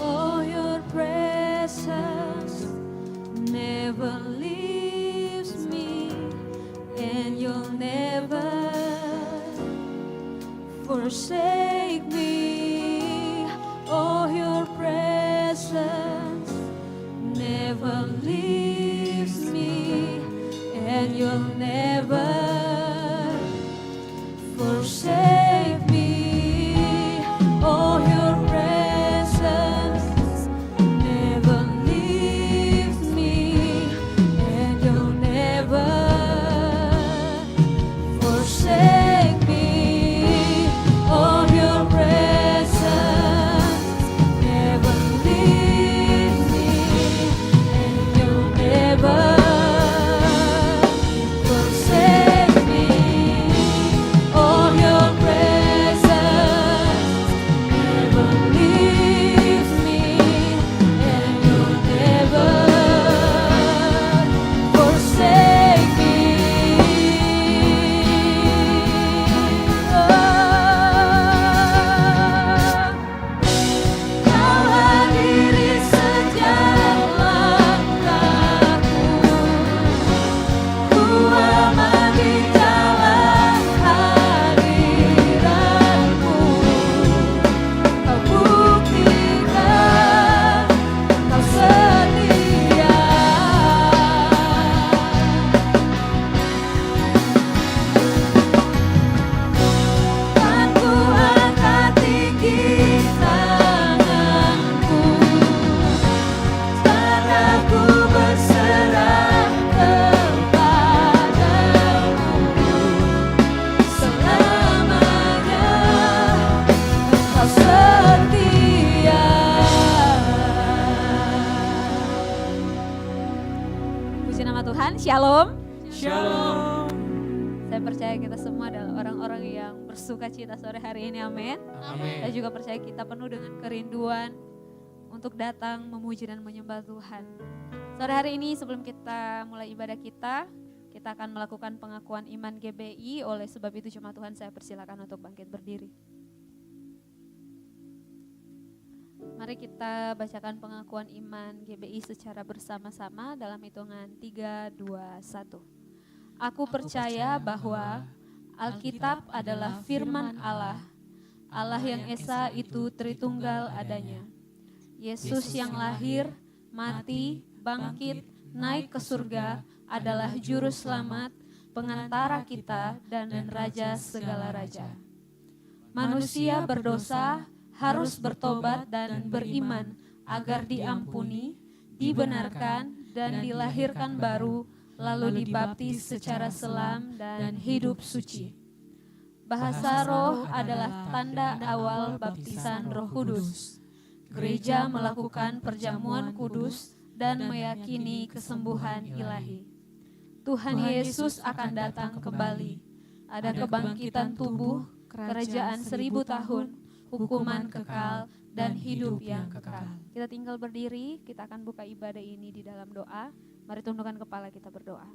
Oh, your presence never leaves me, and you'll never forsake me. Oh, your presence never leaves me, and you'll never forsake me. Oh, your presence never leaves me, and you'll never forsake me. Oh, your presence never leaves me, and you'll never forsake me. Oh, your presence never leaves me, and you'll never forsake me. Kau hadiri setiap langkahku, ku aman di dalam hadiratmu. Kau buktikan kau setia. Kan ku angkat tinggi tanganku, karena ku berserah kepadamu. Selamanya Engkau setia. Puji nama Tuhan, Shalom. Shalom. Saya percaya kita semua adalah orang-orang yang bersuka cita sore hari ini, amin. Amin. Saya juga percaya kita penuh dengan kerinduan untuk datang memuji dan menyembah Tuhan. Sore hari ini sebelum kita mulai ibadah kita akan melakukan pengakuan iman GBI. Oleh sebab itu jemaat Tuhan, saya persilakan untuk bangkit berdiri. Mari kita bacakan pengakuan iman GBI secara bersama-sama dalam hitungan 3, 2, 1. Aku percaya bahwa Alkitab adalah firman Allah, Allah yang Esa itu Tritunggal adanya. Yesus yang lahir, mati, bangkit, naik ke surga adalah juru selamat, pengantara kita dan raja segala raja. Manusia berdosa harus bertobat dan beriman agar diampuni, dibenarkan dan dilahirkan baru, lalu dibaptis secara selam dan hidup suci. Bahasa roh adalah tanda awal baptisan Roh Kudus. Gereja melakukan perjamuan kudus dan meyakini kesembuhan ilahi. Tuhan Yesus akan datang kembali. Ada kebangkitan tubuh, kerajaan 1000 tahun, hukuman kekal, dan hidup yang kekal. Kita tinggal berdiri, kita akan buka ibadah ini di dalam doa. Mari tundukkan kepala kita berdoa.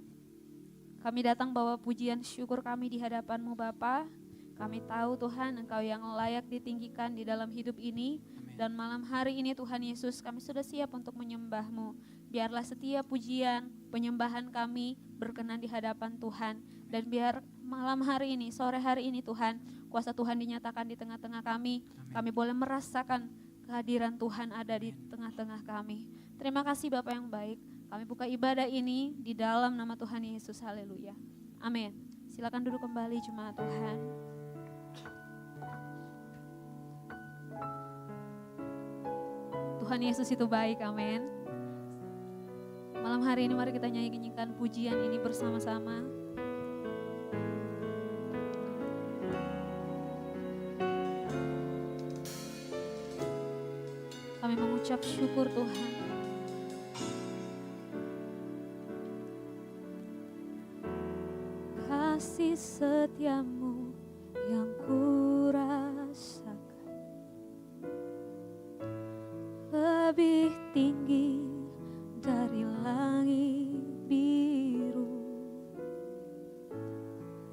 Kami datang bawa pujian syukur kami di hadapan-Mu Bapa. Kami tahu Tuhan Engkau yang layak ditinggikan di dalam hidup ini. Dan malam hari ini Tuhan Yesus kami sudah siap untuk menyembah-Mu. Biarlah setiap pujian, penyembahan kami berkenan di hadapan Tuhan. Dan biar malam hari ini, sore hari ini Tuhan, kuasa Tuhan dinyatakan di tengah-tengah kami. Kami boleh merasakan kehadiran Tuhan ada di tengah-tengah kami. Terima kasih Bapa yang baik. Kami buka ibadah ini di dalam nama Tuhan Yesus. Haleluya. Amin. Silakan duduk kembali jemaat Tuhan. Tuhan Yesus itu baik, amin. Malam hari ini mari kita nyanyikan pujian ini bersama-sama. Kami mengucap syukur Tuhan. Kasih setiamu yang kurasakan lebih tinggi dari langit biru.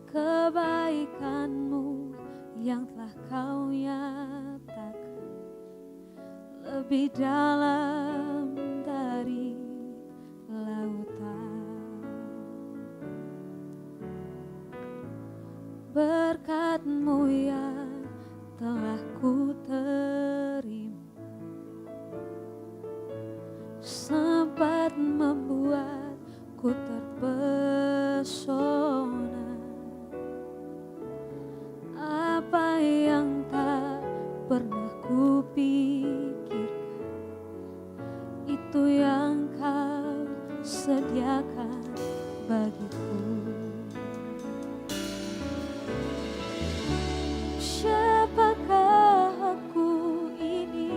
Kebaikanmu yang telah kau nyatakan lebih dalam dari lautan. Berkat-Mu yang telah ku terima sempat membuatku terpesona. Apa yang tak pernah ku pikirkan, itu yang Kau sediakan bagiku. Siapakah aku ini,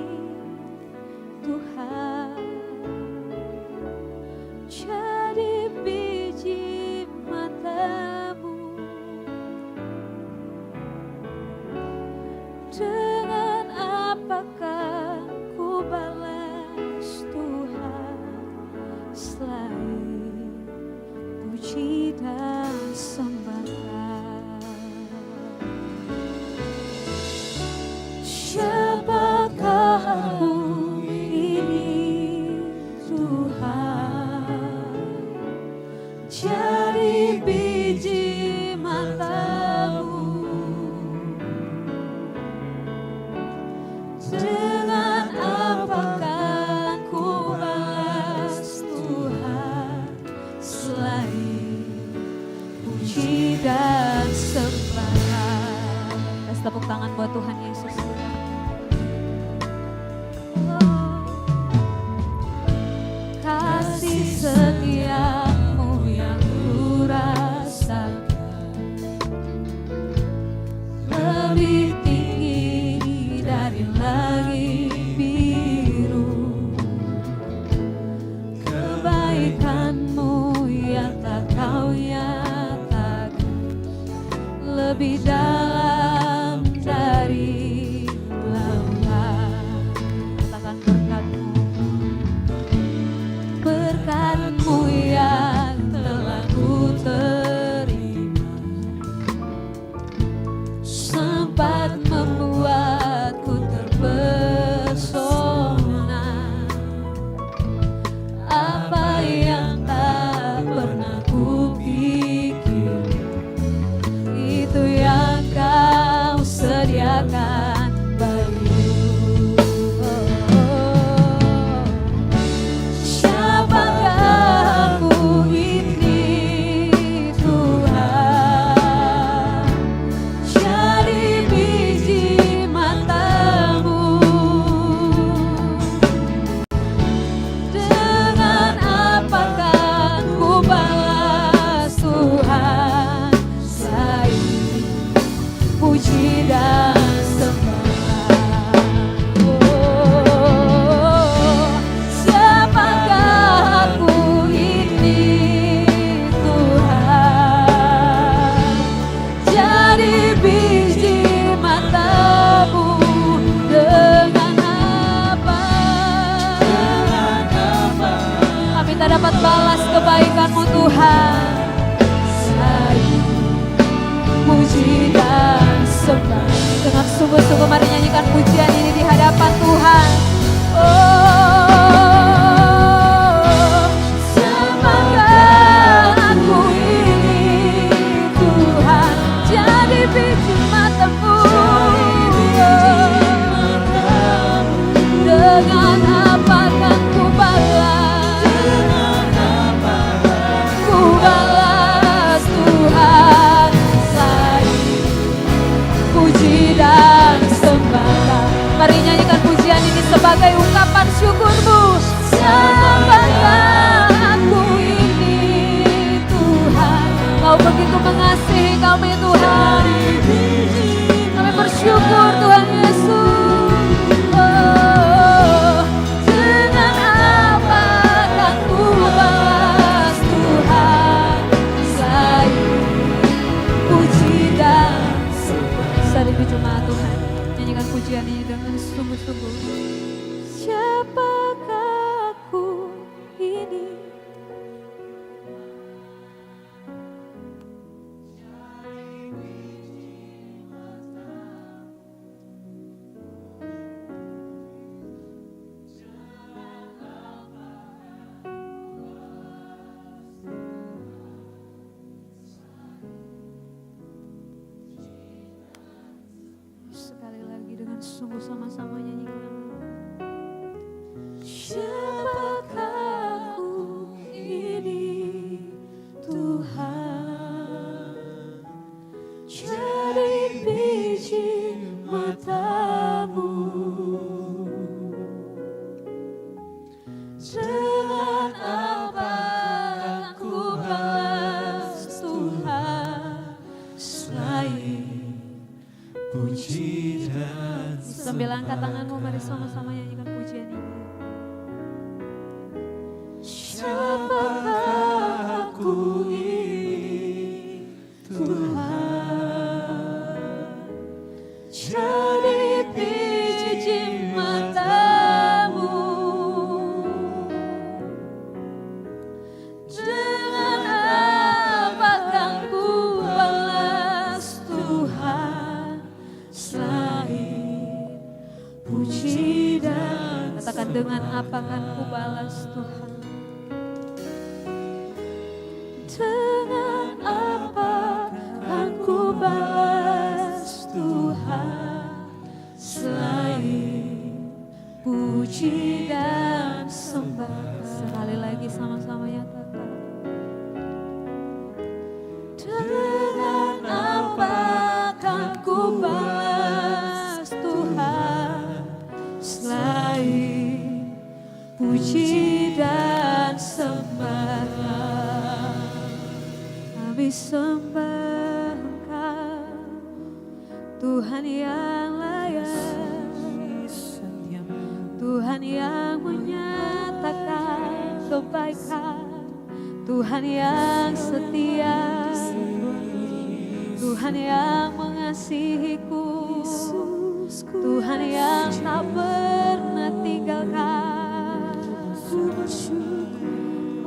Tuhan? Jadi biji mata-Mu. Dengan apakah ku balas Tuhan, selain puji dan sembah? Siapakah aku ini, Tuhan? Jadi biji mata-Mu. Dengan apakah ku balas Tuhan, selain puji dan sembah? Kasih tepuk tangan buat Tuhan Yesus. Kasih setia-Mu yang ku rasakan lebih tinggi dari langit biru. Kebaikan-Mu yang tak Kau nyatakan lebih dalam dari lautan. Katakan berkat-Mu, berkat-Mu yang telah ku terima sempat membuatku terpesona. Apa yang tak pernah ku pikir, itu yang Kau sediakan bagiku. Siapakah aku ini, Tuhan? Jadi biji mata-Mu. Dengan apakah ku balas Tuhan, selain puji dan sembah? Oh, siapakah aku ini, Tuhan? Jadi biji mata-Mu. Dengan apa kami tak dapat balas kebaikan-Mu, Tuhan, selain puji dan sembah? Dengan sungguh-sungguh mari nyanyikan pujian ini di hadapan Tuhan. Oh, siapakah aku ini, Tuhan? Jadi biji mata-Mu. Dengan apakah ku balas? Ku balas Tuhan, selain puji dan sembah. Mari nyanyikan pujian ini sebagai ungkapan syukur-Mu. Siapakah aku ini, Tuhan? Kau begitu mengasihi kami, Tuhan. Kami bersyukur, Tuhan Yesus. Oh, dengan apakah ku balas Tuhan, selain puji dan sembah? Sari jemaat Tuhan, nyanyikan pujian ini dengan sungguh-sungguh. Siapakah aku ini? sama-sama nyanyikan. Siapakah aku ini Tuhan, jadi biji matamu, dengan apa aku balas Tuhan selain puji dan Sambil angkat tanganmu, mari sama-sama nyanyikan pujian ini. Siapakah aku ini Tuhan, jadi biji matamu, dengan apakah ku balas Tuhan selain puji dan Katakan, dengan apa kan ku balas Tuhan. Dengan apa kan ku balas Tuhan selain puji dan sembah. Sekali lagi sama-sama nyatakan. Dengan apa kan ku balas Tuhan selain puji dan sembah. Kami sembah Engkau, Tuhan yang layak, Tuhan yang menyatakan kebaikan, Tuhan yang setia, Tuhan yang mengasihiku, Tuhan yang tak pernah tinggalkan.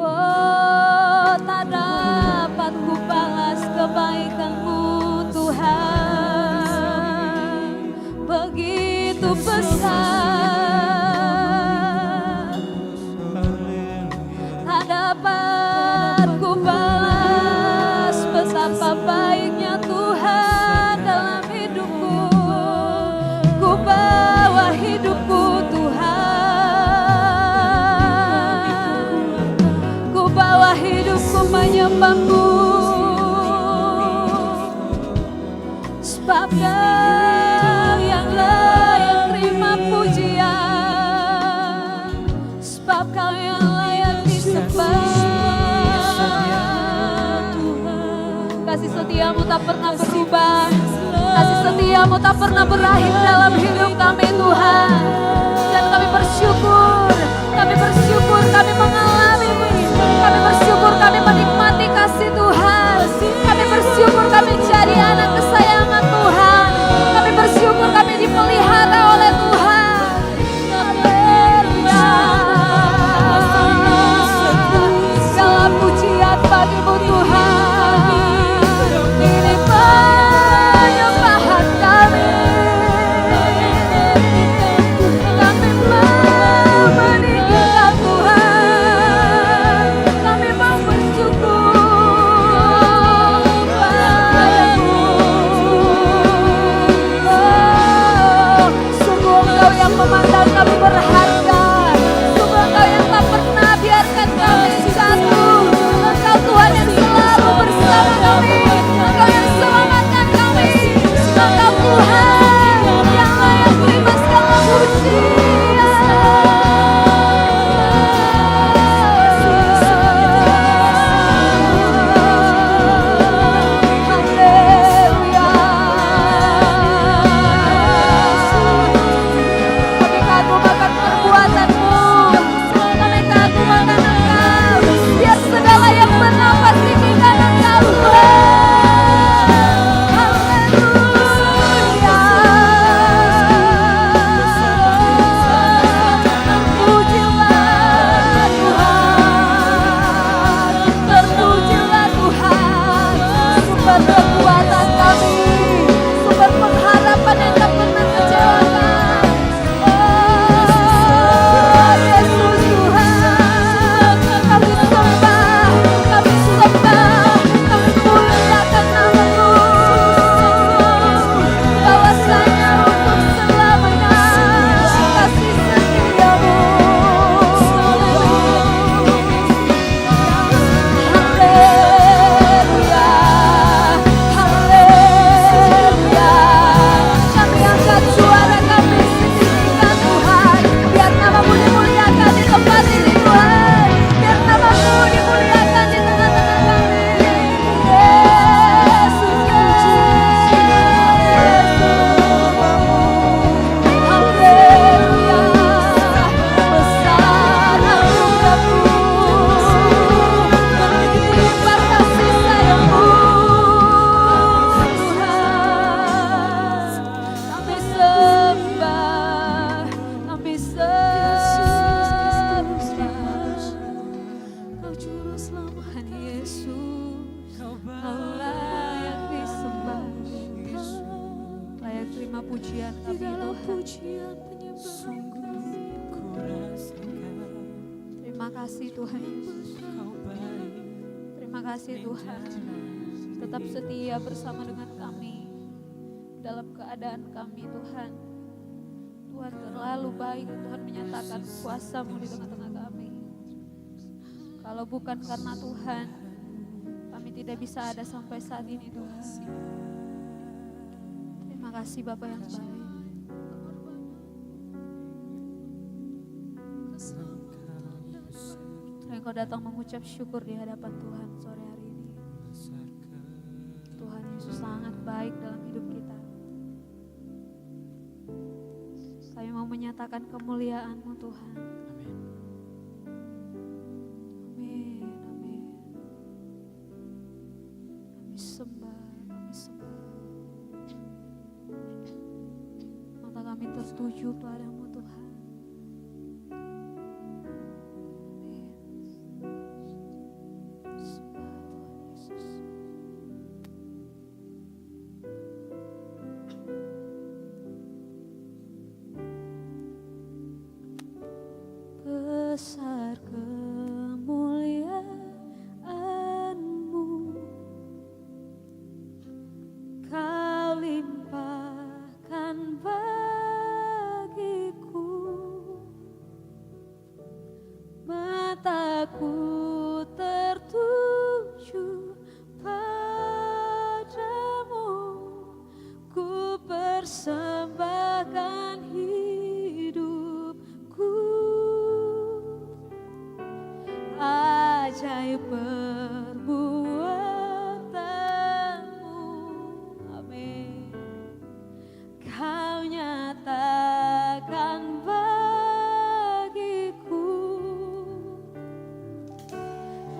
Oh, tak dapat ku balas kebaikan-Mu Tuhan, begitu besar. Tak dapat ku balas betapa baiknya Tuhan dalam hidupku. Ku bawa hidupku Tuhan, ku bawa hidupku menyembah-Mu, sebab Kau yang layak terima pujian, sebab Kau yang layak disembah. Kasih setiamu tak pernah berubah, kasih setiamu tak pernah berakhir dalam hidup kami Tuhan. Dan kami bersyukur, kami mengalami, kami bersyukur, kami menikmati kasih Tuhan. Kami bersyukur kami jadi anak kesayangan Tuhan. Kami bersyukur kami dipelihara oleh Tuhan. Haleluya. Segala pujian bagi-Mu Tuhan. Ini penyembahan kami. kasih Tuhan Yesus. Terima kasih Tuhan. Tetap setia bersama dengan kami dalam keadaan kami Tuhan. Tuhan terlalu baik, Tuhan menyatakan kuasa-Mu di tengah-tengah kami. Kalau bukan karena Tuhan, kami tidak bisa ada sampai saat ini Tuhan. Terima kasih Bapa yang baik. Engkau datang mengucap syukur di hadapan Tuhan sore hari ini. Tuhan Yesus sangat baik dalam hidup kita. Kami mau menyatakan kemuliaan-Mu Tuhan. Amin, amin. Kami sembah, kami sembah. Mata kami tertuju padamu Tuhan. Besar kemuliaan-Mu, Kau limpahkan bagiku. Mataku tertuju padamu, ku persembahkan hidupku. Ajaib perbuatan-Mu, amin. Kau nyatakan bagiku.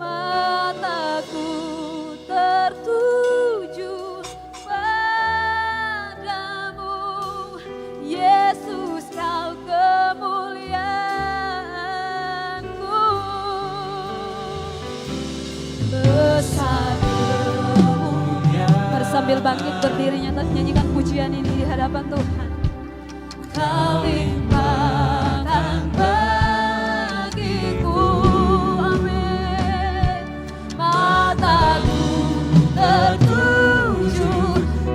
Mataku tertuju padamu, Yesus Kau kemuliaanku. Besar kemuliaan. Mari sambil bangkit berdiri nyanyikan pujian ini di hadapan Tuhan. Kau limpahkan bagiku, amin. Mataku tertuju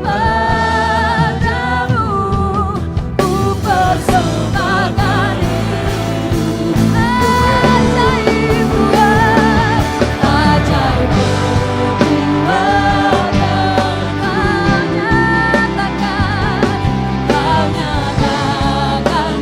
padamu, ku persembahkan hidup. Ajaib Tuhan, ajaib perbuatan. Kau nyatakan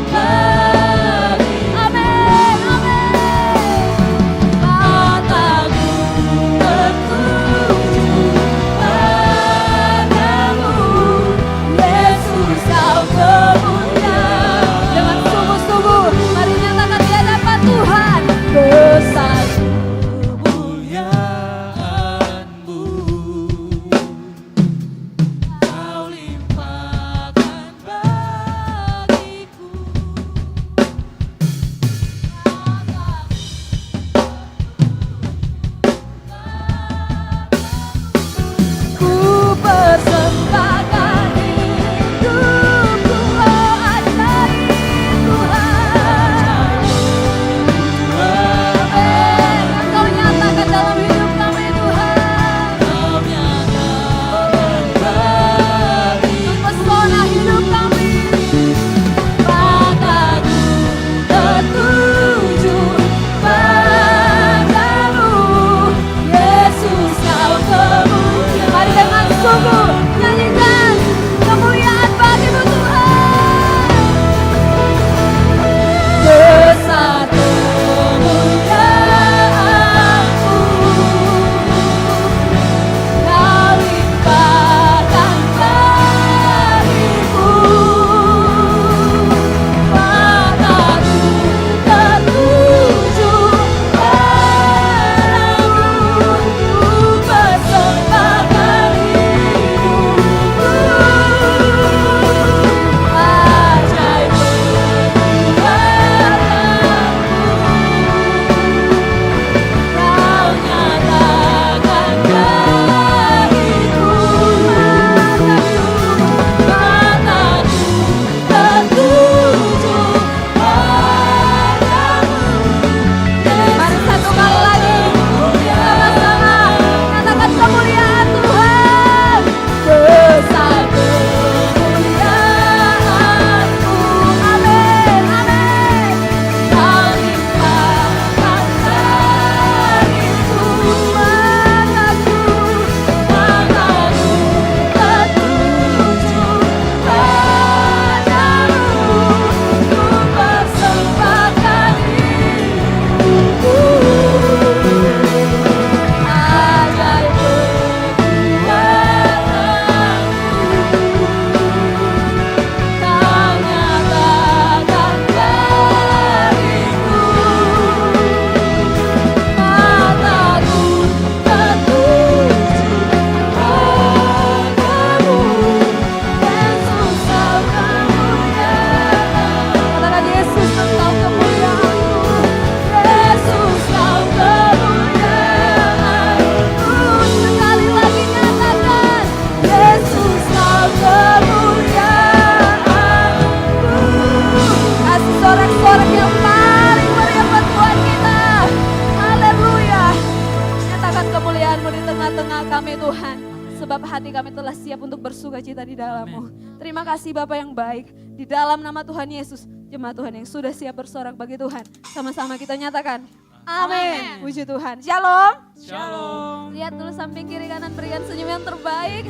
kami Tuhan, sebab hati kami telah siap untuk bersuka cita di dalam-Mu. Terima kasih Bapa yang baik, di dalam nama Tuhan Yesus, jemaat Tuhan yang sudah siap bersorak bagi Tuhan. Sama-sama kita nyatakan, amin. Puji Tuhan. Shalom. Shalom. Lihat dulu samping kiri kanan, berikan senyum yang terbaik.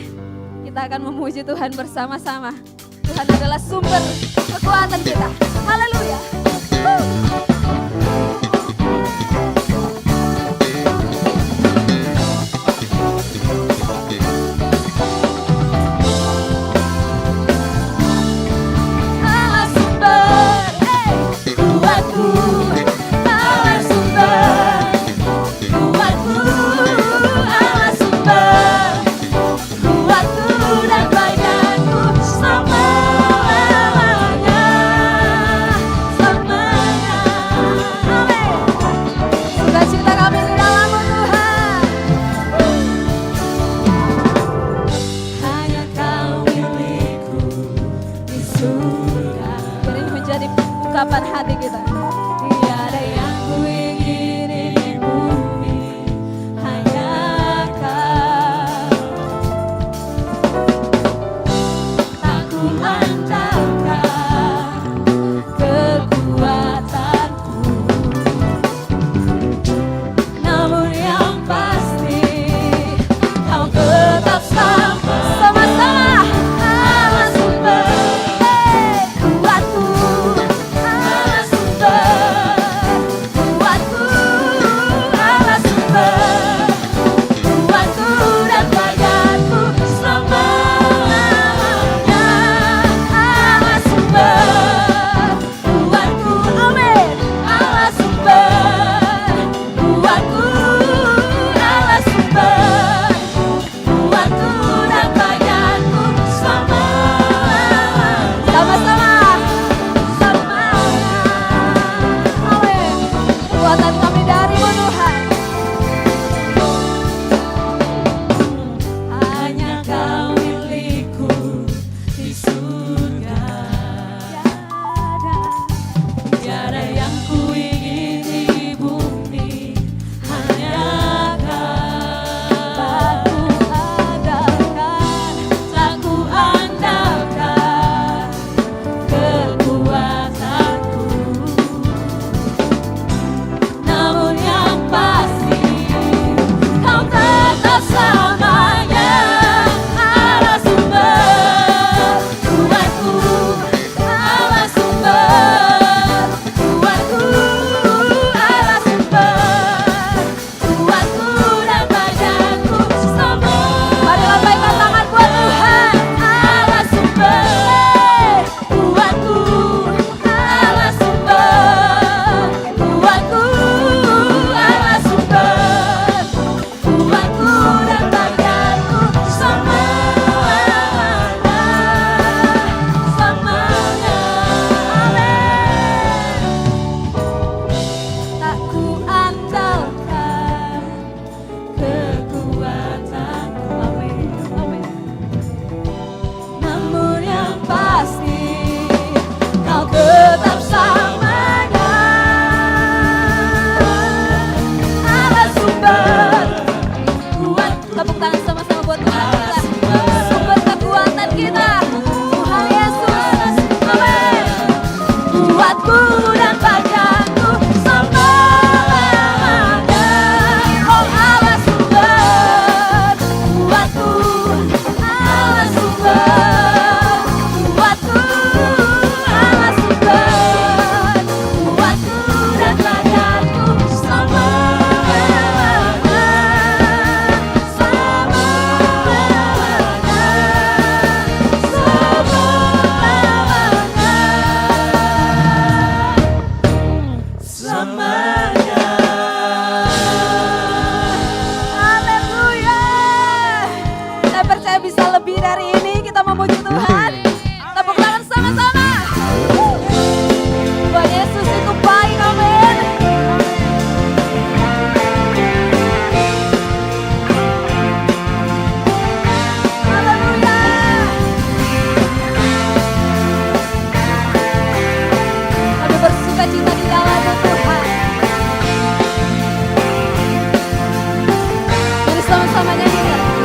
Kita akan memuji Tuhan bersama-sama. Tuhan adalah sumber kekuatan kita. Haleluya. Allah sumber, kuatku. Allah sumber, kuatku. Allah sumber, kuatku dan badanku selamanya. Sukacita kami di dalam-Mu Tuhan. Hanya Kau milikku di surga. Biar ini menjadi ungkapan hati kita. Tiada yang ku ingini di bumi, hanya Kau. Tak ku andalkan kekuatanku, namun yang pasti Kau tetap sama-sama. Allah sumber, kuatku. Allah sumber, kuatku. Allah sumber, kuatku dan badanku selamanya. Allah sumber, kuatku. Amin. Allah sumber, kuatku. Allah sumber, kuatku dan badanku selamanya. Sama-sama. Selamanya. Amin. Kekuatan kami dari-Mu Tuhan. Hanya Kau milikku di surga. Tiada yang ku ingini di bumi, hanya Kau. Tak ku andalkan kekuatanku, namun yang pasti Kau tetap selamanya. Allah sumber, kuatku. Allah sumber, kuatku. Allah sumber, kuatku dan badanku selamanya. Mari lambaikan tangan buat Tuhan. Allah sumber, kuatku. Allah sumber, kuatku. Allah sumber, kuatku dan badanku selamanya. Selamanya. Amin. Tak ku andalkan kekuatanku. Amin. Amin. Namun yang pasti Kau tetap selamanya. Allah sumber, kuat. Tepuk tangan sama-sama buat Tuhan kita. Sumber kekuatan kita, Tuhan Yesus. Amin. Kuatku dan badanku selamanya. Oh Allah sumber, kuatku. Allah sumber, kuatku. Allah sumber, kuatku dan badanku selamanya. Selamanya. Haleluya. Saya percaya bisa lebih dari ini. Kita memuji Tuhan. Tepuk tangan sama-sama. Tuhan Yesus itu baik. Amin. Haleluya. Kami bersuka cita di dalam-Mu Tuhan. Mari sama-sama nyanyikan.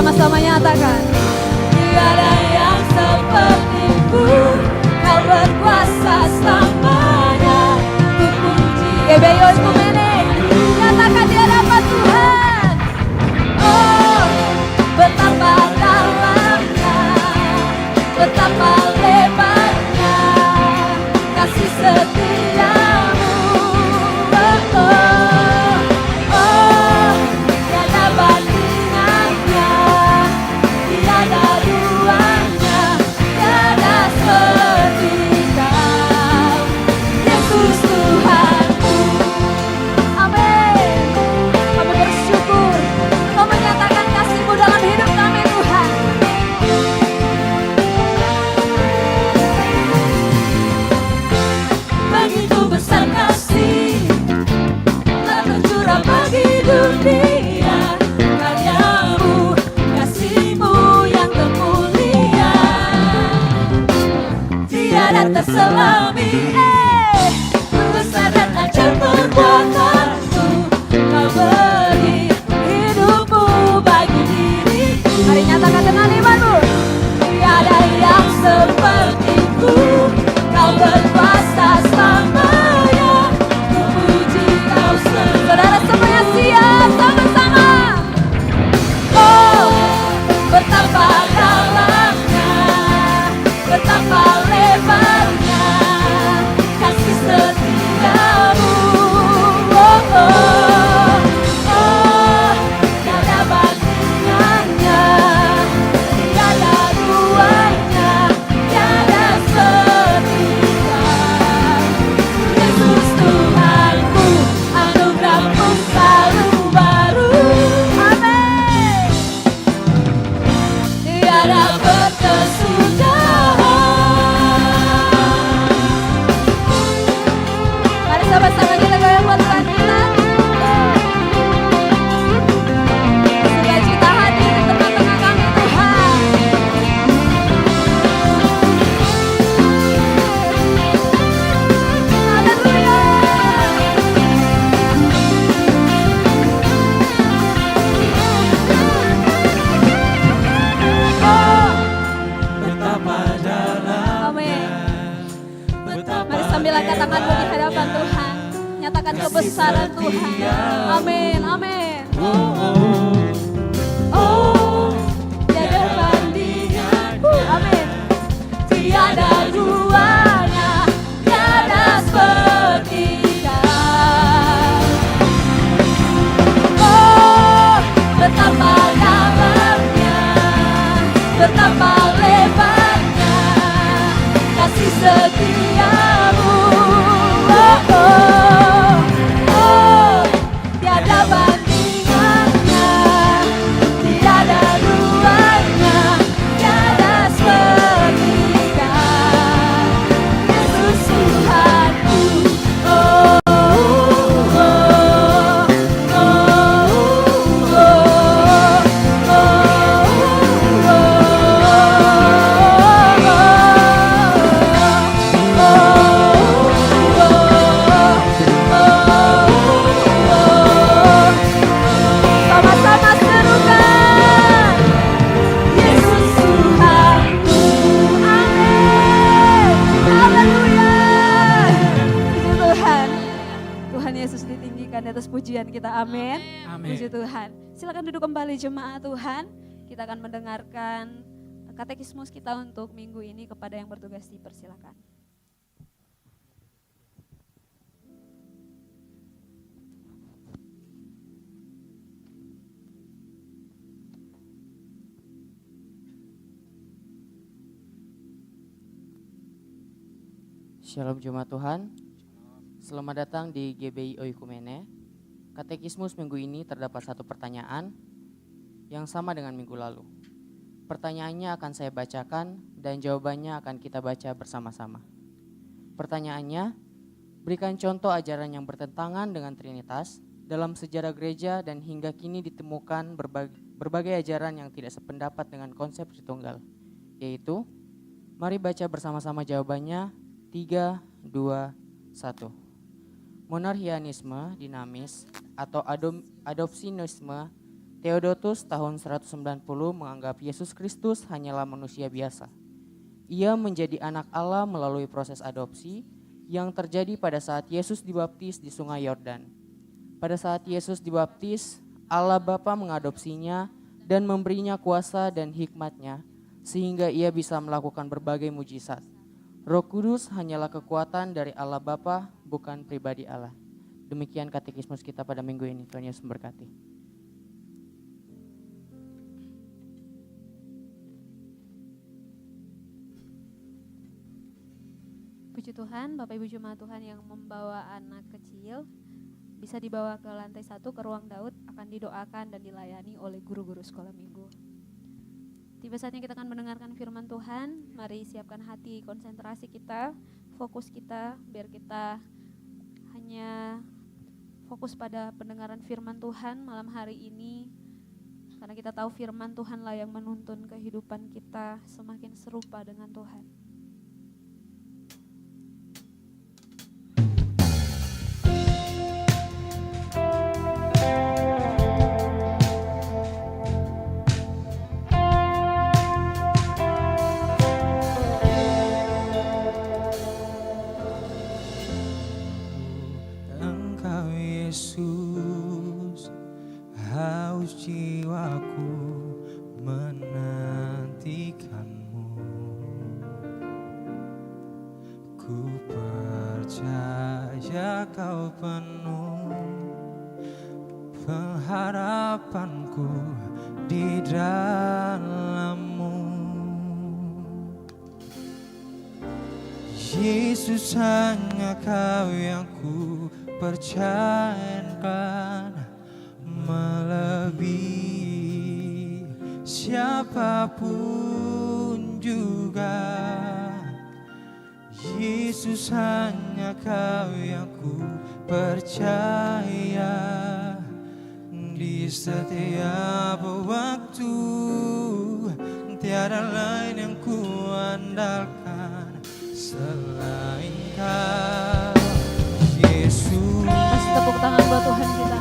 bersama-sama nyatakan. Tiada yang sepertimu, kau berkuasa selamanya. Ku puji GBI Oikumene, nyatakan di hadapan Tuhan. Oh, betapa dalamnya, betapa lebarnya kasih setiamu. Oh, oh, oh, tiada bandingannya, tiada duanya, tiada seperti Kau, Yesus Tuhanku. Amin. Kami bersyukur Kau menyatakan kasih-Mu dalam hidup kami, Tuhan. Begitu besar kasih telah tercurah bagi dunia. Karya-Mu, kasih-Mu yang termulia, tiada terselami. Besar dan ajaib perbuatan-Mu, Kau beri hidup-Mu bagi diriku. Mari nyatakan dengan iman-Mu. Tiada yang seperti-Mu, Kau berkuasa selamanya. Ku puji Kau selalu. Saudara semuanya siap sama-sama. Oh, betapa dalamnya, betapa lebarnya kasih setiamu. Oh, oh, oh, tiada bandingannya, tiada duanya, tiada setia. Yesus Tuhanku, anugerah-Mu selalu baru. Amin. Tiada berkesudahan. Mari sama-sama kita goyang buat Tuhan kita. Sukacita hadir di tengah-tengah kami, Tuhan. Betapa dalam, Amin. betapa Mari sambil angkat tanganmu di hadapan Tuhan. Nyatakan kebesaran Tuhan. Amin, amin. Oh, tiada bandingan. Amin. Tiada duanya, tiada seperti Kau. Oh, betapa dalamnya, betapa lebarnya kasih setiamu. Oh, oh, oh, tiada bandingannya, tiada duanya, tiada seperti Kau, Yesus Tuhanku. Oh, oh, oh, oh, oh, sama-sama serukan Yesus Tuhanku. Amin. Haleluya. Puji Tuhan. Tuhan Yesus ditinggikan di atas pujian kita. Amin. Amin. Puji Tuhan. Silakan duduk kembali jemaat Tuhan. Kita akan mendengarkan katekismus kita untuk minggu ini. Kepada yang bertugas dipersilakan. Shalom Jemaat Tuhan, selamat datang di GBI Oikumene. Katekismus minggu ini terdapat satu pertanyaan yang sama dengan minggu lalu. Pertanyaannya akan saya bacakan dan jawabannya akan kita baca bersama-sama. Pertanyaannya, berikan contoh ajaran yang bertentangan dengan Trinitas dalam sejarah gereja dan hingga kini ditemukan berbagai ajaran yang tidak sependapat dengan konsep Tritunggal, yaitu, mari baca bersama-sama jawabannya. 3, 2, 1. Monarkianisme dinamis atau adopsionisme Theodotus tahun 190 menganggap Yesus Kristus hanyalah manusia biasa. Ia menjadi anak Allah melalui proses adopsi yang terjadi pada saat Yesus dibaptis di Sungai Yordan. Pada saat Yesus dibaptis, Allah Bapa mengadopsinya dan memberinya kuasa dan hikmat-Nya sehingga ia bisa melakukan berbagai mujizat. Roh Kudus hanyalah kekuatan dari Allah Bapa, bukan pribadi Allah. Demikian katekismus kita pada minggu ini. Tuhan Yesus memberkati. Puji Tuhan, Bapak Ibu Jemaat Tuhan yang membawa anak kecil bisa dibawa ke lantai 1 ke ruang Daud, akan didoakan dan dilayani oleh guru-guru sekolah minggu. Tiba saatnya kita akan mendengarkan firman Tuhan. Mari siapkan hati, konsentrasi kita, fokus kita, biar kita hanya fokus pada pendengaran firman Tuhan malam hari ini. Karena kita tahu firman Tuhanlah yang menuntun kehidupan kita semakin serupa dengan Tuhan. Yesus, haus jiwaku menantikanmu. Ku percaya kau penuh pengharapanku di dalam-Mu. Yesus, hanya Kau yang ku percayakan, melebihi siapapun juga. Yesus, hanya Kau yang ku percaya di setiap waktu. Tiada lain yang ku andalkan selain Kau, Yesus. Kasih tepuk tangan buat Tuhan kita.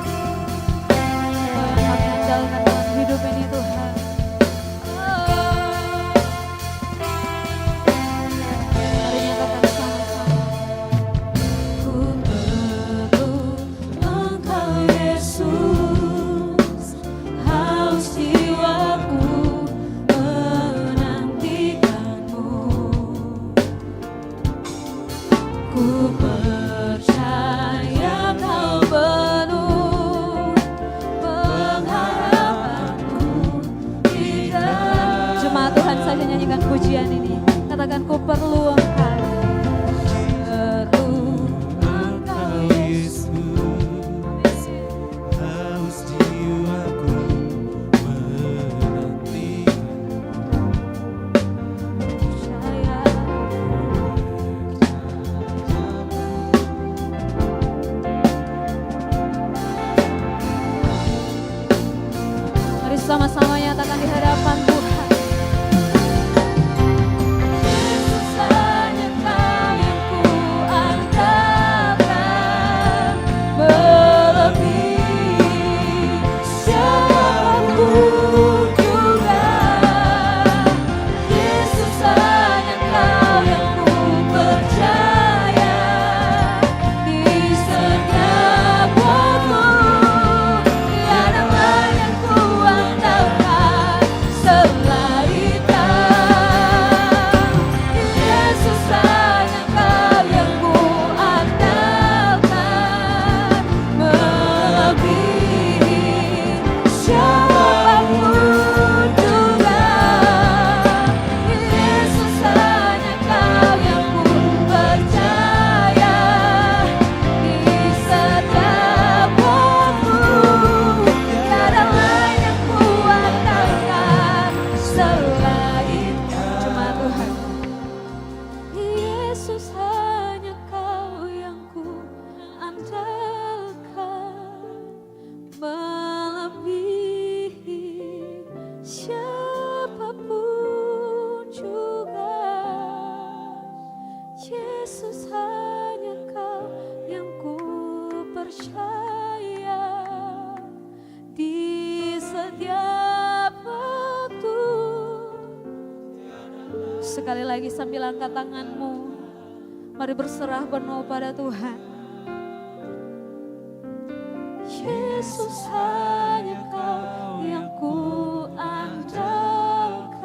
Yang kami andalkan dalam hidup ini Tuhan. Mari nyatakan sama-sama. Ku perlu Engkau Yesus, haus jiwaku menantikanmu. Ku percaya Kau penuh pengharapanku di dalam. Jemaat Tuhan saja nyanyikan pujian ini. Katakan ku perlu Engkau. Perlu Engkau Yesus, Haus jiwaku percaya. Mari sama-sama nyatakan di hadapan Tuhan. Yesus, hanya Kau yang ku andalkan, melebihi siapapun juga. Yesus, hanya Kau yang ku percaya di setiap waktu. Tiada lain yang ku andalkan selain setiap waktu. Sekali lagi sambil angkat tanganmu, mari berserah penuh pada Tuhan. Yesus, hanya Kau yang ku andalkan,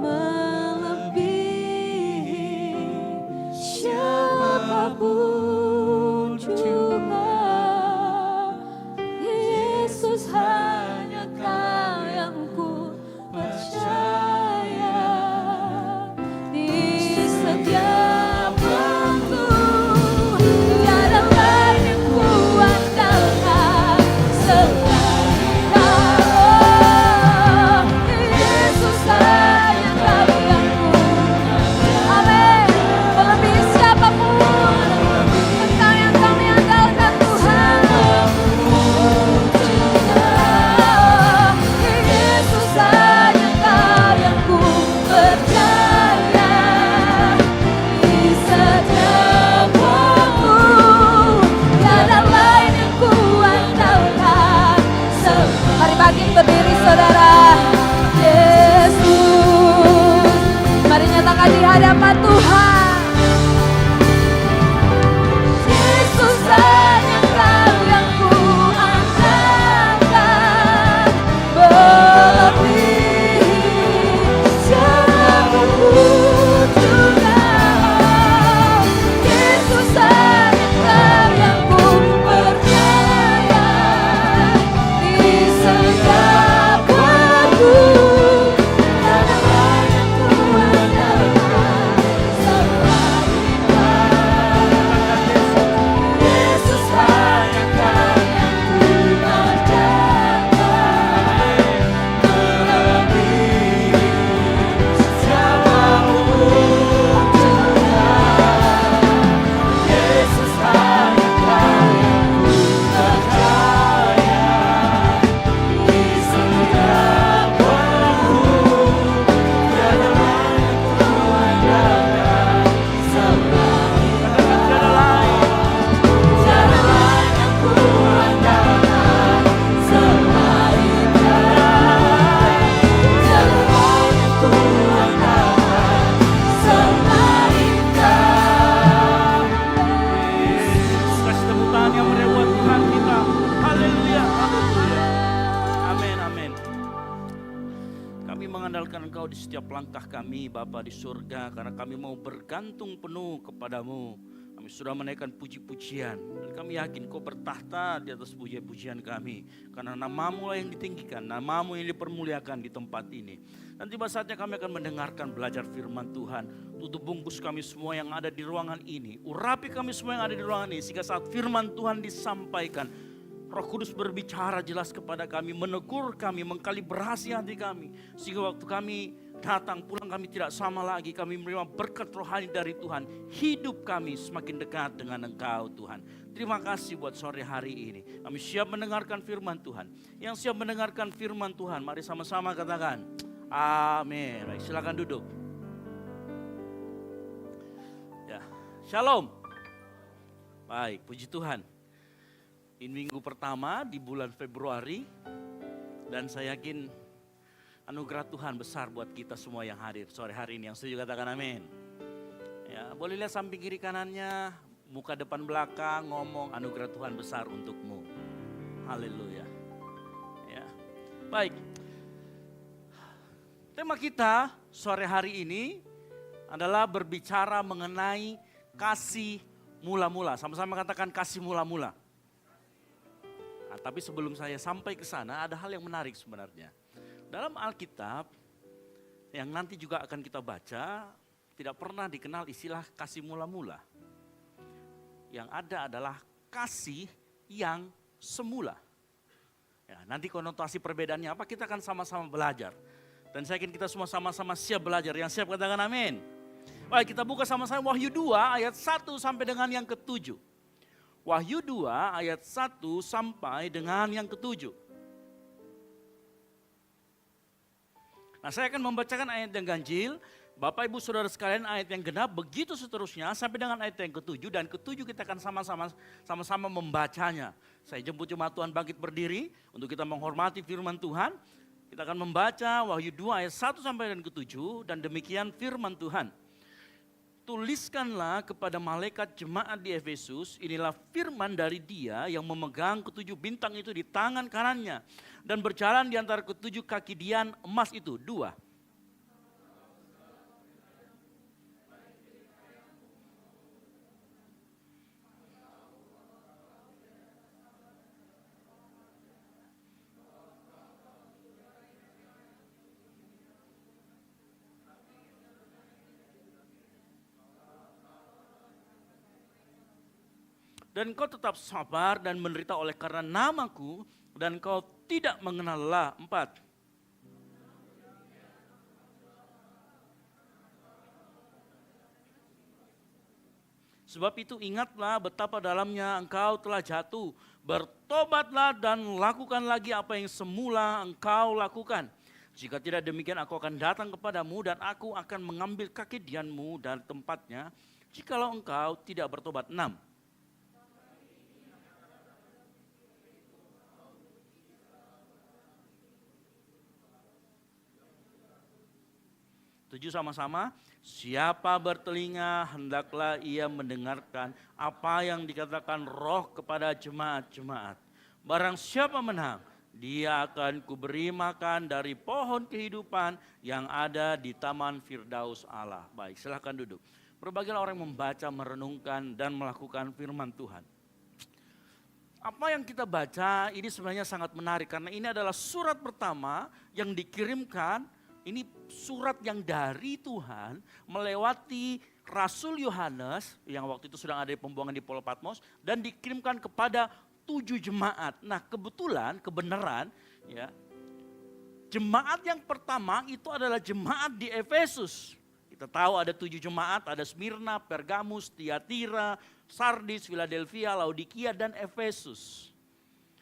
melebihi siapapun juga. Yesus, hanya Kau yang ku percaya. Di setiap waktu tiada lain yang ku andalkan selain Kau. Yesus, hanya Kau yang ku. Amin. Melebihi siapapun, Engkau yang kami andalkan Tuhan. Yesus, hanya Kau yang ku percaya. Di setiap waktu tiada lain yang ku andalkan. Mari bangkit berdiri saudara. Yesus, mari nyatakan di hadapan Tuhan. Yesus, hanya Kau yang ku andalkan, melebihi siapapun juga. Yesus, hanya Kau yang ku percaya. Di setiap waktu tiada lain yang ku andalkan selain Kau. Yesus, hanya Kau yang ku andalkan, melebihi siapapun juga. Yesus, hanya Kau yang ku percaya. Di setiap waktu tiada lain yang ku andalkan selain Kau. Tiada lain yang ku andalkan selain Kau. Tiada lain yang ku andalkan selain Kau. Yesus, kasih tepuk tangan yang meriah buat Tuhan kita. Haleluya, haleluya. Amin, amin. Kami mengandalkan Engkau di setiap langkah kami, Bapa di surga, karena kami mau bergantung penuh kepadamu. Kami sudah menaikkan puji-pujian, dan kami yakin Kau bertahta di atas puji-pujian kami. Karena namamu lah yang ditinggikan, namamu yang dipermuliakan di tempat ini. Dan tiba saatnya kami akan mendengarkan belajar firman Tuhan. Tutup bungkus kami semua yang ada di ruangan ini. Urapi kami semua yang ada di ruangan ini. Sehingga saat firman Tuhan disampaikan, Roh Kudus berbicara jelas kepada kami, menegur kami, mengkalibrasi hati kami. Sehingga waktu kami datang pulang kami tidak sama lagi. Kami menerima berkat rohani dari Tuhan. Hidup kami semakin dekat dengan Engkau Tuhan. Terima kasih buat sore hari ini. Kami siap mendengarkan firman Tuhan. Yang siap mendengarkan firman Tuhan, mari sama-sama katakan amin. Baik, silakan duduk. Ya, shalom. Baik, puji Tuhan. Ini minggu pertama di bulan Februari. Dan saya yakin anugerah Tuhan besar buat kita semua yang hadir sore hari ini. Yang setuju katakan amin. Ya, boleh lihat samping kiri kanannya, muka depan belakang, ngomong anugerah Tuhan besar untukmu. Haleluya. Ya. Baik. Tema kita sore hari ini adalah berbicara mengenai kasih mula-mula. Sama-sama katakan kasih mula-mula. Nah, tapi sebelum saya sampai ke sana ada hal yang menarik sebenarnya. Dalam Alkitab yang nanti juga akan kita baca, tidak pernah dikenal istilah kasih mula-mula. Yang ada adalah kasih yang semula. Ya, nanti konotasi perbedaannya apa kita akan sama-sama belajar. Dan saya yakin kita semua sama-sama siap belajar. Yang siap katakan amin. Baik, kita buka sama-sama Wahyu 2 ayat 1 sampai dengan yang ke-7. Wahyu 2 ayat 1 sampai dengan yang ke-7. Nah, saya akan membacakan ayat yang ganjil Bapak Ibu Saudara sekalian, ayat yang genap begitu seterusnya sampai dengan ayat yang ketujuh, dan ketujuh kita akan sama-sama membacanya. Saya jemput jemaat Tuhan bangkit berdiri untuk kita menghormati firman Tuhan. Kita akan membaca Wahyu 2 ayat 1 sampai dengan ke-7, dan demikian firman Tuhan. Tuliskanlah kepada malaikat jemaat di Efesus, inilah firman dari Dia yang memegang ketujuh bintang itu di tangan kanannya dan berjalan di antara ketujuh kaki dian emas itu. 2. Dan kau tetap sabar dan menderita oleh karena namaku, dan kau tidak mengenal lelah. 4. Sebab itu ingatlah betapa dalamnya engkau telah jatuh. Bertobatlah dan lakukan lagi apa yang semula engkau lakukan. Jika tidak demikian aku akan datang kepadamu dan aku akan mengambil kaki dianmu dari tempatnya, jikalau engkau tidak bertobat. 6. Tujuh sama-sama, siapa bertelinga hendaklah ia mendengarkan apa yang dikatakan Roh kepada jemaat-jemaat. Barang siapa menang, dia akan kuberi makan dari pohon kehidupan yang ada di taman Firdaus Allah. Baik, silahkan duduk. Berbagilah orang yang membaca, merenungkan, dan melakukan firman Tuhan. Apa yang kita baca ini sebenarnya sangat menarik, karena ini adalah surat pertama yang dikirimkan. Ini surat yang dari Tuhan melewati Rasul Yohanes yang waktu itu sedang ada di pembuangan di Pulau Patmos dan dikirimkan kepada 7 jemaat. Nah, kebenaran ya. Jemaat yang pertama itu adalah jemaat di Efesus. Kita tahu ada 7 jemaat, ada Smyrna, Pergamus, Tiatira, Sardis, Philadelphia, Laodikia, dan Efesus.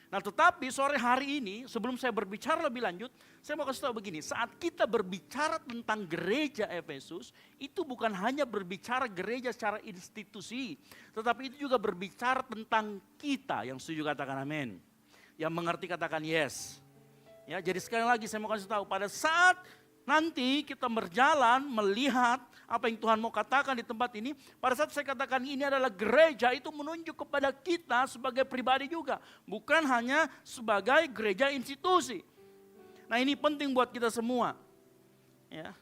Nah, tetapi sore hari ini sebelum saya berbicara lebih lanjut, saya mau kasih tahu begini, saat kita berbicara tentang gereja Efesus, itu bukan hanya berbicara gereja secara institusi, tetapi itu juga berbicara tentang kita. Yang setuju katakan amin. Yang mengerti katakan yes. Ya, jadi sekali lagi saya mau kasih tahu, pada saat nanti kita berjalan melihat apa yang Tuhan mau katakan di tempat ini. Pada saat saya katakan ini adalah gereja, itu menunjuk kepada kita sebagai pribadi juga. Bukan hanya sebagai gereja institusi. Nah, ini penting buat kita semua. Ya.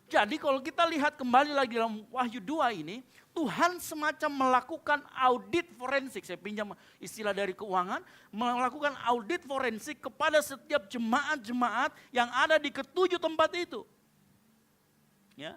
Jadi kalau kita lihat kembali lagi dalam Wahyu 2 ini, Tuhan semacam melakukan audit forensik. Saya pinjam istilah dari keuangan, melakukan audit forensik kepada setiap jemaat-jemaat yang ada di ketujuh tempat itu. Ya.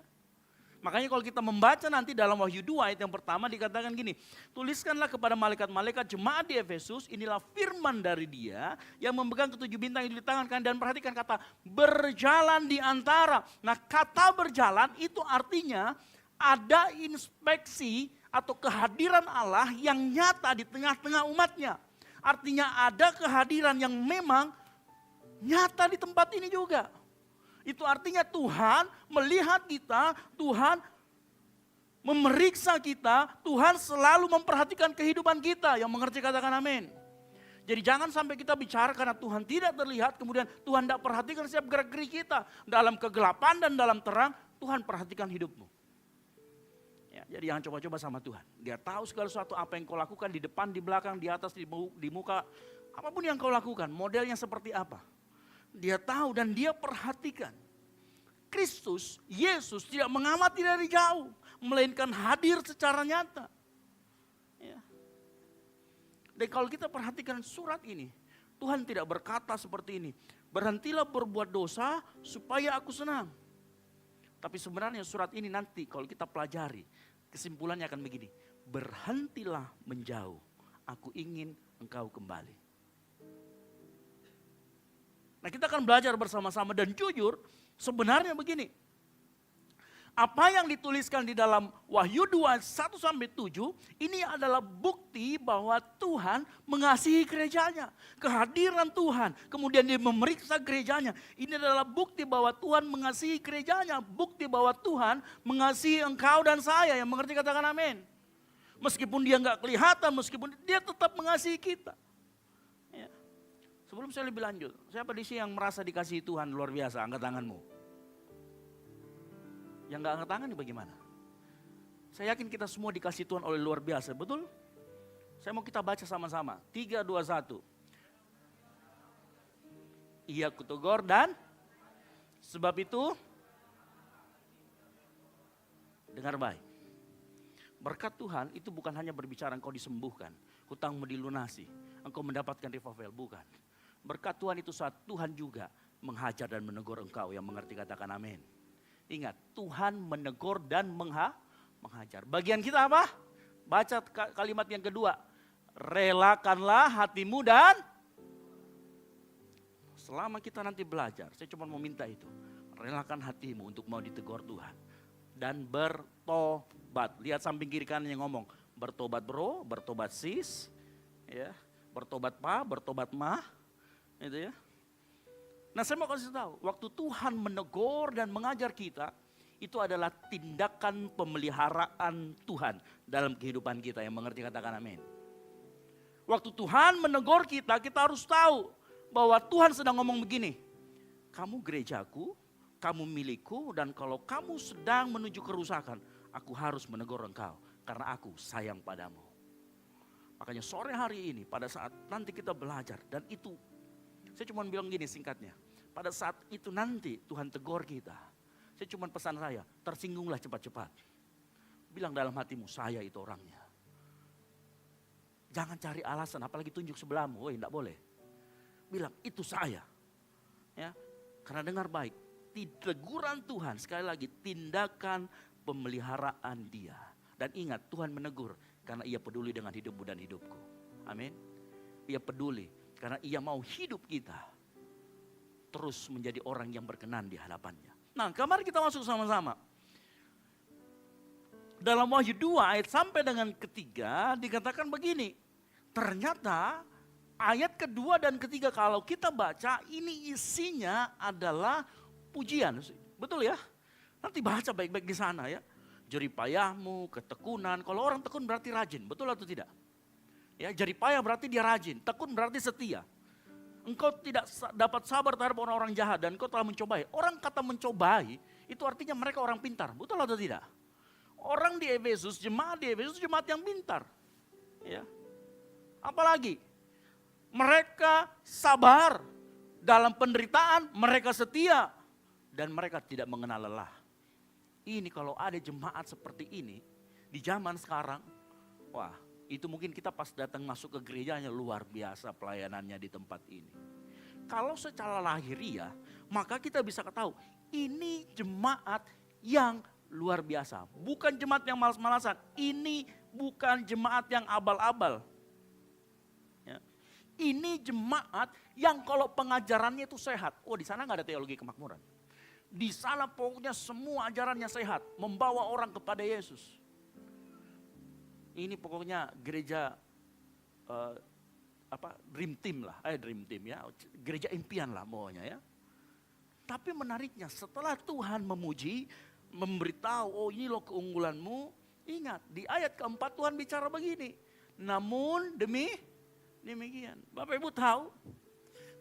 Makanya kalau kita membaca nanti dalam Wahyu 2 ayat yang pertama dikatakan gini, tuliskanlah kepada malaikat-malaikat jemaat di Efesus, inilah firman dari Dia yang memegang ketujuh bintang itu di tangan kanan, dan perhatikan kata berjalan di antara. Nah, kata berjalan itu artinya ada inspeksi atau kehadiran Allah yang nyata di tengah-tengah umatnya. Artinya ada kehadiran yang memang nyata di tempat ini juga. Itu artinya Tuhan melihat kita, Tuhan memeriksa kita, Tuhan selalu memperhatikan kehidupan kita. Yang mengerti katakan amin. Jadi jangan sampai kita bicara karena Tuhan tidak terlihat, kemudian Tuhan tidak perhatikan setiap gerak-gerik kita. Dalam kegelapan dan dalam terang, Tuhan perhatikan hidupmu. Ya, jadi jangan coba-coba sama Tuhan. Dia tahu segala sesuatu apa yang kau lakukan di depan, di belakang, di atas, di muka. Apapun yang kau lakukan, modelnya seperti apa. Dia tahu dan dia perhatikan. Kristus, Yesus tidak mengamati dari jauh, melainkan hadir secara nyata. Ya. Dan kalau kita perhatikan surat ini, Tuhan tidak berkata seperti ini, berhentilah berbuat dosa supaya aku senang. Tapi sebenarnya surat ini nanti kalau kita pelajari, kesimpulannya akan begini, berhentilah menjauh, aku ingin engkau kembali. Nah, kita akan belajar bersama-sama dan jujur sebenarnya begini. Apa yang dituliskan di dalam Wahyu 2, 1-7, ini adalah bukti bahwa Tuhan mengasihi gerejanya. Kehadiran Tuhan, kemudian dia memeriksa gerejanya. Ini adalah bukti bahwa Tuhan mengasihi gerejanya. Bukti bahwa Tuhan mengasihi engkau dan saya. Yang mengerti katakan amin. Meskipun dia nggak kelihatan, meskipun dia tetap mengasihi kita. Ya. Sebelum saya lebih lanjut, siapa di sini yang merasa dikasihi Tuhan luar biasa? Angkat tanganmu. Yang gak angkat tangan nih bagaimana? Saya yakin kita semua dikasih Tuhan oleh luar biasa, betul? Saya mau kita baca sama-sama. 3, 2, 1. Ia kutegur dan sebab itu dengar baik. Berkat Tuhan itu bukan hanya berbicara engkau disembuhkan, hutangmu dilunasi, engkau mendapatkan revival, bukan. Berkat Tuhan itu saat Tuhan juga menghajar dan menegur engkau, yang mengerti katakan amin. Ingat, Tuhan menegur dan menghajar. Bagian kita apa? Baca kalimat yang kedua. Relakanlah hatimu dan selama kita nanti belajar, saya cuma mau minta itu. Relakan hatimu untuk mau ditegur Tuhan. Dan bertobat. Lihat samping kiri kanan yang ngomong. Bertobat bro, bertobat sis. Ya, bertobat pa, bertobat ma. Itu ya. Nah saya mau kasih tahu, waktu Tuhan menegur dan mengajar kita, itu adalah tindakan pemeliharaan Tuhan dalam kehidupan kita, yang mengerti katakan amin. Waktu Tuhan menegur kita, kita harus tahu bahwa Tuhan sedang ngomong begini, kamu gerejaku, kamu milikku, dan kalau kamu sedang menuju kerusakan, aku harus menegur engkau, karena aku sayang padamu. Makanya sore hari ini, pada saat nanti kita belajar, dan itu, saya cuma bilang gini singkatnya, pada saat itu nanti Tuhan tegur kita. Saya cuma pesan saya, tersinggunglah cepat-cepat. Bilang dalam hatimu, saya itu orangnya. Jangan cari alasan, apalagi tunjuk sebelahmu, enggak boleh. Bilang, itu saya. Ya, karena dengar baik, teguran Tuhan, sekali lagi, tindakan pemeliharaan dia. Dan ingat, Tuhan menegur, karena ia peduli dengan hidupmu dan hidupku. Amin. Ia peduli, karena ia mau hidup kita terus menjadi orang yang berkenan di hadapannya. Nah, mari kita masuk sama-sama. Dalam Wahyu 2 ayat sampai dengan ketiga dikatakan begini. Ternyata ayat kedua dan ketiga kalau kita baca ini isinya adalah pujian. Betul ya? Nanti baca baik-baik di sana ya. Jeripayahmu, ketekunan. Kalau orang tekun berarti rajin. Betul atau tidak? Ya, jeripayah berarti dia rajin. Tekun berarti setia. Engkau tidak dapat sabar terhadap orang-orang jahat dan engkau telah mencobai. Orang kata mencobai itu artinya mereka orang pintar. Betul atau tidak? Orang di Efesus, jemaat di Efesus jemaat yang pintar. Ya. Apalagi mereka sabar dalam penderitaan, mereka setia dan mereka tidak mengenal lelah. Ini kalau ada jemaat seperti ini di zaman sekarang, wah, itu mungkin kita pas datang masuk ke gerejanya luar biasa pelayanannya di tempat ini. Kalau secara lahiriah, maka kita bisa ketahui ini jemaat yang luar biasa. Bukan jemaat yang malas-malasan, ini bukan jemaat yang abal-abal. Ya. Ini jemaat yang kalau pengajarannya itu sehat. Oh, di sana nggak ada teologi kemakmuran. Di sana pokoknya semua ajarannya sehat, membawa orang kepada Yesus. Ini pokoknya gereja dream team lah, dream team ya, gereja impian lah pokoknya ya. Tapi menariknya setelah Tuhan memuji, memberitahu, oh ini loh keunggulanmu, ingat di ayat keempat Tuhan bicara begini, namun demikian. Bapak Ibu tahu,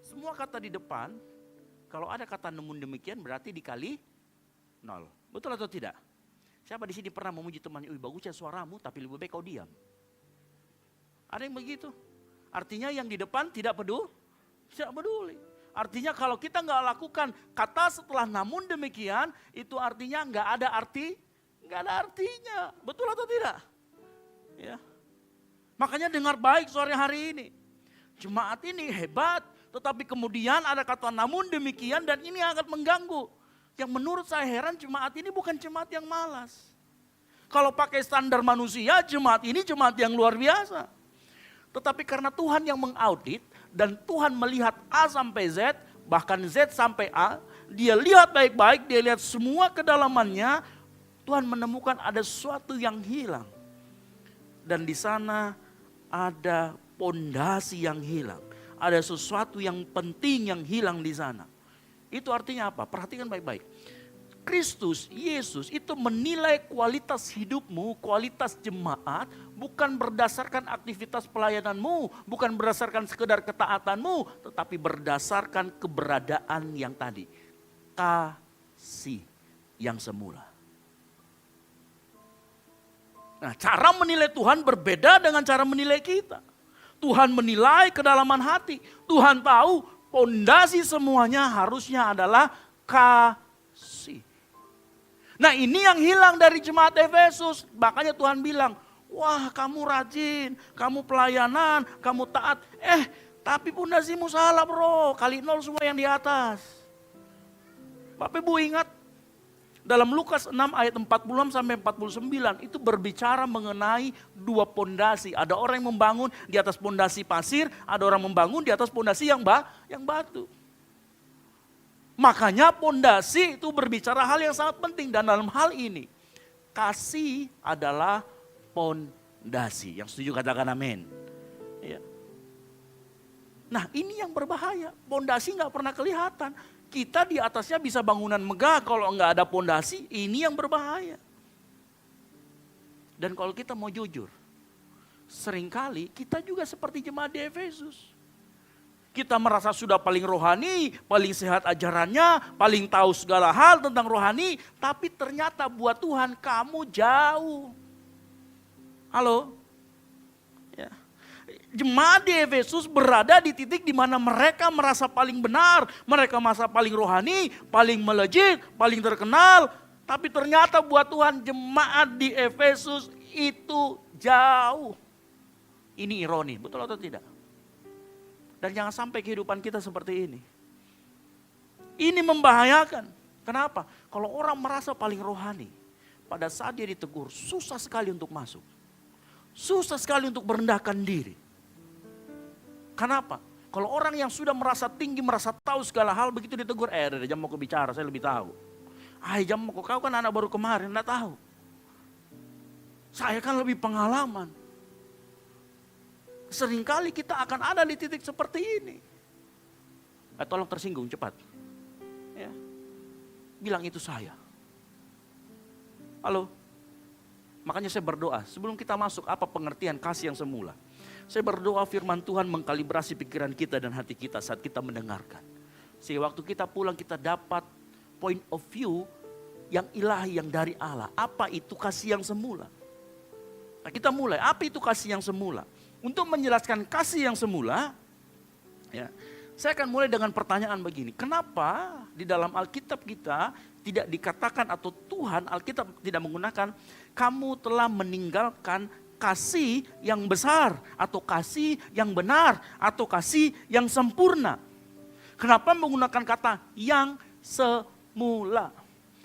semua kata di depan, kalau ada kata namun demikian berarti dikali 0, betul atau tidak? Siapa di sini pernah memuji temannya, bagusnya suaramu tapi lebih baik kau diam. Ada yang begitu. Artinya yang di depan tidak peduli. Artinya kalau kita nggak lakukan kata setelah namun demikian, itu artinya nggak ada artinya. Betul atau tidak? Ya. Makanya dengar baik sore hari ini. Jemaat ini hebat, tetapi kemudian ada kata namun demikian dan ini akan mengganggu. Yang menurut saya heran jemaat ini bukan jemaat yang malas. Kalau pakai standar manusia, jemaat ini jemaat yang luar biasa. Tetapi karena Tuhan yang mengaudit dan Tuhan melihat A sampai Z, bahkan Z sampai A, dia lihat baik-baik, dia lihat semua kedalamannya, Tuhan menemukan ada sesuatu yang hilang. Dan di sana ada pondasi yang hilang. Ada sesuatu yang penting yang hilang di sana. Itu artinya apa? Perhatikan baik-baik. Kristus, Yesus itu menilai kualitas hidupmu, kualitas jemaat, bukan berdasarkan aktivitas pelayananmu, bukan berdasarkan sekedar ketaatanmu, tetapi berdasarkan keberadaan yang tadi. Kasih yang semula. Nah, cara menilai Tuhan berbeda dengan cara menilai kita. Tuhan menilai kedalaman hati. Tuhan tahu pondasi semuanya harusnya adalah kasih. Nah, ini yang hilang dari jemaat Efesus. Makanya Tuhan bilang, wah kamu rajin, kamu pelayanan, kamu taat. Tapi pondasimu salah bro, kali nol semua yang di atas. Bapak Ibu ingat, dalam Lukas 6 ayat 46 sampai 49 itu berbicara mengenai dua pondasi. Ada orang yang membangun di atas pondasi pasir, ada orang membangun di atas pondasi yang batu. Makanya pondasi itu berbicara hal yang sangat penting, dan dalam hal ini kasih adalah pondasi. Yang setuju katakan amin. Ya. Nah, ini yang berbahaya. Pondasi nggak pernah kelihatan. Kita di atasnya bisa bangunan megah, kalau nggak ada pondasi, ini yang berbahaya. Dan kalau kita mau jujur, seringkali kita juga seperti jemaat di Efesus. Kita merasa sudah paling rohani, paling sehat ajarannya, paling tahu segala hal tentang rohani, tapi ternyata buat Tuhan kamu jauh. Halo? Ya. Jemaat di Efesus berada di titik di mana mereka merasa paling benar, mereka merasa paling rohani, paling melejit, paling terkenal, tapi ternyata buat Tuhan jemaat di Efesus itu jauh. Ini ironi, betul atau tidak? Dan jangan sampai kehidupan kita seperti ini. Ini membahayakan. Kenapa? Kalau orang merasa paling rohani, pada saat dia ditegur, susah sekali untuk masuk. Susah sekali untuk merendahkan diri. Kenapa? Kalau orang yang sudah merasa tinggi, merasa tahu segala hal, begitu ditegur, jam mau bicara, saya lebih tahu. Jam mau kau kan anak baru kemarin, enggak tahu. Saya kan lebih pengalaman. Seringkali kita akan ada di titik seperti ini. Tolong tersinggung cepat. Ya. Bilang itu saya. Halo. Makanya saya berdoa sebelum kita masuk apa pengertian kasih yang semula. Saya berdoa firman Tuhan mengkalibrasi pikiran kita dan hati kita saat kita mendengarkan. Sehingga waktu kita pulang kita dapat point of view yang ilahi, yang dari Allah. Apa itu kasih yang semula? Nah, kita mulai, apa itu kasih yang semula? Untuk menjelaskan kasih yang semula, ya, saya akan mulai dengan pertanyaan begini. Kenapa di dalam Alkitab kita tidak dikatakan atau Tuhan Alkitab tidak menggunakan kamu telah meninggalkan kasih yang besar atau kasih yang benar atau kasih yang sempurna? Kenapa menggunakan kata yang semula?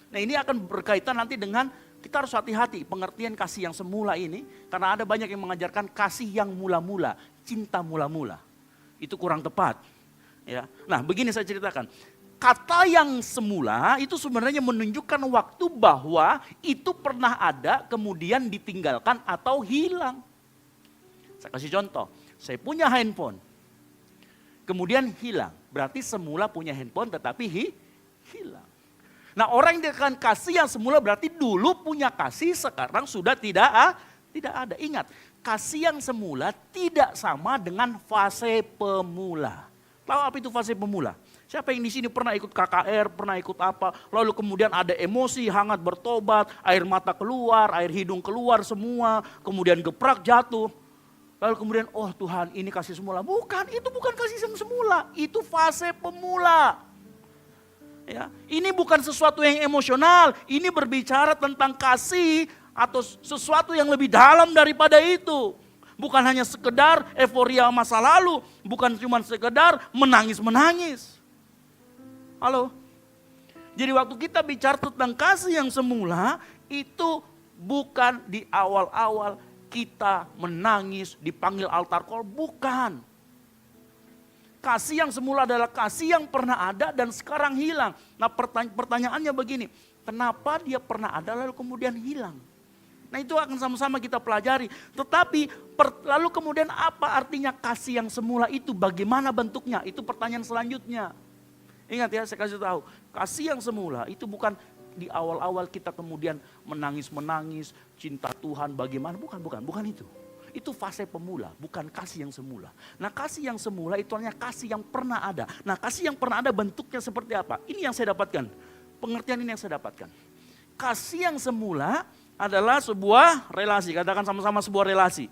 Nah, ini akan berkaitan nanti dengan kita harus hati-hati pengertian kasih yang semula ini. Karena ada banyak yang mengajarkan kasih yang mula-mula, cinta mula-mula. Itu kurang tepat. Ya. Nah, begini saya ceritakan. Kata yang semula itu sebenarnya menunjukkan waktu bahwa itu pernah ada kemudian ditinggalkan atau hilang. Saya kasih contoh, saya punya handphone. Kemudian hilang, berarti semula punya handphone tetapi hilang. Nah, orang yang dengan kasih yang semula berarti dulu punya kasih, sekarang sudah tidak ada. Ingat, kasih yang semula tidak sama dengan fase pemula. Tahu apa itu fase pemula? Siapa yang di sini pernah ikut KKR, pernah ikut apa, lalu kemudian ada emosi, hangat bertobat, air mata keluar, air hidung keluar semua, kemudian geprak jatuh. Lalu kemudian, oh Tuhan ini kasih semula. Bukan, itu bukan kasih yang semula, itu fase pemula. Ya, ini bukan sesuatu yang emosional, ini berbicara tentang kasih atau sesuatu yang lebih dalam daripada itu. Bukan hanya sekedar euforia masa lalu, bukan cuma sekedar menangis-menangis. Halo? Jadi waktu kita bicara tentang kasih yang semula, itu bukan di awal-awal kita menangis, dipanggil altar call, bukan. Kasih yang semula adalah kasih yang pernah ada dan sekarang hilang. Nah, pertanyaannya begini, Kenapa dia pernah ada lalu kemudian hilang? Nah itu akan sama-sama kita pelajari. Tetapi lalu kemudian apa artinya kasih yang semula itu? Bagaimana bentuknya? Itu pertanyaan selanjutnya. Ingat ya, saya kasih tahu. Kasih yang semula itu bukan di awal-awal kita kemudian menangis-menangis, cinta Tuhan bagaimana. Bukan itu. Itu fase pemula, bukan kasih yang semula. Nah kasih yang semula itu hanya kasih yang pernah ada. Nah kasih yang pernah ada bentuknya seperti apa? Ini yang saya dapatkan. Pengertian ini yang saya dapatkan. Kasih yang semula adalah sebuah relasi, katakan sama-sama sebuah relasi.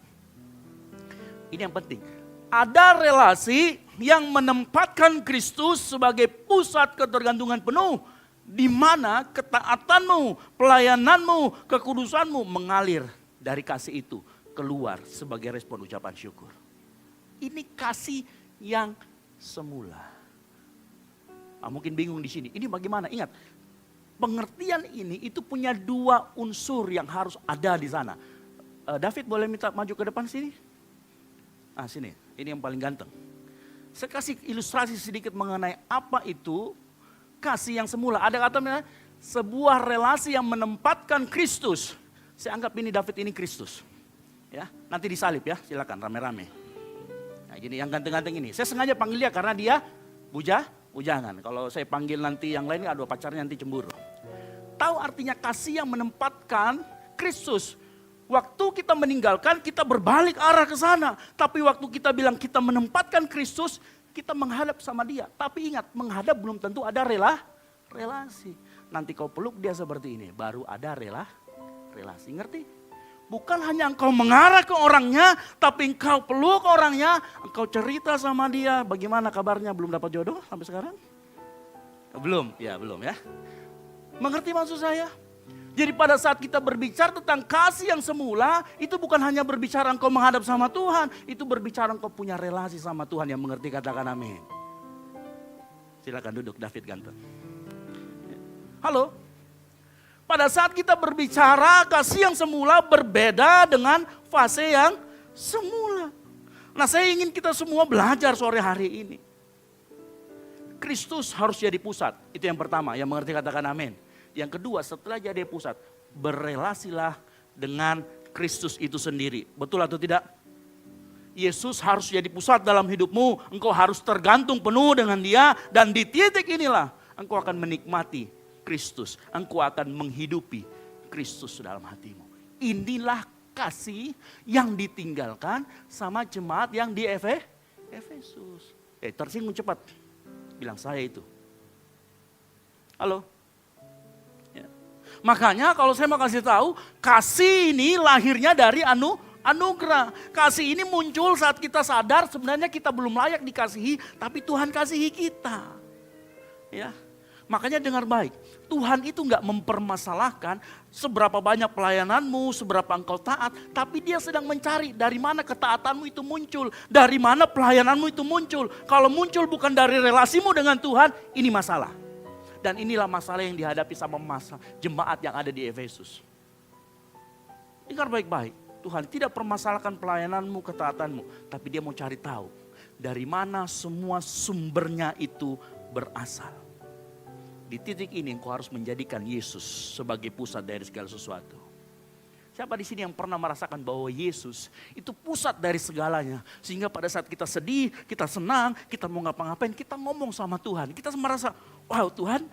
Ini yang penting. Ada relasi yang menempatkan Kristus sebagai pusat ketergantungan penuh, di mana ketaatanmu, pelayananmu, kekudusanmu mengalir dari kasih itu keluar sebagai respon ucapan syukur. Ini kasih yang semula. Mungkin bingung di sini. Ini bagaimana? Ingat. Pengertian ini itu punya dua unsur yang harus ada di sana. David boleh minta maju ke depan sini? Sini, ini yang paling ganteng. Saya kasih ilustrasi sedikit mengenai apa itu kasih yang semula. Ada kata sebuah relasi yang menempatkan Kristus. Saya anggap ini David ini Kristus. Ya, nanti disalib ya, silakan rame-rame. Nah, gini yang ganteng-ganteng ini. Saya sengaja panggil dia karena dia bujangan. Kalau saya panggil nanti yang lain, aduh pacarnya nanti cemburu. Tahu artinya kasih yang menempatkan Kristus. Waktu kita meninggalkan, kita berbalik arah ke sana. Tapi waktu kita bilang kita menempatkan Kristus, kita menghadap sama dia. Tapi ingat, menghadap belum tentu ada relasi. Nanti kau peluk dia seperti ini, baru ada relasi. Ngerti? Bukan hanya engkau mengarah ke orangnya, tapi engkau peluk orangnya, engkau cerita sama dia, bagaimana kabarnya, belum dapat jodoh sampai sekarang? Belum ya. Mengerti maksud saya? Jadi pada saat kita berbicara tentang kasih yang semula, itu bukan hanya berbicara engkau menghadap sama Tuhan, itu berbicara engkau punya relasi sama Tuhan. Yang mengerti katakan amin. Silakan duduk David ganteng. Halo? Pada saat kita berbicara kasih yang semula berbeda dengan fase yang semula. Nah saya ingin kita semua belajar sore hari ini. Kristus harus jadi pusat. Itu yang pertama, yang mengerti katakan amin. Yang kedua, setelah jadi pusat, berelasilah dengan Kristus itu sendiri. Betul atau tidak? Yesus harus jadi pusat dalam hidupmu. Engkau harus tergantung penuh dengan dia. Dan di titik inilah engkau akan menikmati Kristus. Engkau akan menghidupi Kristus dalam hatimu. Inilah kasih yang ditinggalkan sama jemaat yang di Efesus. Tersinggung cepat. Bilang saya itu. Halo? Ya. Makanya kalau saya mau kasih tahu, kasih ini lahirnya dari anugerah. Kasih ini muncul saat kita sadar sebenarnya kita belum layak dikasihi, tapi Tuhan kasihi kita. Ya. Makanya dengar baik, Tuhan itu gak mempermasalahkan seberapa banyak pelayananmu, seberapa engkau taat. Tapi dia sedang mencari dari mana ketaatanmu itu muncul. Dari mana pelayananmu itu muncul. Kalau muncul bukan dari relasimu dengan Tuhan, ini masalah. Dan inilah masalah yang dihadapi sama jemaat yang ada di Efesus. Dengar baik-baik, Tuhan tidak permasalahkan pelayananmu, ketaatanmu. Tapi dia mau cari tahu dari mana semua sumbernya itu berasal. Di titik ini engkau harus menjadikan Yesus sebagai pusat dari segala sesuatu. Siapa di sini yang pernah merasakan bahwa Yesus itu pusat dari segalanya. Sehingga pada saat kita sedih, kita senang, kita mau ngapa-ngapain, kita ngomong sama Tuhan. Kita merasa, wow Tuhan,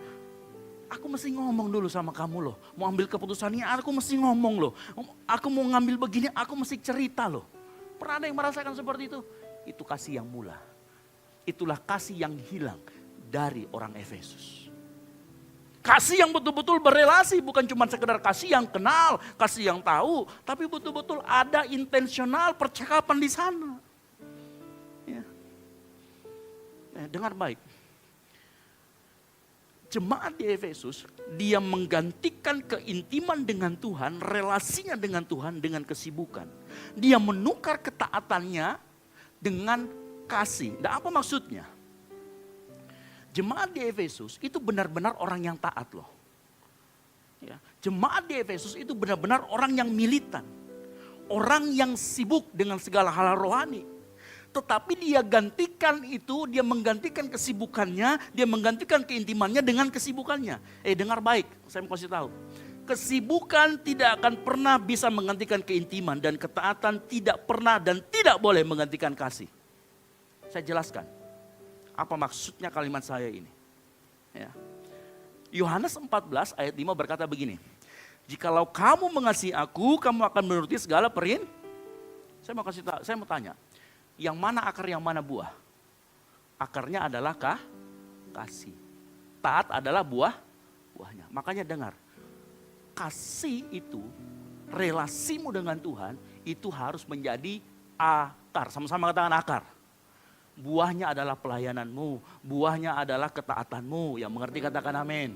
aku mesti ngomong dulu sama kamu loh. Mau ambil keputusan ini, aku mesti ngomong loh. Aku mau ngambil begini, aku mesti cerita loh. Pernah ada yang merasakan seperti itu? Itu kasih yang mula. Itulah kasih yang hilang dari orang Efesus. Kasih yang betul-betul berelasi, bukan cuma sekedar kasih yang kenal, kasih yang tahu, tapi betul-betul ada intensional percakapan di sana. Ya. Dengar baik. Jemaat di Efesus, dia menggantikan keintiman dengan Tuhan, relasinya dengan Tuhan dengan kesibukan. Dia menukar ketaatannya dengan kasih. Dan apa maksudnya? Jemaat di Efesus itu benar-benar orang yang taat loh. Ya, jemaat di Efesus itu benar-benar orang yang militan. Orang yang sibuk dengan segala hal rohani. tetapi dia gantikan itu, dia menggantikan kesibukannya, dia menggantikan keintimannya dengan kesibukannya. Dengar baik, saya mau kasih tahu. Kesibukan tidak akan pernah bisa menggantikan keintiman, dan ketaatan tidak pernah dan tidak boleh menggantikan kasih. Saya jelaskan apa maksudnya kalimat saya ini. Ya. Yohanes 14 ayat 5 berkata begini, jikalau kamu mengasihi aku, kamu akan menuruti segala perintah. Saya mau tanya, yang mana akar, yang mana buah? Akarnya adalah kasih. Taat adalah buahnya. Makanya dengar, kasih itu, relasimu dengan Tuhan, itu harus menjadi akar. Sama-sama katakan akar. Buahnya adalah pelayananmu, buahnya adalah ketaatanmu. Yang mengerti katakan amin.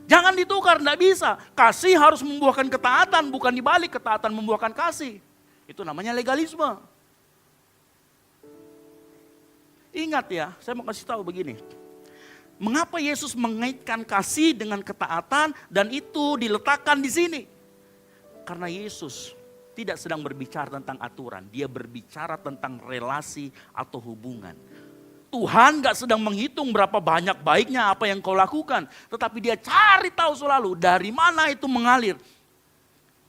Jangan ditukar, tidak bisa. Kasih harus membuahkan ketaatan, bukan dibalik ketaatan membuahkan kasih. Itu namanya legalisme. Ingat ya, saya mau kasih tahu begini. Mengapa Yesus mengaitkan kasih dengan ketaatan dan itu diletakkan di sini? Karena Yesus tidak sedang berbicara tentang aturan, dia berbicara tentang relasi atau hubungan. Tuhan gak sedang menghitung berapa banyak baiknya apa yang kau lakukan, tetapi dia cari tahu selalu dari mana itu mengalir.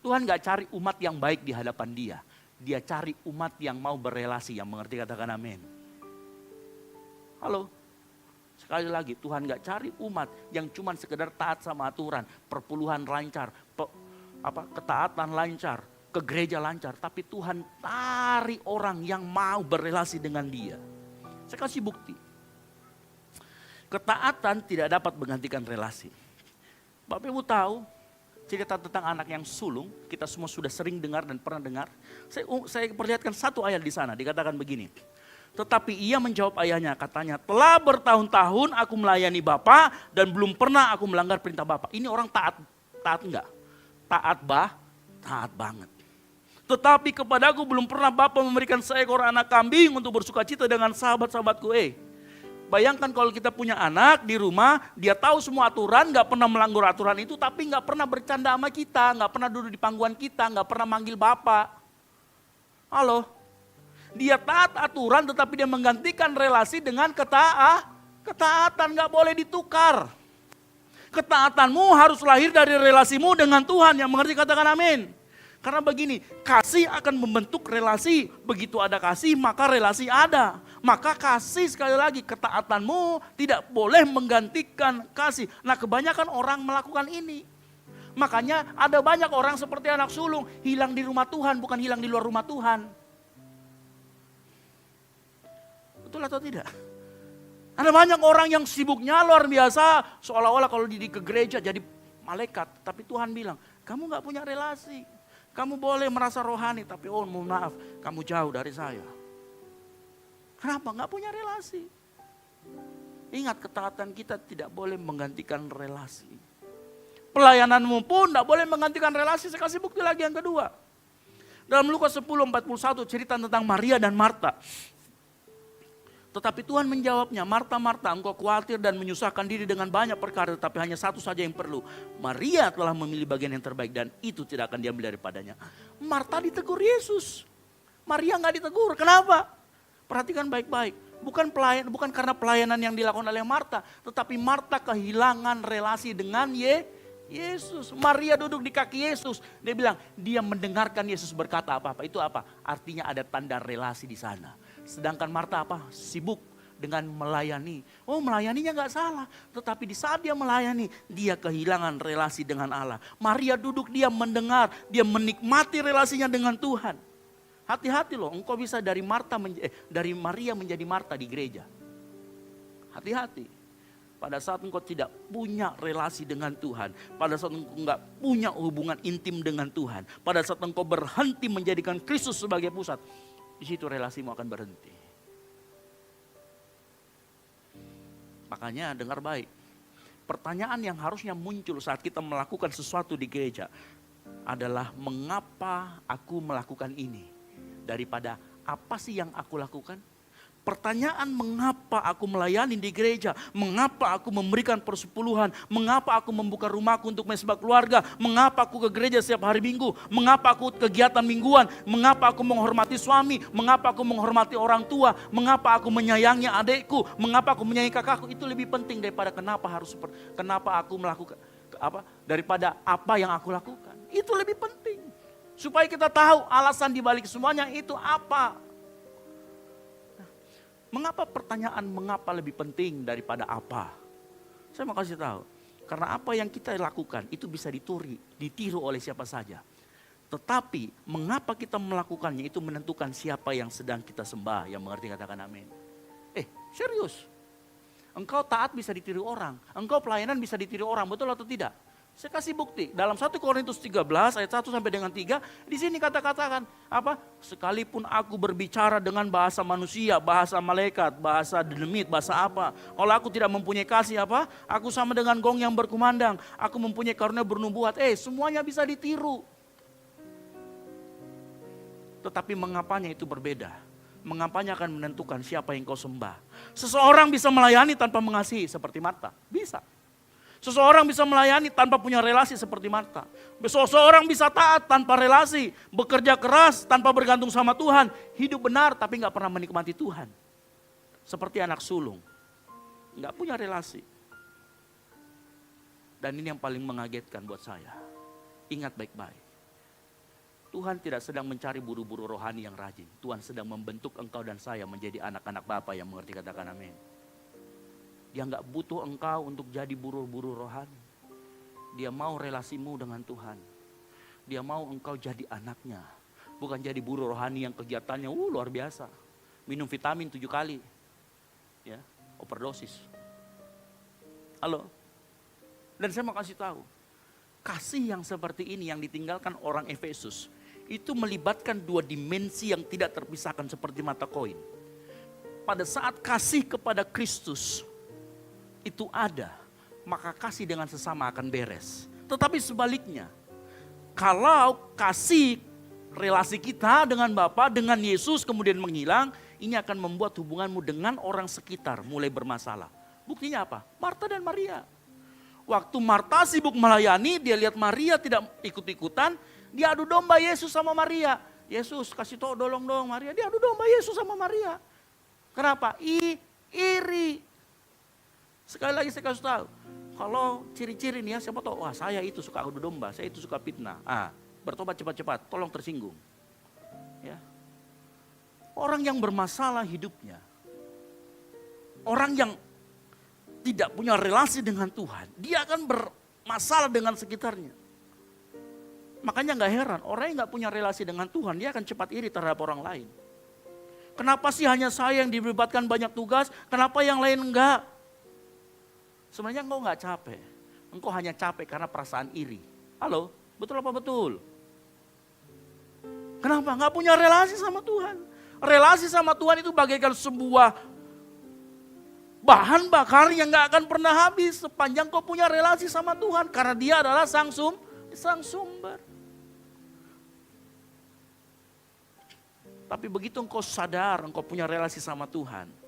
Tuhan gak cari umat yang baik di hadapan dia, dia cari umat yang mau berelasi, yang mengerti katakan amin. Halo, sekali lagi Tuhan gak cari umat yang cuma sekedar taat sama aturan, perpuluhan lancar, ketaatan lancar, ke gereja lancar, tapi Tuhan cari orang yang mau berelasi dengan dia. Saya kasih bukti. Ketaatan tidak dapat menggantikan relasi. Bapak Ibu tahu cerita tentang anak yang sulung, kita semua sudah sering dengar dan pernah dengar. Saya perlihatkan satu ayat di sana, dikatakan begini. Tetapi ia menjawab ayahnya, katanya, telah bertahun-tahun aku melayani Bapa dan belum pernah aku melanggar perintah Bapa. Ini orang taat enggak? Taat banget. Tetapi kepadaku belum pernah Bapa memberikan seekor anak kambing untuk bersukacita dengan sahabat-sahabatku. Bayangkan kalau kita punya anak di rumah, dia tahu semua aturan, gak pernah melanggar aturan itu, tapi gak pernah bercanda sama kita, gak pernah duduk di pangkuan kita, gak pernah manggil Bapak. Halo? Dia taat aturan tetapi dia menggantikan relasi dengan ketaatan, gak boleh ditukar. Ketaatanmu harus lahir dari relasimu dengan Tuhan, yang mengerti katakan amin. Karena begini, kasih akan membentuk relasi. Begitu ada kasih, maka relasi ada. Maka kasih sekali lagi, ketaatanmu tidak boleh menggantikan kasih. Nah kebanyakan orang melakukan ini. Makanya ada banyak orang seperti anak sulung, hilang di rumah Tuhan, bukan hilang di luar rumah Tuhan. Betul atau tidak? Ada banyak orang yang sibuknya luar biasa, seolah-olah kalau ke gereja jadi malaikat. Tapi Tuhan bilang, kamu gak punya relasi. Kamu boleh merasa rohani, tapi mohon maaf, kamu jauh dari saya. Kenapa? Gak punya relasi. Ingat, ketaatan kita tidak boleh menggantikan relasi. Pelayananmu pun tidak boleh menggantikan relasi. Saya kasih bukti lagi yang kedua. Dalam Lukas 10:41 cerita tentang Maria dan Marta. Tetapi Tuhan menjawabnya, Marta, Marta, engkau khawatir dan menyusahkan diri dengan banyak perkara, tapi hanya satu saja yang perlu. Maria telah memilih bagian yang terbaik dan itu tidak akan diambil daripadanya. Marta ditegur Yesus. Maria gak ditegur. Kenapa? Perhatikan baik-baik. Bukan karena pelayanan yang dilakukan oleh Marta, tetapi Marta kehilangan relasi dengan Yesus. Maria duduk di kaki Yesus. Dia bilang, dia mendengarkan Yesus berkata apa-apa. Itu apa? Artinya ada tanda relasi di sana. Sedangkan Marta apa? Sibuk dengan melayani. Oh, melayaninya gak salah. Tetapi di saat dia melayani, dia kehilangan relasi dengan Allah. Maria duduk, dia mendengar, dia menikmati relasinya dengan Tuhan. Hati-hati loh, engkau bisa dari Maria menjadi Marta di gereja. Hati-hati. Pada saat engkau tidak punya relasi dengan Tuhan, pada saat engkau gak punya hubungan intim dengan Tuhan, pada saat engkau berhenti menjadikan Kristus sebagai pusat, di situ relasimu akan berhenti. Makanya dengar baik. Pertanyaan yang harusnya muncul saat kita melakukan sesuatu di gereja adalah mengapa aku melakukan ini? Daripada apa sih yang aku lakukan? Pertanyaan mengapa aku melayani di gereja, mengapa aku memberikan persepuluhan, mengapa aku membuka rumahku untuk mesbah keluarga, mengapa aku ke gereja setiap hari Minggu, mengapa aku kegiatan mingguan, mengapa aku menghormati suami, mengapa aku menghormati orang tua, mengapa aku menyayangi adikku, mengapa aku menyayangi kakakku, itu lebih penting daripada kenapa aku melakukan daripada apa yang aku lakukan. Itu lebih penting. Supaya kita tahu alasan dibalik semuanya itu apa. Mengapa pertanyaan mengapa lebih penting daripada apa? Saya mau kasih tahu. Karena apa yang kita lakukan itu bisa ditiru oleh siapa saja. Tetapi mengapa kita melakukannya itu menentukan siapa yang sedang kita sembah. Yang mengerti katakan amin. Serius. Engkau taat bisa ditiru orang. Engkau pelayanan bisa ditiru orang. Betul atau tidak? Saya kasih bukti. Dalam 1 Korintus 13 ayat 1 sampai dengan 3. Di sini katakan apa? Sekalipun aku berbicara dengan bahasa manusia, bahasa malaikat, bahasa dinamit, bahasa apa. Kalau aku tidak mempunyai kasih apa? Aku sama dengan gong yang berkumandang. Aku mempunyai karunia bernubuat. Semuanya bisa ditiru. Tetapi mengapanya itu berbeda? Mengapanya akan menentukan siapa yang kau sembah. Seseorang bisa melayani tanpa mengasihi seperti Marta. Bisa. Seseorang bisa melayani tanpa punya relasi seperti Marta. Seseorang bisa taat tanpa relasi. Bekerja keras tanpa bergantung sama Tuhan. Hidup benar tapi gak pernah menikmati Tuhan. Seperti anak sulung. Gak punya relasi. Dan ini yang paling mengagetkan buat saya. Ingat baik-baik. Tuhan tidak sedang mencari buru-buru rohani yang rajin. Tuhan sedang membentuk engkau dan saya menjadi anak-anak Bapa yang mengerti katakan amin. Dia nggak butuh engkau untuk jadi buru-buru rohani. Dia mau relasimu dengan Tuhan. Dia mau engkau jadi anaknya. Bukan jadi buru rohani yang kegiatannya luar biasa. Minum vitamin 7 kali. Ya, overdosis. Halo. Dan saya mau kasih tahu. Kasih yang seperti ini yang ditinggalkan orang Efesus. Itu melibatkan 2 dimensi yang tidak terpisahkan seperti mata koin. Pada saat kasih kepada Kristus itu ada, maka kasih dengan sesama akan beres. Tetapi sebaliknya, kalau kasih relasi kita dengan Bapa, dengan Yesus kemudian menghilang, ini akan membuat hubunganmu dengan orang sekitar mulai bermasalah. Buktinya apa? Marta dan Maria. Waktu Marta sibuk melayani, dia lihat Maria tidak ikut-ikutan, dia adu domba Yesus sama Maria. Yesus kasih tau dong Maria, dia adu domba Yesus sama Maria. Kenapa? Iri. Sekali lagi saya kasih tahu, kalau ciri-ciri nih ya, siapa tahu, wah saya itu suka adu domba, saya itu suka fitnah. Bertobat cepat-cepat, tolong tersinggung. Ya. Orang yang bermasalah hidupnya, orang yang tidak punya relasi dengan Tuhan, dia akan bermasalah dengan sekitarnya. Makanya gak heran, orang yang gak punya relasi dengan Tuhan, dia akan cepat iri terhadap orang lain. Kenapa sih hanya saya yang dilibatkan banyak tugas, kenapa yang lain enggak? Sebenarnya engkau gak capek, engkau hanya capek karena perasaan iri. Halo, betul apa betul? Kenapa? Gak punya relasi sama Tuhan. Relasi sama Tuhan itu bagaikan sebuah bahan bakar yang gak akan pernah habis sepanjang kau punya relasi sama Tuhan. Karena dia adalah sang sumber. Tapi begitu engkau sadar, engkau punya relasi sama Tuhan.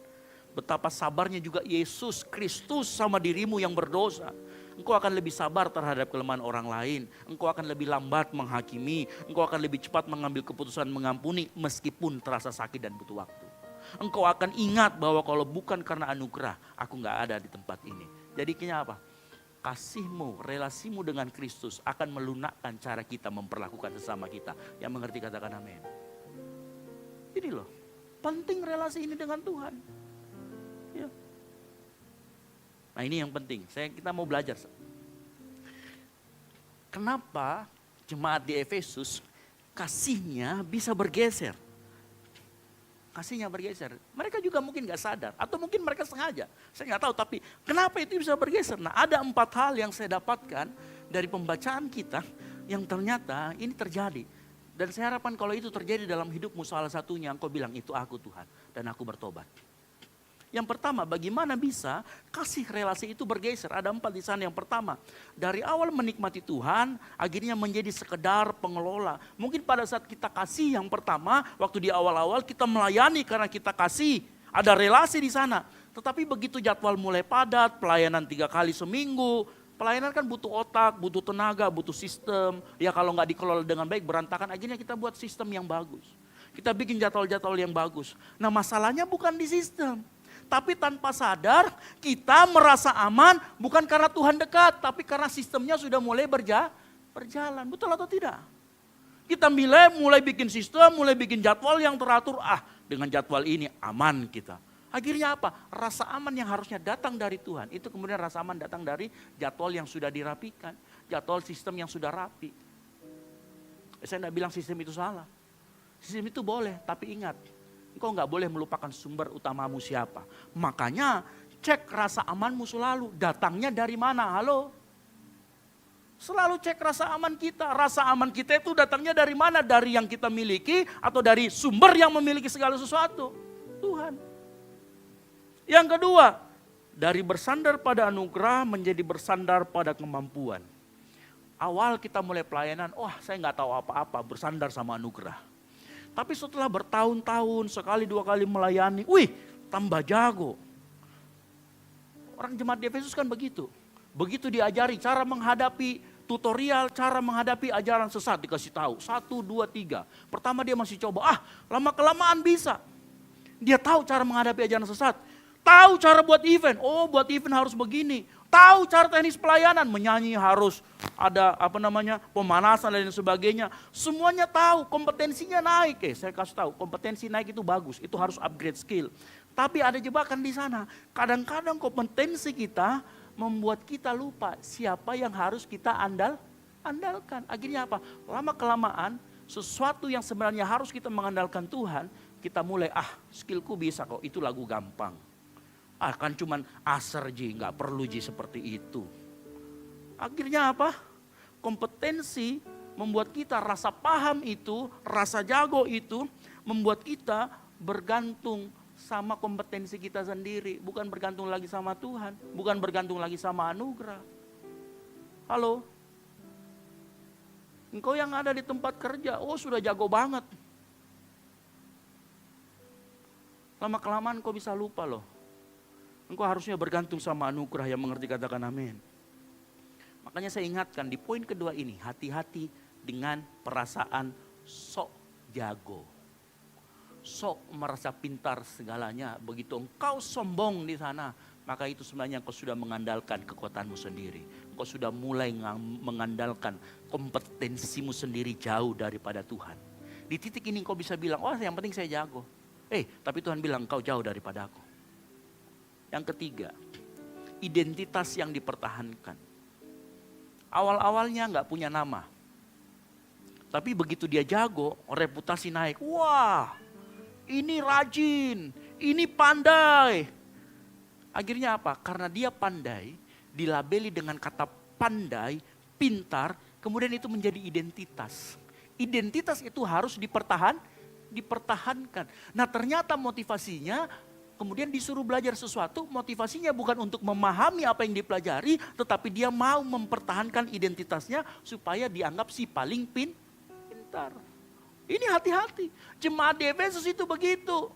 Betapa sabarnya juga Yesus Kristus sama dirimu yang berdosa. Engkau akan lebih sabar terhadap kelemahan orang lain. Engkau akan lebih lambat menghakimi. Engkau akan lebih cepat mengambil keputusan mengampuni meskipun terasa sakit dan butuh waktu. Engkau akan ingat bahwa kalau bukan karena anugerah, aku gak ada di tempat ini. Jadi apa? Kasihmu, relasimu dengan Kristus akan melunakkan cara kita memperlakukan sesama kita. Yang mengerti katakan amin. Ini loh, penting relasi ini dengan Tuhan. Ya. Nah ini yang penting, kita mau belajar. Kenapa jemaat di Efesus kasihnya bisa bergeser? Kasihnya bergeser. Mereka juga mungkin gak sadar, atau mungkin mereka sengaja. Saya gak tahu, tapi kenapa itu bisa bergeser? Nah ada 4 hal yang saya dapatkan dari pembacaan kita yang ternyata ini terjadi. Dan saya harapkan kalau itu terjadi dalam hidupmu, salah satunya engkau bilang itu aku Tuhan dan aku bertobat. Yang pertama, bagaimana bisa kasih relasi itu bergeser? Ada 4 di sana. Yang pertama, dari awal menikmati Tuhan, akhirnya menjadi sekedar pengelola. Mungkin pada saat kita kasih yang pertama, waktu di awal-awal kita melayani karena kita kasih. ada relasi di sana. Tetapi begitu jadwal mulai padat, pelayanan 3 kali seminggu, pelayanan kan butuh otak, butuh tenaga, butuh sistem. Ya kalau nggak dikelola dengan baik berantakan, akhirnya kita buat sistem yang bagus. Kita bikin jadwal-jadwal yang bagus. Nah masalahnya bukan di sistem. Tapi tanpa sadar kita merasa aman bukan karena Tuhan dekat, tapi karena sistemnya sudah mulai berjalan. Betul atau tidak? Kita mulai bikin sistem, mulai bikin jadwal yang teratur. Dengan jadwal ini aman kita. Akhirnya apa? Rasa aman yang harusnya datang dari Tuhan. Itu kemudian rasa aman datang dari jadwal yang sudah dirapikan. Jadwal sistem yang sudah rapi. Saya tidak bilang sistem itu salah. Sistem itu boleh, tapi ingat. Engkau nggak boleh melupakan sumber utamamu siapa. Makanya cek rasa amanmu selalu. Datangnya dari mana? Halo? Selalu cek rasa aman kita. Rasa aman kita itu datangnya dari mana? Dari yang kita miliki atau dari sumber yang memiliki segala sesuatu? Tuhan. Yang kedua, dari bersandar pada anugerah menjadi bersandar pada kemampuan. Awal kita mulai pelayanan, saya nggak tahu apa-apa, bersandar sama anugerah. Tapi setelah bertahun-tahun, sekali 2 kali melayani, tambah jago. Orang jemaat di Efesus kan begitu. Begitu diajari cara menghadapi tutorial, cara menghadapi ajaran sesat dikasih tahu. 1, 2, 3. Pertama dia masih coba, lama-kelamaan bisa. Dia tahu cara menghadapi ajaran sesat. Tahu cara buat event, buat event harus begini. Tahu cara teknis pelayanan, menyanyi harus ada pemanasan dan sebagainya. Semuanya tahu, kompetensinya naik. Saya kasih tahu, kompetensi naik itu bagus, itu harus upgrade skill. Tapi ada jebakan di sana. Kadang-kadang kompetensi kita membuat kita lupa siapa yang harus kita andalkan. Akhirnya apa? Lama-kelamaan sesuatu yang sebenarnya harus kita mengandalkan Tuhan, kita mulai skillku bisa kok, itu lagu gampang. Kan cuman aser ji, nggak perlu ji seperti itu. Akhirnya apa? Kompetensi membuat kita rasa paham itu, rasa jago itu membuat kita bergantung sama kompetensi kita sendiri, bukan bergantung lagi sama Tuhan, bukan bergantung lagi sama anugerah. Halo? Engkau yang ada di tempat kerja, sudah jago banget. Lama-kelamaan kau bisa lupa loh. Engkau harusnya bergantung sama anugerah, yang mengerti katakan amin. Makanya saya ingatkan di poin kedua ini, hati-hati dengan perasaan sok jago. Sok merasa pintar segalanya, begitu engkau sombong di sana, maka itu sebenarnya engkau sudah mengandalkan kekuatanmu sendiri. Engkau sudah mulai mengandalkan kompetensimu sendiri jauh daripada Tuhan. Di titik ini engkau bisa bilang, yang penting saya jago. Tapi Tuhan bilang engkau jauh daripada aku. Yang ketiga, identitas yang dipertahankan. Awal-awalnya nggak punya nama. Tapi begitu dia jago, reputasi naik. Ini rajin, ini pandai. Akhirnya apa? Karena dia pandai, dilabeli dengan kata pandai, pintar, kemudian itu menjadi identitas. Identitas itu harus dipertahankan. Nah ternyata motivasinya, kemudian disuruh belajar sesuatu, motivasinya bukan untuk memahami apa yang dipelajari, tetapi dia mau mempertahankan identitasnya supaya dianggap si paling pintar. Ini hati-hati. Jemaat di Efesus itu begitu.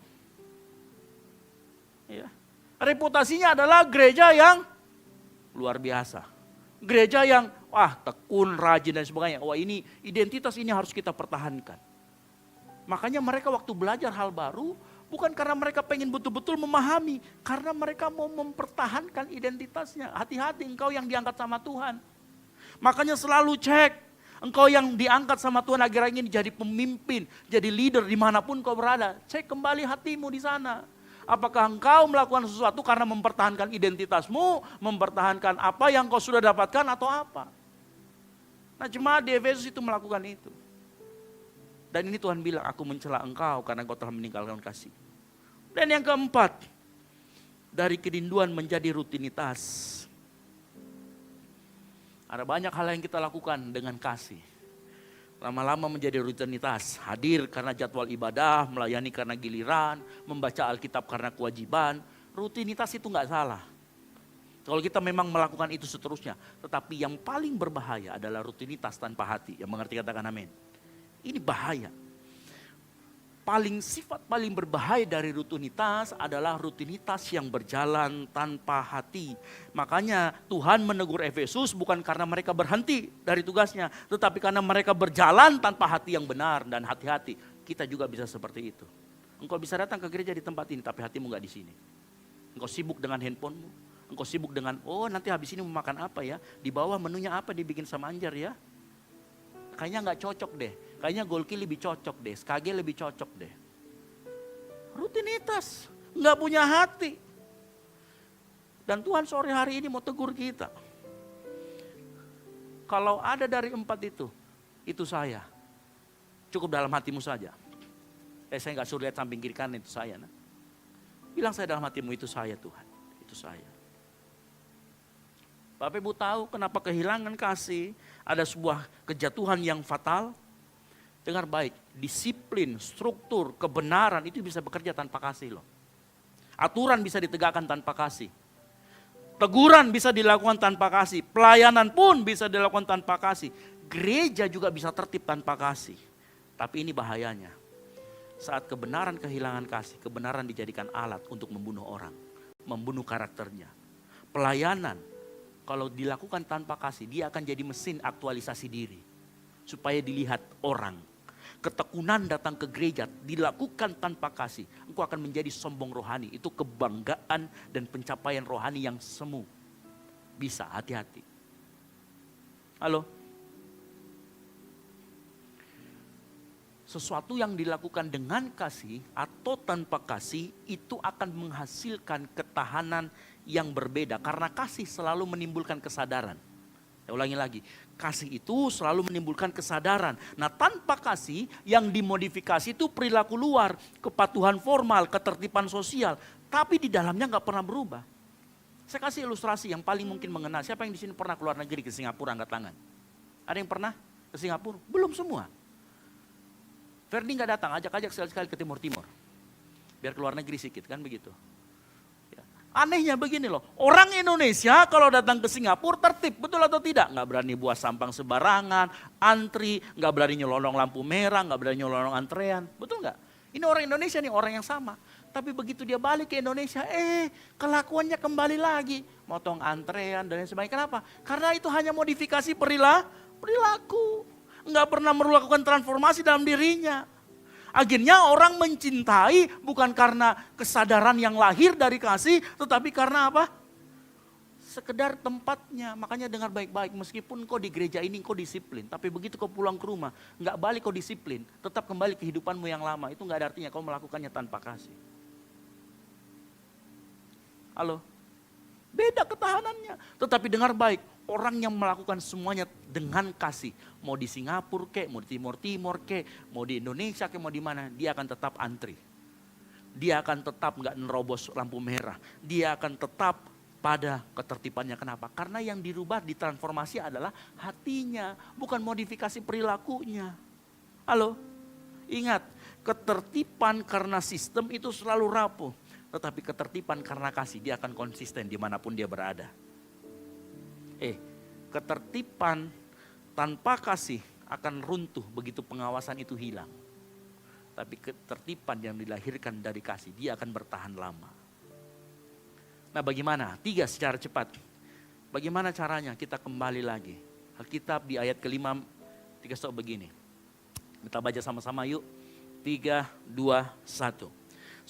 Ya. Reputasinya adalah gereja yang luar biasa. Gereja yang tekun, rajin dan sebagainya. Ini identitas ini harus kita pertahankan. Makanya mereka waktu belajar hal baru, bukan karena mereka pengen betul-betul memahami. Karena mereka mau mempertahankan identitasnya. Hati-hati engkau yang diangkat sama Tuhan. Makanya selalu cek. Engkau yang diangkat sama Tuhan akhirnya ingin jadi pemimpin, jadi leader dimanapun kau berada. Cek kembali hatimu di sana. Apakah engkau melakukan sesuatu karena mempertahankan identitasmu, mempertahankan apa yang kau sudah dapatkan atau apa? Nah jemaat di Efesus itu melakukan itu. Dan ini Tuhan bilang, aku mencela engkau karena engkau telah meninggalkan kasih. Dan yang keempat, dari kerinduan menjadi rutinitas. Ada banyak hal yang kita lakukan dengan kasih. Lama-lama menjadi rutinitas. Hadir karena jadwal ibadah, melayani karena giliran, membaca Alkitab karena kewajiban. Rutinitas itu nggak salah. Kalau kita memang melakukan itu seterusnya. Tetapi yang paling berbahaya adalah rutinitas tanpa hati. Yang mengerti katakan amin. Ini bahaya. sifat paling berbahaya dari rutinitas adalah rutinitas yang berjalan tanpa hati. Makanya Tuhan menegur Efesus bukan karena mereka berhenti dari tugasnya, tetapi karena mereka berjalan tanpa hati yang benar dan hati-hati. Kita juga bisa seperti itu. Engkau bisa datang ke gereja di tempat ini, tapi hatimu gak di sini. Engkau sibuk dengan handphonemu, engkau sibuk dengan, oh nanti habis ini mau makan apa ya, di bawah menunya apa dibikin sama Anjar ya. Kayaknya gak cocok deh, kayaknya Golki lebih cocok deh, SKG lebih cocok deh. Rutinitas, gak punya hati. Dan Tuhan sore hari ini mau tegur kita. Kalau ada dari 4 itu saya. Cukup dalam hatimu saja. Saya gak suruh lihat samping kiri kanan, itu saya. Nah. Bilang saya dalam hatimu, itu saya Tuhan, itu saya. Bapak Ibu tahu kenapa kehilangan kasih ada sebuah kejatuhan yang fatal? Dengar baik, disiplin, struktur, kebenaran itu bisa bekerja tanpa kasih loh. Aturan bisa ditegakkan tanpa kasih. Teguran bisa dilakukan tanpa kasih. Pelayanan pun bisa dilakukan tanpa kasih. Gereja juga bisa tertib tanpa kasih. Tapi ini bahayanya. Saat kebenaran kehilangan kasih, kebenaran dijadikan alat untuk membunuh orang. Membunuh karakternya. Pelayanan, kalau dilakukan tanpa kasih, dia akan jadi mesin aktualisasi diri. Supaya dilihat orang. Ketekunan datang ke gereja, dilakukan tanpa kasih. Engkau akan menjadi sombong rohani. Itu kebanggaan dan pencapaian rohani yang semu. Bisa, hati-hati. Halo? Sesuatu yang dilakukan dengan kasih atau tanpa kasih, itu akan menghasilkan ketahanan yang berbeda. Karena kasih selalu menimbulkan kesadaran. Saya ulangi lagi, kasih itu selalu menimbulkan kesadaran. Nah tanpa kasih yang dimodifikasi itu perilaku luar, kepatuhan formal, ketertiban sosial. Tapi di dalamnya gak pernah berubah. Saya kasih ilustrasi yang paling mungkin mengena. Siapa yang di sini pernah keluar negeri ke Singapura angkat tangan? Ada yang pernah ke Singapura? Belum semua. Ferdi gak datang, ajak-ajak sekali-sekali ke Timur-Timur. Biar keluar negeri sedikit, kan begitu. Ya. Anehnya begini loh, orang Indonesia kalau datang ke Singapura tertib, betul atau tidak? Gak berani buang sampah sembarangan, antri, gak berani nyelonong lampu merah, gak berani nyelonong antrean. Betul gak? Ini orang Indonesia nih, orang yang sama. Tapi begitu dia balik ke Indonesia, kelakuannya kembali lagi. Motong antrean dan lain sebagainya. Kenapa? Karena itu hanya modifikasi perilaku. Enggak pernah melakukan transformasi dalam dirinya. Akhirnya orang mencintai bukan karena kesadaran yang lahir dari kasih, tetapi karena apa? Sekedar tempatnya. Makanya dengar baik-baik, meskipun kau di gereja ini kau disiplin, tapi begitu kau pulang ke rumah, enggak balik kau disiplin, tetap kembali kehidupanmu yang lama. Itu enggak ada artinya kau melakukannya tanpa kasih. Halo? Beda ketahanannya. Tetapi dengar baik, orang yang melakukan semuanya dengan kasih, mau di Singapura kek, mau di Timur-Timur kek, mau di Indonesia kek, mau di mana, dia akan tetap antri. Dia akan tetap nggak nerobos lampu merah. Dia akan tetap pada ketertibannya. Kenapa? Karena yang dirubah, ditransformasi adalah hatinya, bukan modifikasi perilakunya. Halo? Ingat, ketertiban karena sistem itu selalu rapuh. Tetapi ketertiban karena kasih, dia akan konsisten dimanapun dia berada. Ketertiban tanpa kasih akan runtuh begitu pengawasan itu hilang. Tapi ketertiban yang dilahirkan dari kasih, dia akan bertahan lama. Nah bagaimana? 3 secara cepat. Bagaimana caranya kita kembali lagi? Alkitab di ayat ke-5 dikasih tahu begini. Kita baca sama-sama yuk. 3, 2, 1.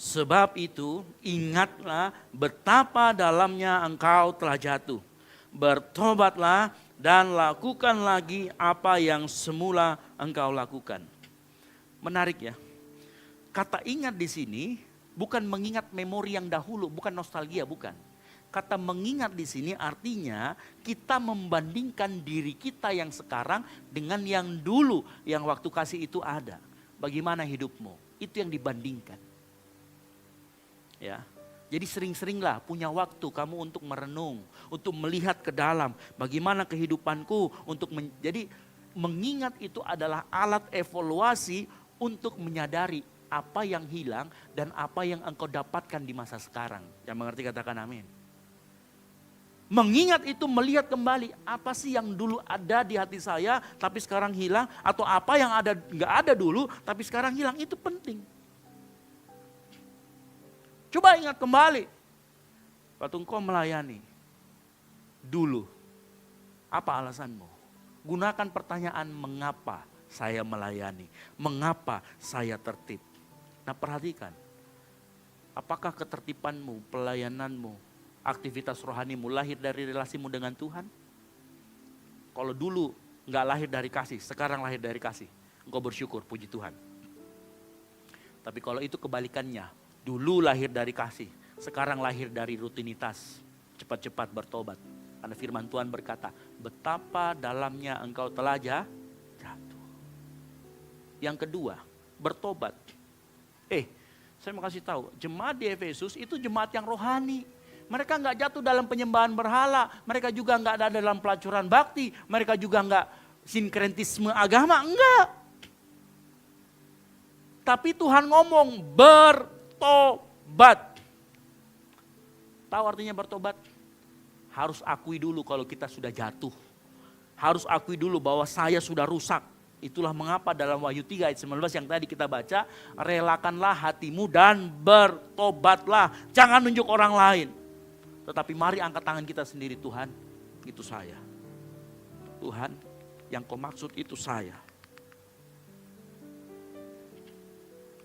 Sebab itu ingatlah betapa dalamnya engkau telah jatuh. Bertobatlah dan lakukan lagi apa yang semula engkau lakukan. Menarik ya. Kata ingat di sini bukan mengingat memori yang dahulu, bukan nostalgia, bukan. Kata mengingat di sini artinya kita membandingkan diri kita yang sekarang dengan yang dulu, yang waktu kasih itu ada. Bagaimana hidupmu? Itu yang dibandingkan. Ya. Jadi sering-seringlah punya waktu kamu untuk merenung, untuk melihat ke dalam bagaimana kehidupanku, jadi mengingat itu adalah alat evaluasi untuk menyadari apa yang hilang dan apa yang engkau dapatkan di masa sekarang. Yang mengerti katakan amin. Mengingat itu melihat kembali apa sih yang dulu ada di hati saya tapi sekarang hilang, atau apa yang ada nggak ada dulu tapi sekarang hilang, itu penting. Coba ingat kembali. Waktu engkau melayani dulu, apa alasanmu? Gunakan pertanyaan mengapa saya melayani, mengapa saya tertib. Nah perhatikan, apakah ketertibanmu, pelayananmu, aktivitas rohanimu lahir dari relasimu dengan Tuhan? Kalau dulu nggak lahir dari kasih, sekarang lahir dari kasih, engkau bersyukur, puji Tuhan. Tapi kalau itu kebalikannya, dulu lahir dari kasih, sekarang lahir dari rutinitas, cepat-cepat bertobat. Karena firman Tuhan berkata, betapa dalamnya engkau telah jatuh. Yang kedua, bertobat. Saya mau kasih tahu, jemaat di Efesus itu jemaat yang rohani. Mereka nggak jatuh dalam penyembahan berhala, mereka juga nggak ada dalam pelacuran bakti, mereka juga nggak sinkretisme agama, enggak. Tapi Tuhan ngomong bertobat. Tahu artinya bertobat? Harus akui dulu kalau kita sudah jatuh. Harus akui dulu bahwa saya sudah rusak. Itulah mengapa dalam Wahyu 3 ayat 19 yang tadi kita baca, relakanlah hatimu dan bertobatlah. Jangan nunjuk orang lain. Tetapi mari angkat tangan kita sendiri, Tuhan, itu saya. Tuhan, yang kau maksud itu saya.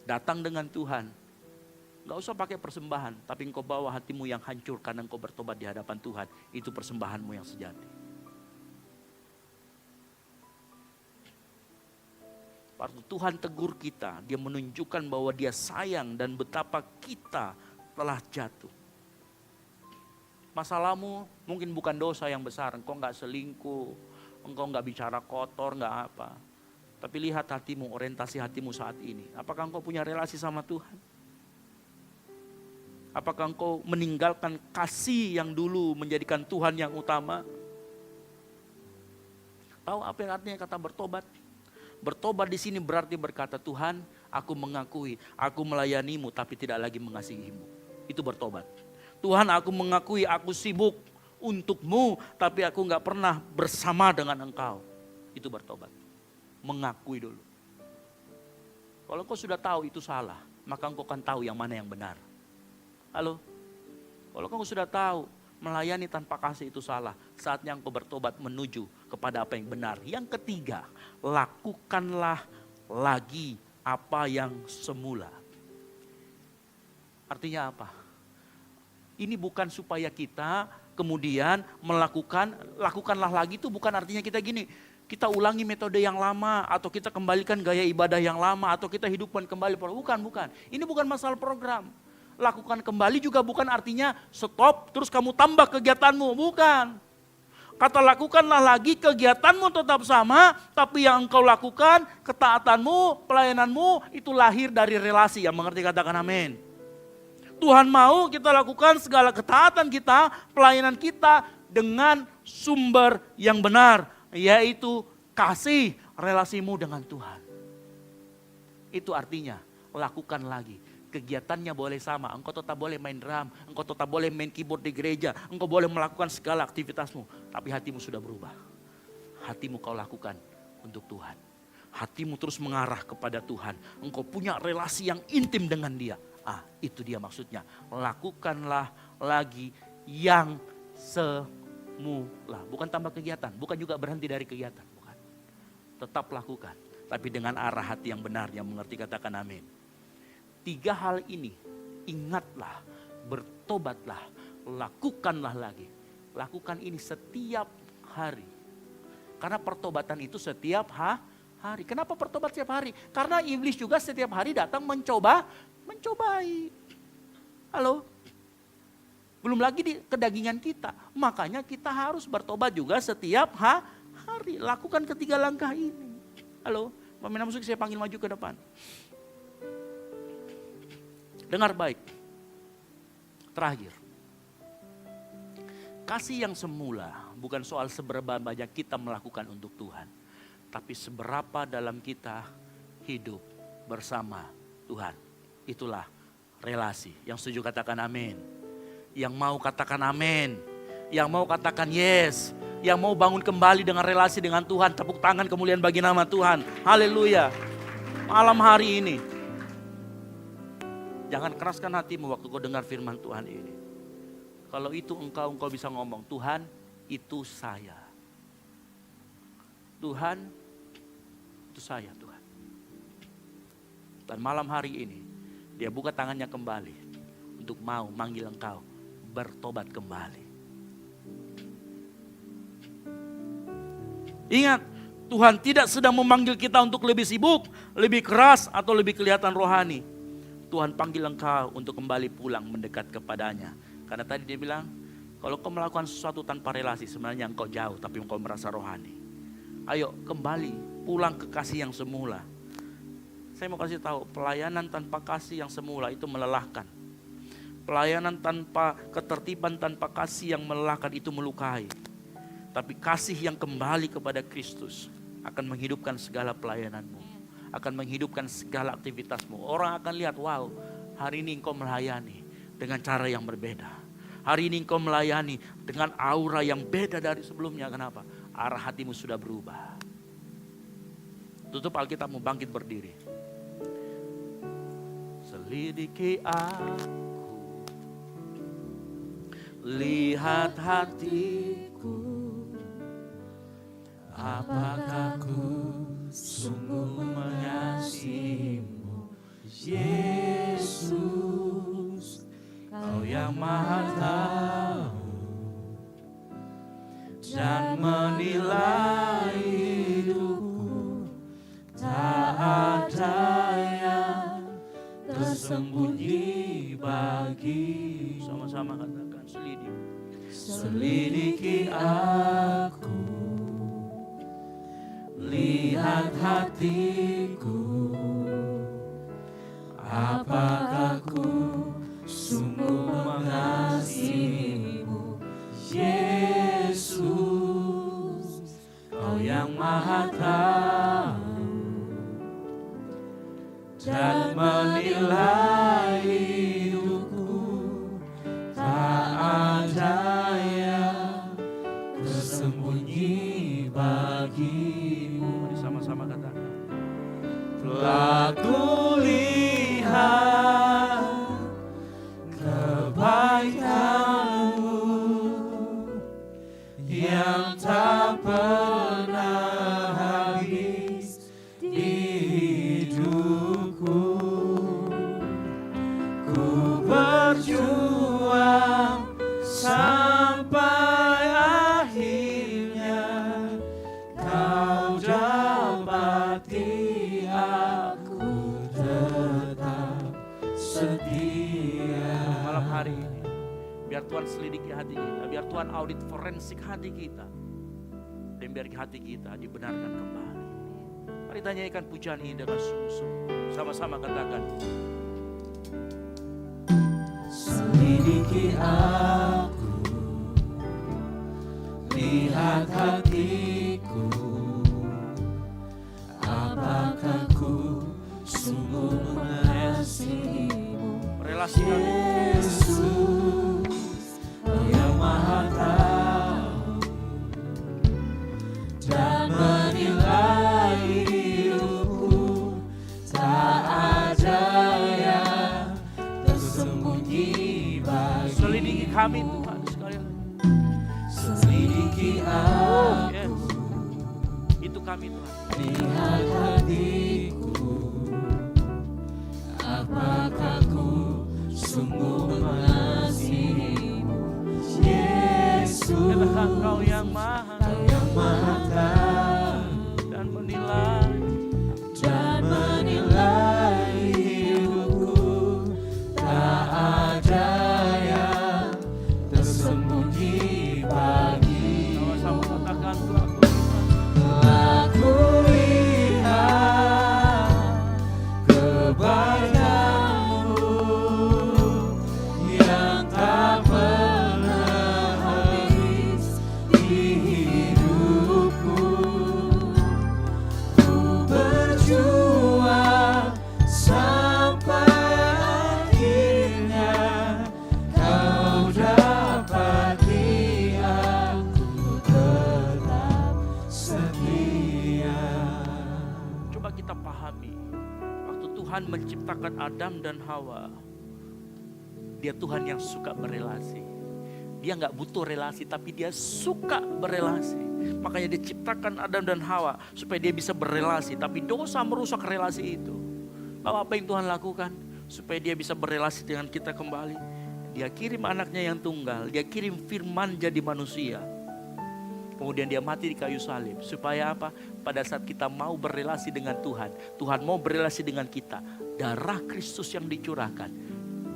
Datang dengan Tuhan. Gak usah pakai persembahan, tapi engkau bawa hatimu yang hancur karena engkau bertobat di hadapan Tuhan. Itu persembahanmu yang sejati. Waktu Tuhan tegur kita, dia menunjukkan bahwa dia sayang dan betapa kita telah jatuh. Masalahmu mungkin bukan dosa yang besar, engkau gak selingkuh, engkau gak bicara kotor, gak apa. Tapi lihat hatimu, orientasi hatimu saat ini. Apakah engkau punya relasi sama Tuhan? Apakah engkau meninggalkan kasih yang dulu menjadikan Tuhan yang utama? Tahu apa yang artinya kata bertobat? Bertobat di sini berarti berkata, Tuhan, aku mengakui, aku melayanimu tapi tidak lagi mengasihimu. Itu bertobat. Tuhan, aku mengakui aku sibuk untukmu tapi aku gak pernah bersama dengan engkau. Itu bertobat. Mengakui dulu. Kalau engkau sudah tahu itu salah, maka engkau akan tahu yang mana yang benar. Halo, kalau kamu sudah tahu melayani tanpa kasih itu salah, saatnya engkau bertobat menuju kepada apa yang benar. Yang ketiga, lakukanlah lagi apa yang semula. Artinya apa? Ini bukan supaya kita kemudian lakukanlah lagi itu bukan artinya kita gini, kita ulangi metode yang lama atau kita kembalikan gaya ibadah yang lama atau kita hidupkan kembali. Bukan. Ini bukan masalah program. Lakukan kembali juga bukan artinya stop terus kamu tambah kegiatanmu, bukan. Kata lakukanlah lagi, kegiatanmu tetap sama, tapi yang engkau lakukan, ketaatanmu, pelayananmu itu lahir dari relasi. Yang mengerti katakan amin. Tuhan mau kita lakukan segala ketaatan kita, pelayanan kita dengan sumber yang benar, yaitu kasih relasimu dengan Tuhan. Itu artinya lakukan lagi. Kegiatannya boleh sama, engkau tetap boleh main drum, engkau tetap boleh main keyboard di gereja, engkau boleh melakukan segala aktivitasmu, tapi hatimu sudah berubah. Hatimu kau lakukan untuk Tuhan. Hatimu terus mengarah kepada Tuhan, engkau punya relasi yang intim dengan Dia. Itu dia maksudnya, lakukanlah lagi yang semula. Bukan tambah kegiatan, bukan juga berhenti dari kegiatan, bukan. Tetap lakukan, tapi dengan arah hati yang benar, yang mengerti katakan amin. 3 hal ini, ingatlah, bertobatlah, lakukanlah lagi. Lakukan ini setiap hari. Karena pertobatan itu setiap hari. Kenapa pertobat setiap hari? Karena iblis juga setiap hari datang mencobai. Halo? Belum lagi di kedagingan kita. Makanya kita harus bertobat juga setiap hari. Lakukan 3 langkah ini. Halo? Pemain musik saya panggil maju ke depan. Dengar baik. Terakhir. Kasih yang semula bukan soal seberapa banyak kita melakukan untuk Tuhan. Tapi seberapa dalam kita hidup bersama Tuhan. Itulah relasi. Yang setuju katakan amin. Yang mau katakan amin. Yang mau katakan yes. Yang mau bangun kembali dengan relasi dengan Tuhan. Tepuk tangan kemuliaan bagi nama Tuhan. Haleluya. Malam hari ini. Jangan keraskan hatimu waktu kau dengar firman Tuhan ini. Kalau itu engkau bisa ngomong, Tuhan itu saya. Tuhan itu saya Tuhan. Dan malam hari ini dia buka tangannya kembali untuk mau manggil engkau bertobat kembali. Ingat, Tuhan tidak sedang memanggil kita untuk lebih sibuk, lebih keras, atau lebih kelihatan rohani. Tuhan panggil engkau untuk kembali pulang mendekat kepadanya. Karena tadi dia bilang, kalau kau melakukan sesuatu tanpa relasi, sebenarnya engkau jauh, tapi engkau merasa rohani. Ayo kembali, pulang ke kasih yang semula. Saya mau kasih tahu, pelayanan tanpa kasih yang semula itu melelahkan. Pelayanan tanpa ketertiban, tanpa kasih yang melelahkan itu melukai. Tapi kasih yang kembali kepada Kristus akan menghidupkan segala pelayananmu. Akan menghidupkan segala aktivitasmu. Orang akan lihat, wow, hari ini engkau melayani dengan cara yang berbeda. Hari ini engkau melayani dengan aura yang beda dari sebelumnya. Kenapa? Arah hatimu sudah berubah. Tutup Alkitabmu, bangkit berdiri. Selidiki aku, lihat hatiku. Apakah ku sungguh mengasihimu, Yesus, Kau yang Maha Tahu dan menilai hidupku. Tak ada yang tersembunyi bagi. Sama-sama katakan, selidiki aku. Lihat hatiku, apakah ku sungguh mengasihimu, Yesus, Kau yang Maha Tahu dan menilai hidupku. Tak ada yang tersembunyi bagi. Sama-sama katakan. Telah kulihat kebaikan-Mu yang tak pernah habis di hidupku. Ku berjuang sampai akhirnya Kau dapati aku tetap setia. Malam hari ini, biar Tuhan selidiki hati kita, biar Tuhan audit forensik hati kita, dan biar hati kita dibenarkan kembali. Mari tanyakan pujian ini dengan sungguh-sungguh. Sama-sama katakan. Selidiki aku, lihat hatiku. Apakah ku sungguh mengasihimu, relasikan Yesus, Kau yang Maha Tahu dan menilai hidupku. Tak ada yang tersembunyi bagi. Selidiki kami Tuhan sekali lagi. Selidiki aku, itu kami Tuhan. Lihat hatiku, apakah ku sungguh mengasihimu, Yesus, Kau yang Maha Tahu dan menilai hidupku. Tak ada yang tersembunyi bagi. Sama-sama katakan, telah kulihat kebaikan-Mu yang tak pernah habis di hidupku. Ku berjuang sampai akhirnya Kau dapati aku tetap setia. Coba kita pahami, waktu Tuhan menciptakan Adam dan Hawa, Dia Tuhan yang suka berelasi. Dia nggak butuh relasi, tapi dia suka berelasi. Makanya dia ciptakan Adam dan Hawa supaya dia bisa berelasi. Tapi dosa merusak relasi itu. Lalu apa yang Tuhan lakukan? Supaya dia bisa berelasi dengan kita kembali. Dia kirim anaknya yang tunggal. Dia kirim firman jadi manusia. Kemudian dia mati di kayu salib. Supaya apa? Pada saat kita mau berelasi dengan Tuhan. Tuhan mau berelasi dengan kita. Darah Kristus yang dicurahkan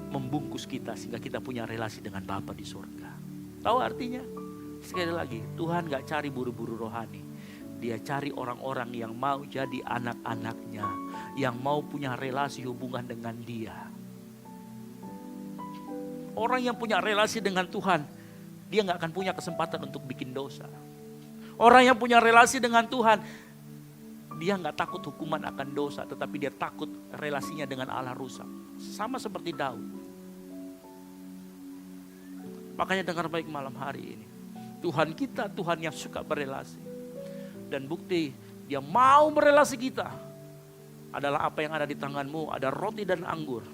membungkus kita sehingga kita punya relasi dengan Bapa di surga. Tahu artinya? Sekali lagi, Tuhan gak cari buru-buru rohani. Dia cari orang-orang yang mau jadi anak-anaknya. Yang mau punya relasi hubungan dengan dia. Orang yang punya relasi dengan Tuhan, dia gak akan punya kesempatan untuk bikin dosa. Orang yang punya relasi dengan Tuhan, dia gak takut hukuman akan dosa, tetapi dia takut relasinya dengan Allah rusak. Sama seperti Daud. Makanya dengar baik malam hari ini. Tuhan kita, Tuhan yang suka berelasi. Dan bukti dia mau berelasi kita adalah apa yang ada di tanganmu, ada roti dan anggur.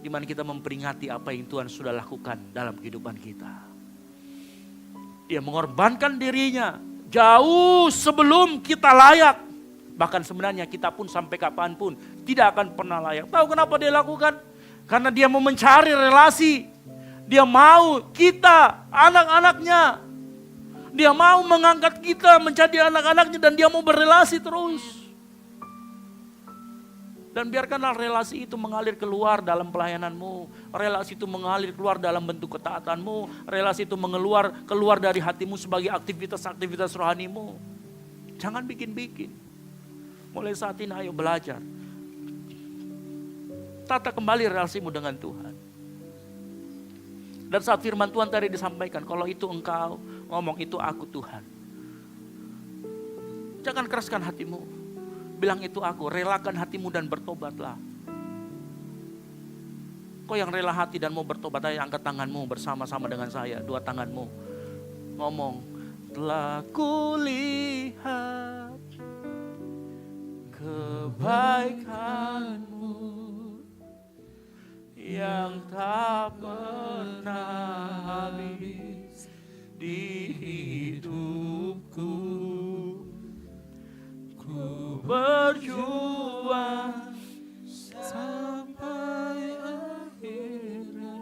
Di mana kita memperingati apa yang Tuhan sudah lakukan dalam kehidupan kita. Dia mengorbankan dirinya jauh sebelum kita layak. Bahkan sebenarnya kita pun sampai kapanpun tidak akan pernah layak. Tahu kenapa dia lakukan? Karena dia mau mencari relasi. Dia mau kita anak-anaknya. Dia mau mengangkat kita menjadi anak-anaknya dan dia mau berrelasi terus. Dan biarkanlah relasi itu mengalir keluar dalam pelayananmu. Relasi itu mengalir keluar dalam bentuk ketaatanmu. Relasi itu keluar dari hatimu sebagai aktivitas-aktivitas rohanimu. Jangan bikin-bikin. Mulai saat ini ayo belajar. Tata kembali relasimu dengan Tuhan. Dan saat firman Tuhan tadi disampaikan, kalau itu engkau ngomong itu aku Tuhan. Jangan keraskan hatimu. Bilang itu aku, relakan hatimu dan bertobatlah. Kau yang rela hati dan mau bertobat, ayo angkat tanganmu bersama-sama dengan saya. Dua tanganmu. Ngomong, telah kulihat kebaikanmu yang tak pernah habis di hidupku. Ku berjuang sampai akhirnya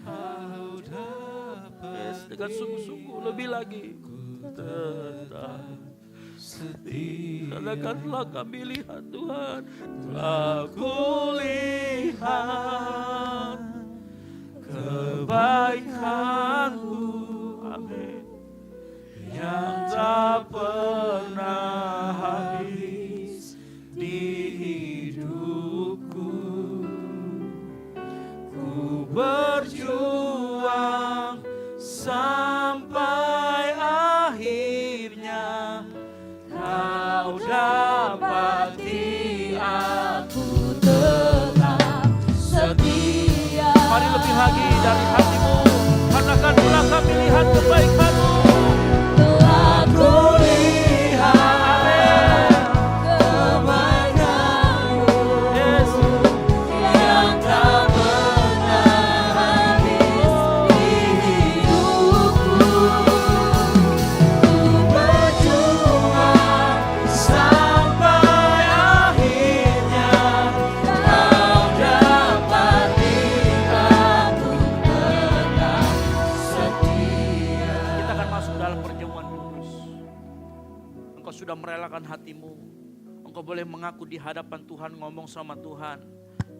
kau dapat. Dengan sungguh-sungguh lebih lagi ku tetap setia. Katakanlah kami lihat Tuhan, telah kulihat kebaikanmu, amin, yang tak pernah habis di hidupku. Ku berjuang sampai akhirnya kau dapati aku tetap setia. Mari lebih lagi dari hatimu, katakanlah kami lihat kebaikanmu. Telah kulihat kebaikanmu, Yesus, yang tak pernah habis di hidupku. Ku berjuang sampai akhirnya kau dapati aku tetap setia. Kita akan masuk dalam perjamuan kudus. Engkau sudah merelakan hatimu. Engkau boleh mengaku di hadapan Tuhan, ngomong sama Tuhan.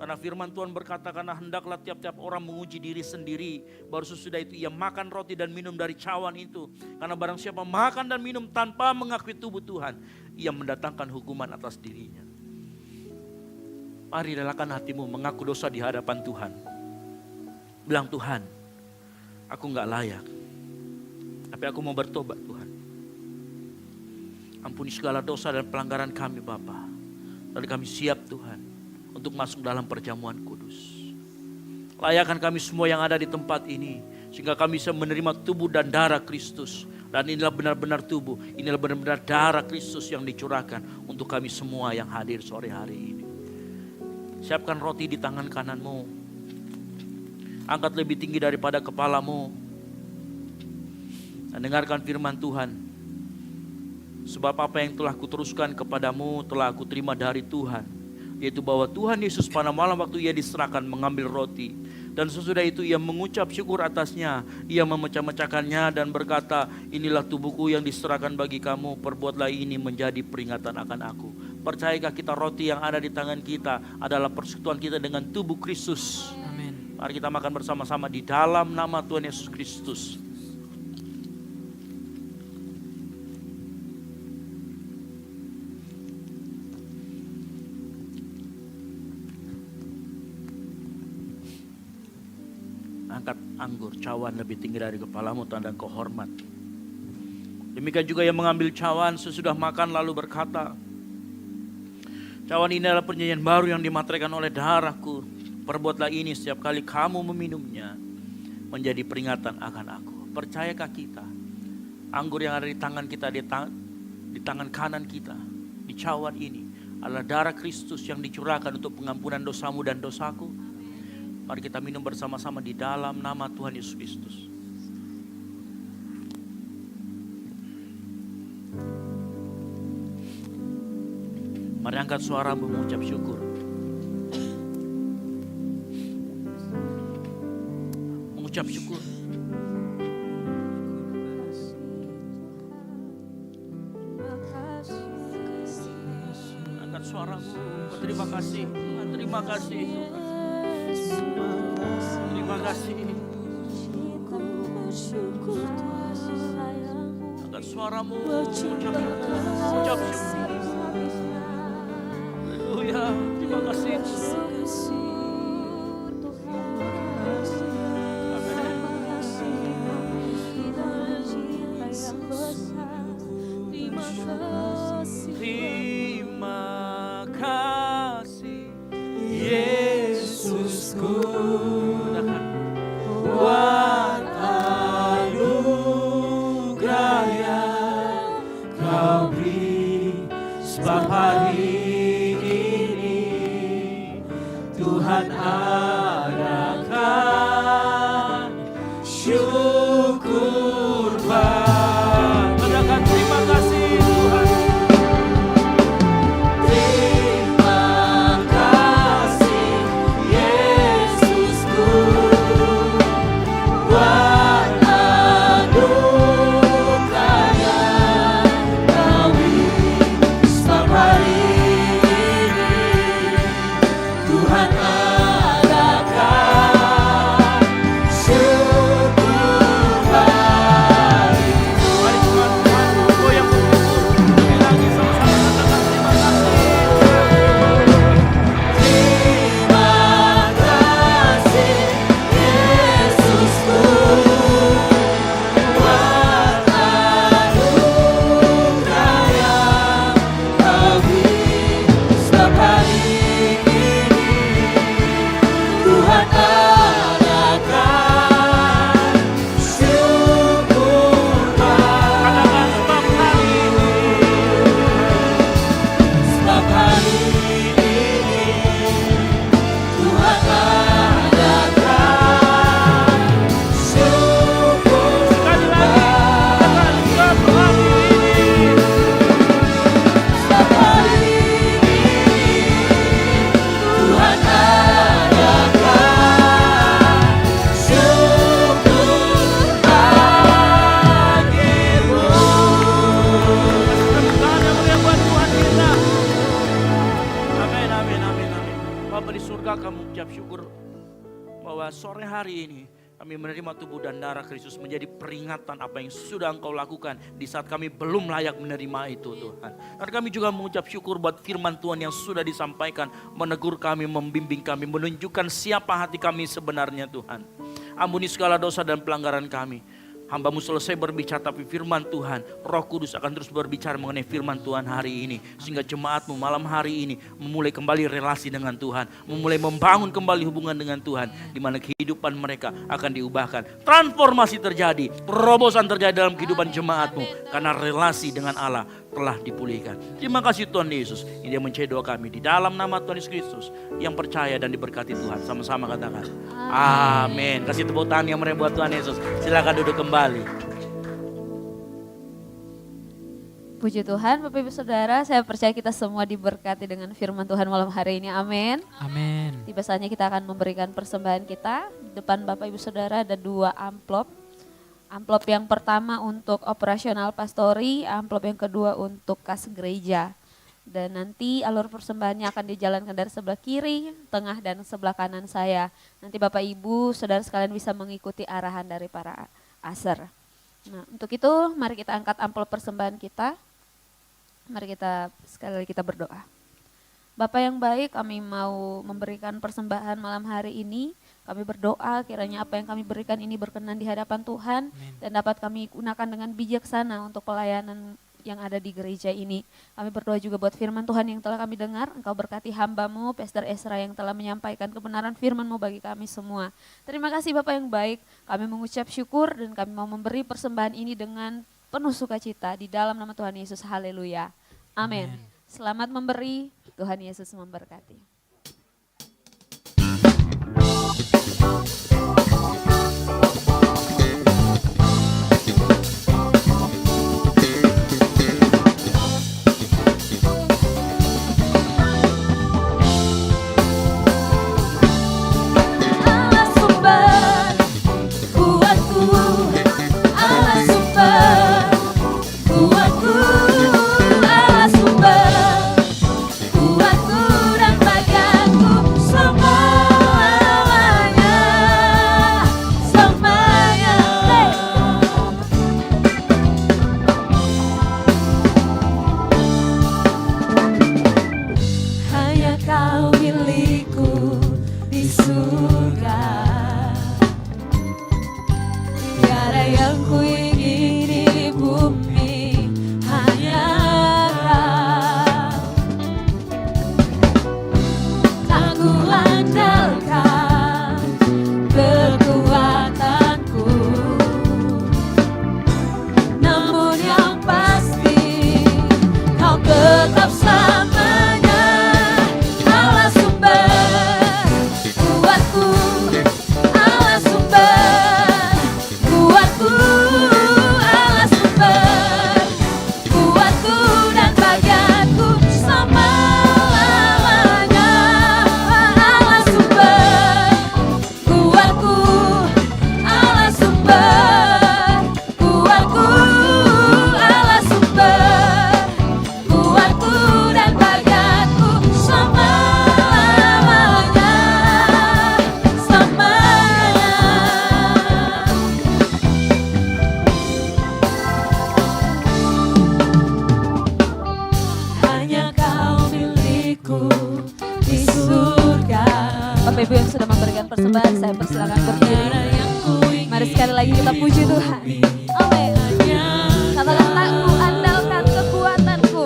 Karena firman Tuhan berkata, karena hendaklah tiap-tiap orang menguji diri sendiri. Baru sesudah itu ia makan roti dan minum dari cawan itu. Karena barang siapa makan dan minum tanpa mengakui tubuh Tuhan, ia mendatangkan hukuman atas dirinya. Mari relakan hatimu mengaku dosa di hadapan Tuhan. Bilang, Tuhan, aku gak layak. Tapi aku mau bertobat Tuhan. Ampuni segala dosa dan pelanggaran kami Bapa. Dan kami siap Tuhan untuk masuk dalam perjamuan kudus. Layakkan kami semua yang ada di tempat ini, sehingga kami bisa menerima tubuh dan darah Kristus. Dan inilah benar-benar tubuh, inilah benar-benar darah Kristus yang dicurahkan untuk kami semua yang hadir sore hari ini. Siapkan roti di tangan kananmu. Angkat lebih tinggi daripada kepalamu. Dan dengarkan firman Tuhan. Sebab apa yang telah kuteruskan kepadamu telah aku terima dari Tuhan. Yaitu bahwa Tuhan Yesus pada malam waktu ia diserahkan mengambil roti. Dan sesudah itu ia mengucap syukur atasnya. Ia memecah-mecahkannya dan berkata, inilah tubuhku yang diserahkan bagi kamu. Perbuatlah ini menjadi peringatan akan aku. Percayakah kita roti yang ada di tangan kita adalah persekutuan kita dengan tubuh Kristus. Amin. Mari kita makan bersama-sama di dalam nama Tuhan Yesus Kristus. Angkat anggur cawan lebih tinggi dari kepalamu, tanda engkau hormat. Demikian juga yang mengambil cawan sesudah makan lalu berkata, cawan ini adalah perjanjian baru yang dimateraikan oleh darahku. Perbuatlah ini setiap kali kamu meminumnya menjadi peringatan akan aku. Percayakah kita anggur yang ada di tangan kita, di tangan kanan kita, di cawan ini adalah darah Kristus yang dicurahkan untuk pengampunan dosamu dan dosaku? Mari kita minum bersama-sama di dalam nama Tuhan Yesus Kristus. Mari angkat suaramu mengucap syukur. Mengucap syukur. Angkat suaramu. Terima kasih. Terima kasih. Terima kasih. Angkat suaramu. Ucap syukur. Haleluya. Terima kasih. Terima kasih Yesusku buat anugerah yang kau beri. Sebab hari ini Tuhan adakan syukur Bapa. Katakan terima kasih Tuhan. Sore hari ini kami menerima tubuh dan darah Kristus menjadi peringatan apa yang sudah Engkau lakukan di saat kami belum layak menerima itu Tuhan. Dan kami juga mengucap syukur buat firman Tuhan yang sudah disampaikan, menegur kami, membimbing kami, menunjukkan siapa hati kami sebenarnya Tuhan. Ampuni segala dosa dan pelanggaran kami. Hamba-Mu selesai berbicara, tapi firman Tuhan, Roh Kudus akan terus berbicara mengenai firman Tuhan hari ini. Sehingga jemaat-Mu malam hari ini memulai kembali relasi dengan Tuhan. Memulai membangun kembali hubungan dengan Tuhan. Di mana kehidupan mereka akan diubahkan. Transformasi terjadi, perobosan terjadi dalam kehidupan jemaat-Mu. Karena relasi dengan Allah telah dipulihkan. Terima kasih Tuhan Yesus. Ini yang mencari doa kami di dalam nama Tuhan Yesus Kristus yang percaya dan diberkati Tuhan. Sama-sama katakan amin. Kasih tepuk tangan yang meriah buat Tuhan Yesus. Silakan duduk kembali. Puji Tuhan, Bapak Ibu Saudara, saya percaya kita semua diberkati dengan firman Tuhan malam hari ini. Amin. Amin. Tiba saatnya kita akan memberikan persembahan kita. Di depan Bapak Ibu Saudara ada 2 amplop. Amplop yang pertama untuk operasional pastori, amplop yang kedua untuk kas gereja. Dan nanti alur persembahannya akan dijalankan dari sebelah kiri, tengah, dan sebelah kanan saya. Nanti Bapak Ibu Saudara sekalian bisa mengikuti arahan dari para aser. Nah, untuk itu mari kita angkat amplop persembahan kita. Mari kita sekali lagi kita berdoa. Bapa yang baik, kami mau memberikan persembahan malam hari ini. Kami berdoa kiranya apa yang kami berikan ini berkenan di hadapan Tuhan. Dan dapat kami gunakan dengan bijaksana untuk pelayanan yang ada di gereja ini. Kami berdoa juga buat firman Tuhan yang telah kami dengar. Engkau berkati hamba-Mu, Pastor Ezra yang telah menyampaikan kebenaran firman-Mu bagi kami semua. Terima kasih Bapak yang baik, kami mengucap syukur dan kami mau memberi persembahan ini dengan penuh sukacita di dalam nama Tuhan Yesus. Haleluya. Amin. Selamat memberi, Tuhan Yesus memberkati. Bapak Ibu yang sudah memberikan persembahan, saya persilakan berdiri. Mari sekali lagi kita puji Tuhan. Amin. Katakan, tak ku andalkan kekuatanku.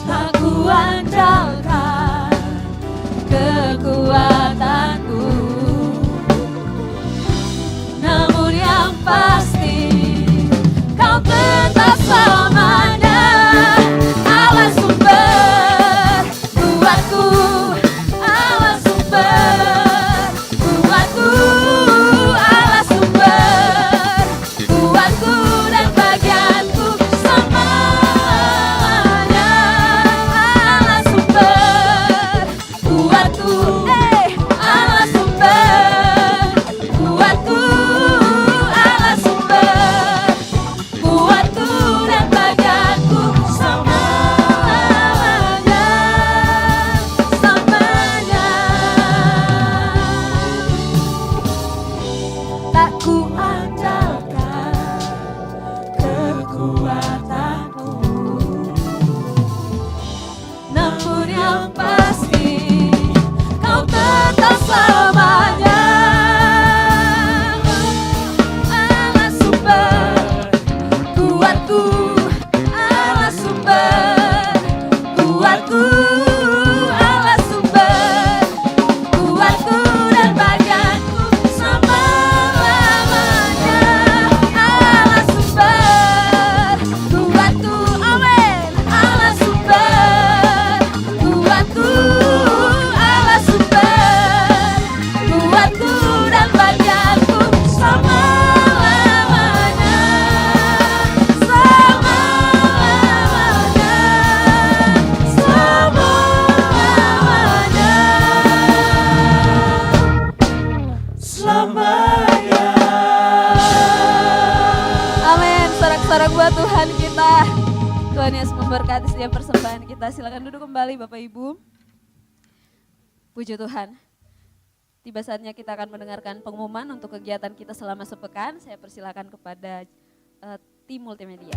Tak ku andalkan kekuatanku. Namun yang pasti Kau tetap selamanya Allah sumber kuatku. Allah sumber Tuhan kita. Tuhan Yesus memberkati setiap persembahan kita. Silakan duduk kembali Bapak Ibu. Puji Tuhan. Tiba saatnya kita akan mendengarkan pengumuman untuk kegiatan kita selama sepekan. Saya persilakan kepada tim multimedia.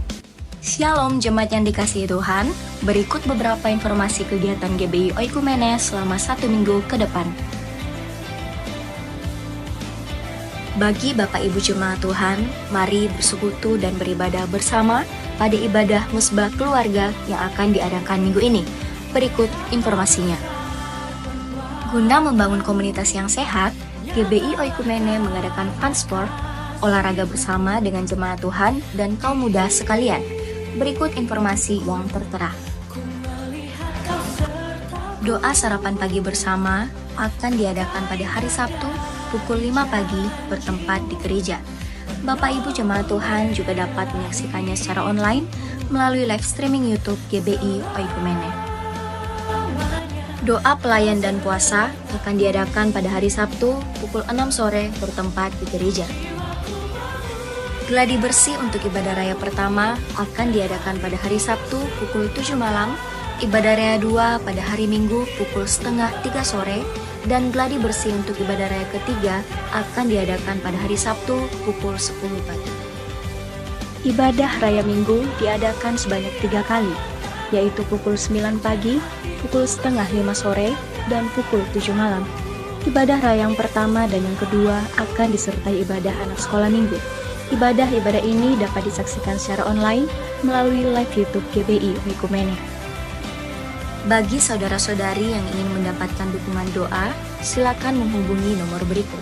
Shalom jemaat yang dikasihi Tuhan, berikut beberapa informasi kegiatan GBI Oikumene selama 1 minggu ke depan. Bagi Bapak Ibu Jemaat Tuhan, mari bersekutu dan beribadah bersama pada ibadah Musbah Keluarga yang akan diadakan minggu ini. Berikut informasinya. Guna membangun komunitas yang sehat, GBI Oikumene mengadakan fun sport, olahraga bersama dengan jemaat Tuhan dan kaum muda sekalian. Berikut informasi yang tertera. Doa sarapan pagi bersama akan diadakan pada hari Sabtu pukul 5 pagi bertempat di gereja. Bapak Ibu jemaat Tuhan juga dapat menyaksikannya secara online melalui live streaming YouTube GBI Oikumene. Doa pelayan dan puasa akan diadakan pada hari Sabtu pukul 6 sore bertempat di gereja. Gladi bersih untuk ibadah raya pertama akan diadakan pada hari Sabtu pukul 7 malam, ibadah raya 2 pada hari Minggu pukul setengah 3 sore, dan gladi bersih untuk ibadah raya ketiga akan diadakan pada hari Sabtu pukul 10 pagi. Ibadah raya Minggu diadakan sebanyak 3 kali, yaitu pukul 9 pagi, pukul setengah 5 sore, dan pukul 7 malam. Ibadah raya yang pertama dan yang kedua akan disertai ibadah anak sekolah minggu. Ibadah-ibadah ini dapat disaksikan secara online melalui live YouTube GBI Oikumene. Bagi saudara-saudari yang ingin mendapatkan dukungan doa, silakan menghubungi nomor berikut.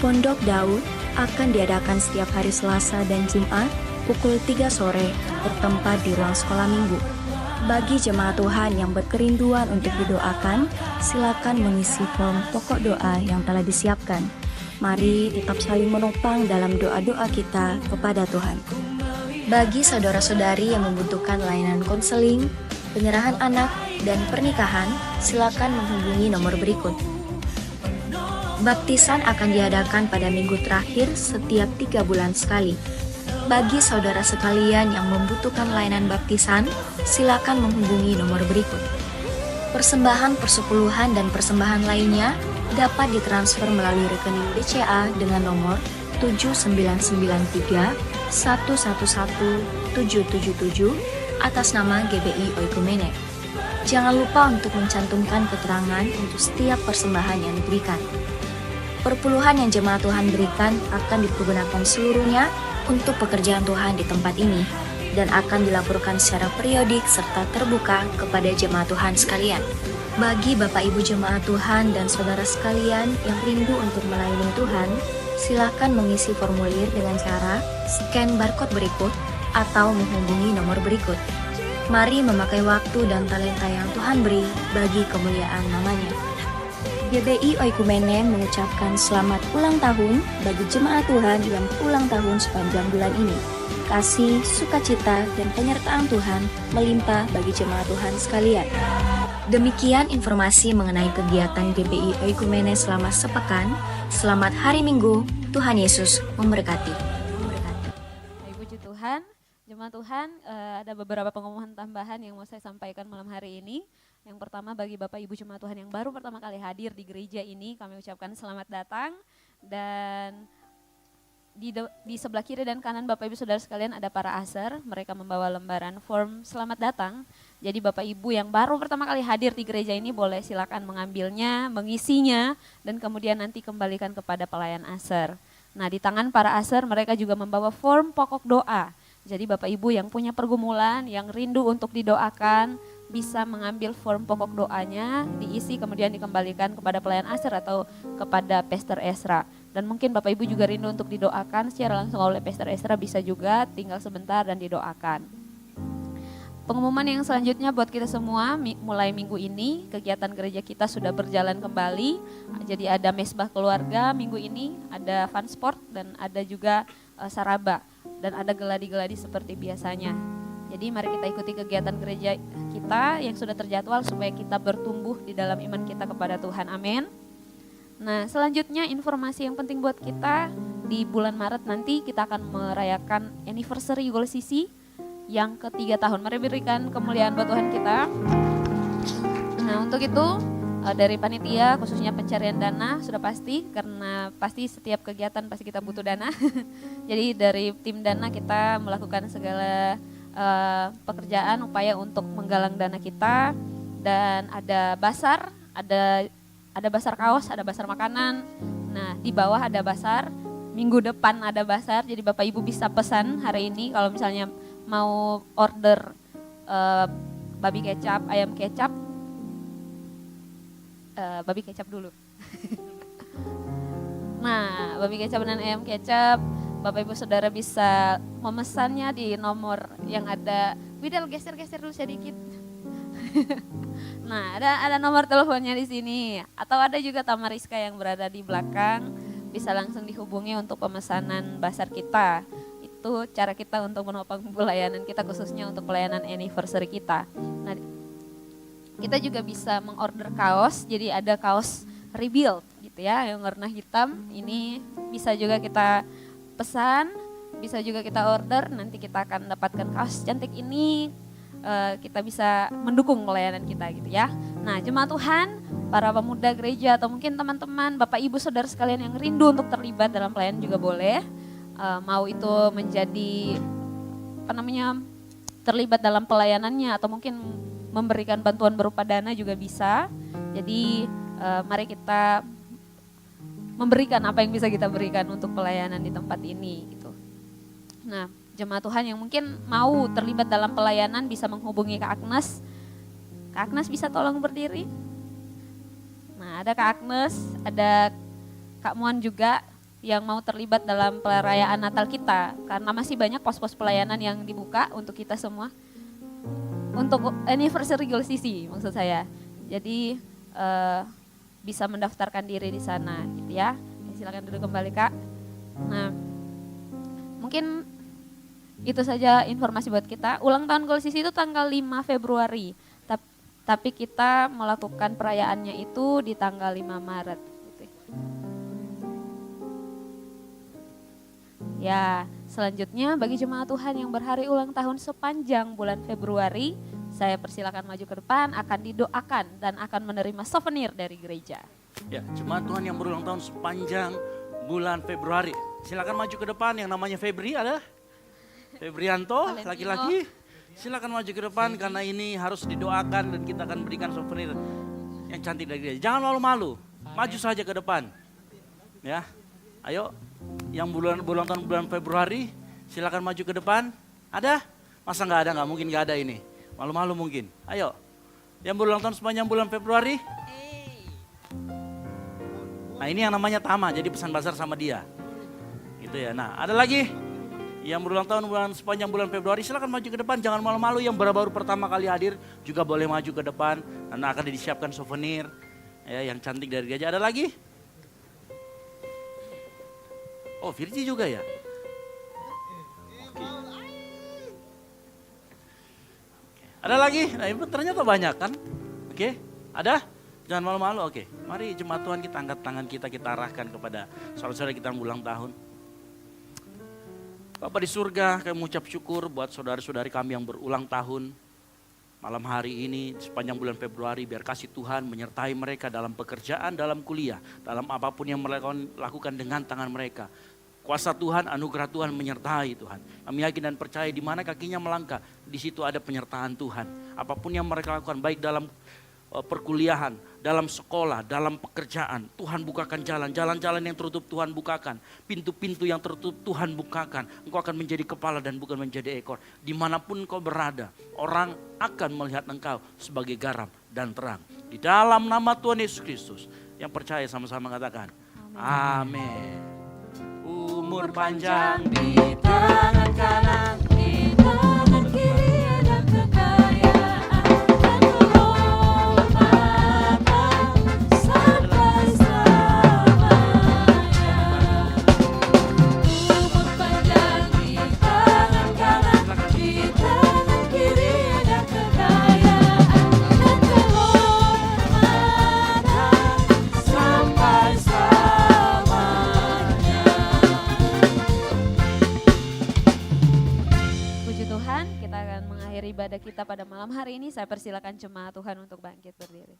Pondok Daud akan diadakan setiap hari Selasa dan Jumat pukul 3 sore bertempat di ruang sekolah minggu. Bagi jemaat Tuhan yang berkerinduan untuk didoakan, silakan mengisi form pokok doa yang telah disiapkan. Mari tetap saling menopang dalam doa-doa kita kepada Tuhan. Bagi saudara-saudari yang membutuhkan layanan konseling, penyerahan anak, dan pernikahan, silakan menghubungi nomor berikut. Baptisan akan diadakan pada minggu terakhir setiap 3 bulan sekali. Bagi saudara sekalian yang membutuhkan layanan baptisan, silakan menghubungi nomor berikut. Persembahan persepuluhan dan persembahan lainnya dapat ditransfer melalui rekening BCA dengan nomor 7993 111 777 atas nama GBI Oikumene. Jangan lupa untuk mencantumkan keterangan untuk setiap persembahan yang diberikan. Perpuluhan yang jemaat Tuhan berikan akan dipergunakan seluruhnya untuk pekerjaan Tuhan di tempat ini dan akan dilaporkan secara periodik serta terbuka kepada jemaat Tuhan sekalian. Bagi Bapak Ibu jemaat Tuhan dan saudara sekalian yang rindu untuk melayani Tuhan, silakan mengisi formulir dengan cara scan barcode berikut atau menghubungi nomor berikut. Mari memakai waktu dan talenta yang Tuhan beri bagi kemuliaan namanya. GBI Oikumene mengucapkan selamat ulang tahun bagi jemaat Tuhan yang ulang tahun sepanjang bulan ini. Kasih, sukacita, dan penyertaan Tuhan melimpah bagi jemaat Tuhan sekalian. Demikian informasi mengenai kegiatan GBI Oikumene selama sepekan. Selamat hari Minggu, Tuhan Yesus memberkati. Puji Tuhan, jemaat Tuhan, ada beberapa pengumuman tambahan yang mau saya sampaikan malam hari ini. Yang pertama bagi Bapak Ibu jemaat Tuhan yang baru pertama kali hadir di gereja ini, kami ucapkan selamat datang. Dan di sebelah kiri dan kanan Bapak Ibu Saudara sekalian ada para aser, mereka membawa lembaran form selamat datang. Jadi Bapak Ibu yang baru pertama kali hadir di gereja ini boleh silakan mengambilnya, mengisinya, dan kemudian nanti kembalikan kepada pelayan aser. Nah di tangan para aser mereka juga membawa form pokok doa. Jadi Bapak Ibu yang punya pergumulan, yang rindu untuk didoakan, bisa mengambil form pokok doanya, diisi kemudian dikembalikan kepada pelayan aser atau kepada Pastor Esra. Dan mungkin Bapak Ibu juga rindu untuk didoakan secara langsung oleh Pastor Esra, bisa juga tinggal sebentar dan didoakan. Pengumuman yang selanjutnya buat kita semua, mulai minggu ini kegiatan gereja kita sudah berjalan kembali. Jadi ada mesbah keluarga minggu ini, ada fun sport dan ada juga saraba. Dan ada geladi-geladi seperti biasanya. Jadi mari kita ikuti kegiatan gereja kita yang sudah terjadwal supaya kita bertumbuh di dalam iman kita kepada Tuhan. Amin. Nah selanjutnya informasi yang penting buat kita, di bulan Maret nanti kita akan merayakan anniversary Goal CC yang ketiga tahun. Mari berikan kemuliaan buat Tuhan kita. Nah untuk itu dari panitia khususnya pencarian dana sudah pasti, karena pasti setiap kegiatan pasti kita butuh dana. Jadi dari tim dana kita melakukan segala pekerjaan upaya untuk menggalang dana kita, dan ada basar, ada basar kaos, ada basar makanan. Nah di bawah ada basar, minggu depan ada basar, jadi Bapak Ibu bisa pesan hari ini kalau misalnya mau order babi kecap, ayam kecap, babi kecap dulu. Nah, babi kecap dan ayam kecap, Bapak Ibu Saudara bisa memesannya di nomor yang ada. Widal geser-geser dulu sedikit. Nah, ada nomor teleponnya di sini. Atau ada juga Tamariska yang berada di belakang, bisa langsung dihubungi untuk pemesanan basar kita. Itu cara kita untuk menopang pelayanan kita, khususnya untuk pelayanan anniversary kita. Nah, kita juga bisa mengorder kaos, jadi ada kaos rebuild gitu ya, yang warna hitam. Ini bisa juga kita pesan, bisa juga kita order, nanti kita akan dapatkan kaos cantik ini, kita bisa mendukung pelayanan kita gitu ya. Nah jemaat Tuhan, para pemuda gereja atau mungkin teman-teman, Bapak Ibu Saudara sekalian yang rindu untuk terlibat dalam pelayanan juga boleh, mau itu menjadi terlibat dalam pelayanannya atau mungkin memberikan bantuan berupa dana juga bisa. Jadi mari kita memberikan apa yang bisa kita berikan untuk pelayanan di tempat ini gitu. Nah, jemaat Tuhan yang mungkin mau terlibat dalam pelayanan bisa menghubungi Kak Agnes. Kak Agnes bisa tolong berdiri? Nah, ada Kak Agnes, ada Kak Muan juga yang mau terlibat dalam perayaan Natal kita, karena masih banyak pos-pos pelayanan yang dibuka untuk kita semua. Untuk anniversary Goal CC maksud saya. Jadi bisa mendaftarkan diri di sana gitu ya. Silakan duduk kembali Kak. Nah, mungkin itu saja informasi buat kita. Ulang tahun Goal CC itu tanggal 5 Februari. Tapi kita melakukan perayaannya itu di tanggal 5 Maret gitu. Ya, selanjutnya bagi jemaat Tuhan yang berhari ulang tahun sepanjang bulan Februari, saya persilakan maju ke depan, akan didoakan dan akan menerima souvenir dari gereja. Ya, jemaat Tuhan yang berulang tahun sepanjang bulan Februari, silakan maju ke depan. Yang namanya Febri ada? Febrianto, laki-laki. Silakan maju ke depan karena ini harus didoakan dan kita akan berikan souvenir yang cantik dari gereja. Jangan malu-malu, maju saja ke depan. Ya, ayo. Yang bulan tahun bulan Februari, silakan maju ke depan. Ada? Masa nggak ada? Nggak mungkin nggak ada ini. Malu-malu mungkin. Ayo. Yang berulang tahun sepanjang bulan Februari. Nah ini yang namanya Tama, jadi pesan basar sama dia. Gitu ya. Nah ada lagi yang berulang tahun sepanjang bulan Februari, silakan maju ke depan. Jangan malu-malu. Yang baru pertama kali hadir juga boleh maju ke depan. Karena akan disiapkan souvenir ya, yang cantik dari gereja. Ada lagi? Oh, Virgi juga ya? Oke. Ada lagi? Nah, ternyata banyak kan? Oke, ada? Jangan malu-malu, oke. Mari jemaat Tuhan kita angkat tangan kita arahkan kepada saudara-saudara kita yang ulang tahun. Bapa di surga, kami mengucap syukur buat saudara-saudari kami yang berulang tahun. Malam hari ini sepanjang bulan Februari, biar kasih Tuhan menyertai mereka dalam pekerjaan, dalam kuliah, dalam apapun yang mereka lakukan dengan tangan mereka. Kuasa Tuhan, anugerah Tuhan menyertai Tuhan. Kami yakin dan percaya di mana kakinya melangkah, di situ ada penyertaan Tuhan. Apapun yang mereka lakukan, baik dalam perkuliahan, dalam sekolah, dalam pekerjaan, Tuhan bukakan jalan-jalan yang tertutup Tuhan bukakan, pintu-pintu yang tertutup Tuhan bukakan. Engkau akan menjadi kepala dan bukan menjadi ekor. Dimanapun kau berada, orang akan melihat engkau sebagai garam dan terang. Di dalam nama Tuhan Yesus Kristus, yang percaya sama-sama katakan, amin. Umur panjang di tangan kanan, di tangan kiri ada kekayaan dan kehormatan sampai selamanya. Umur panjang di tangan kanan, di tangan kiri ada kekayaan dan kehormatan sampai selamanya. Tuhan, kita akan mengakhiri ibadah kita pada malam hari ini. Saya persilakan jemaat Tuhan untuk bangkit berdiri.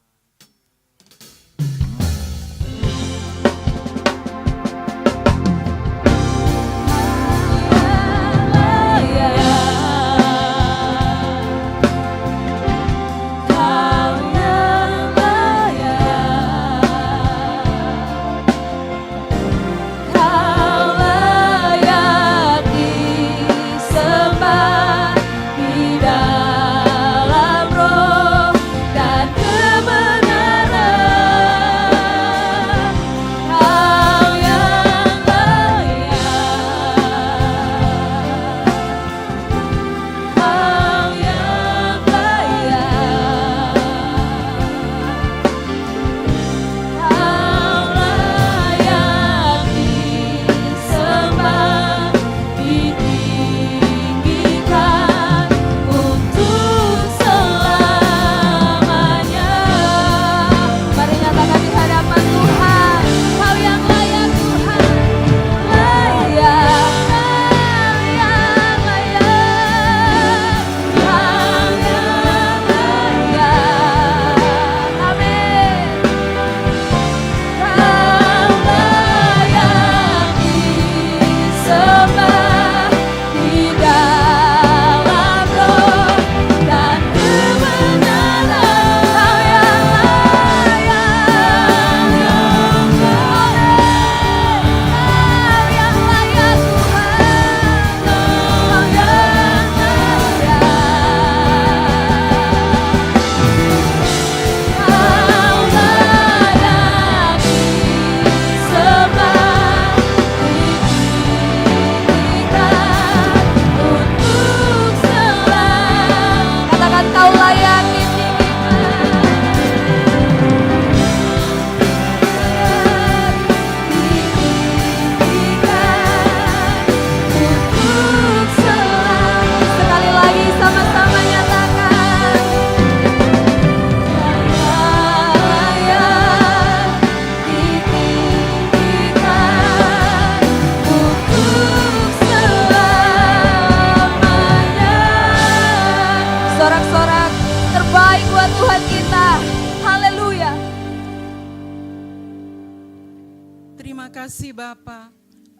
kasih Bapa,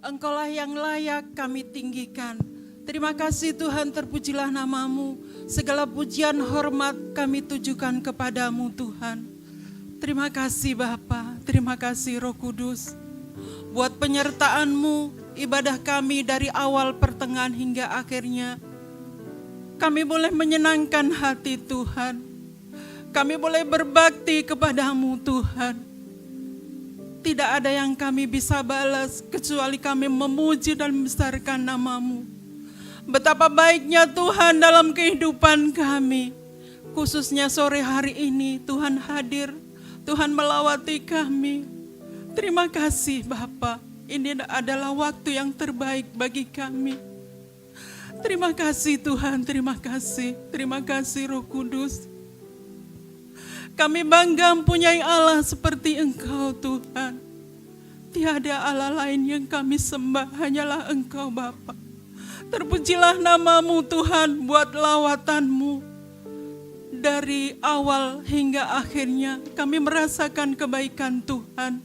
Engkaulah yang layak kami tinggikan. Terima kasih Tuhan, terpujilah namamu. Segala pujian hormat kami tujukan kepadamu Tuhan. Terima kasih Bapa, terima kasih Roh Kudus. Buat penyertaan-Mu, ibadah kami dari awal pertengahan hingga akhirnya. Kami boleh menyenangkan hati Tuhan. Kami boleh berbakti kepadamu Tuhan. Tidak ada yang kami bisa balas kecuali kami memuji dan membesarkan namamu. Betapa baiknya Tuhan dalam kehidupan kami. Khususnya sore hari ini Tuhan hadir, Tuhan melawati kami. Terima kasih Bapa, ini adalah waktu yang terbaik bagi kami. Terima kasih Tuhan, terima kasih Roh Kudus. Kami bangga mempunyai Allah seperti Engkau Tuhan. Tiada Allah lain yang kami sembah, hanyalah Engkau Bapa. Terpujilah namamu Tuhan buat lawatanmu. Dari awal hingga akhirnya kami merasakan kebaikan Tuhan.